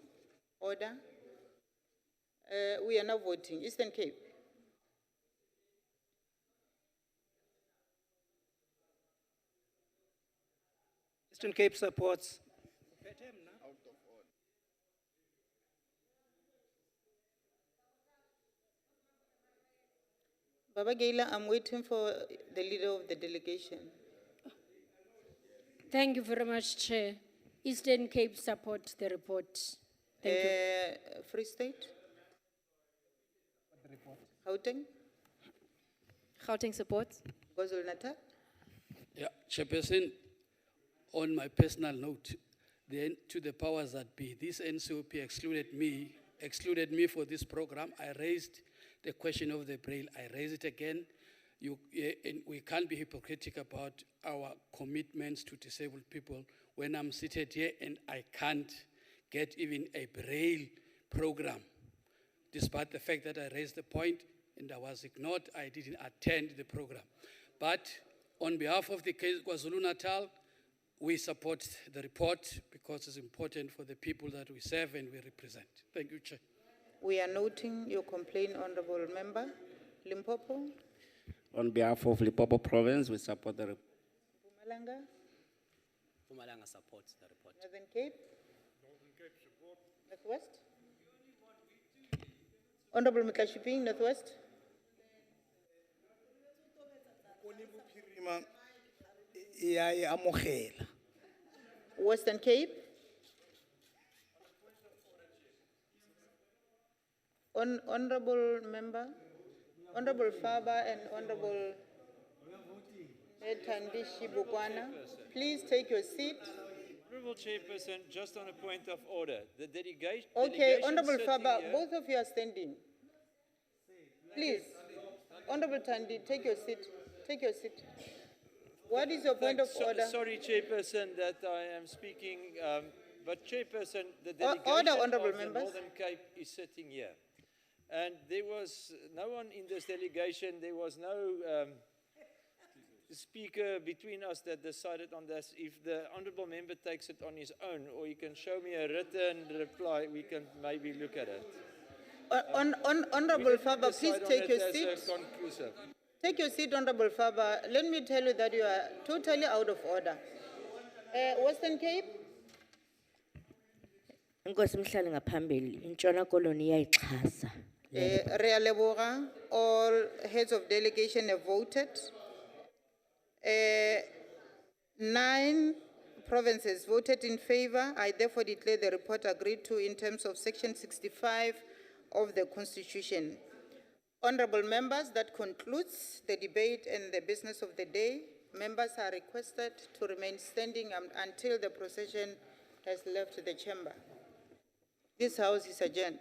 order. We are now voting. Eastern Cape. Eastern Cape supports. Baba Gaila, I'm waiting for the leader of the delegation. Thank you very much, Chair. Eastern Cape support the report. Thank you. Free State? Gauteng? Gauteng supports. KwaZulu-Natal? Yeah, Chairperson, on my personal note, then to the powers that be, this NCOP excluded me for this program. I raised the question of the Braille. I raise it again. And we can't be hypocritical about our commitments to disabled people when I'm seated here and I can't get even a Braille program, despite the fact that I raised the point and I was ignored. I didn't attend the program. But on behalf of the KwaZulu-Natal, we support the report because it's important for the people that we serve and we represent. Thank you, Chair. We are noting your complaint, honorable member. Limpopo? On behalf of Limpopo Province, we support the report. Mpumalanga? Mpumalanga supports the report. Northern Cape? Northern Cape support. Northwest? Honorable Mutashiping, Northwest? Western Cape? Honorable member, Honorable Faba and Honorable Tandishi Bukwana, please take your seat. Honorable Chairperson, just on a point of order, the delegation. Okay, Honorable Faba, both of you are standing. Please, Honorable Tandi, take your seat. Take your seat. What is your point of order? Sorry, Chairperson, that I am speaking, but Chairperson, the delegation Order, of honourable the members. Northern Cape is sitting here. And there was no one in this delegation, there was no speaker between us that decided on this. If the honourable member takes it on his own, or he can show me a written reply, we can maybe look at it. Honorable Faba, please take your seat. Conclusive. Take your seat, Honorable Faba. Let me tell you that you are totally out of order. Western Cape? Inkosi mhlali ngaphambili intshona koloni iyayixhasa. Rea Leboga, all heads of delegation have voted. 9 provinces voted in favor. I therefore declare the report agreed to in terms of Section 65 of the Constitution. Honorable members, that concludes the debate and the business of the day. Members are requested to remain standing until the procession has left the chamber. This house is adjourned.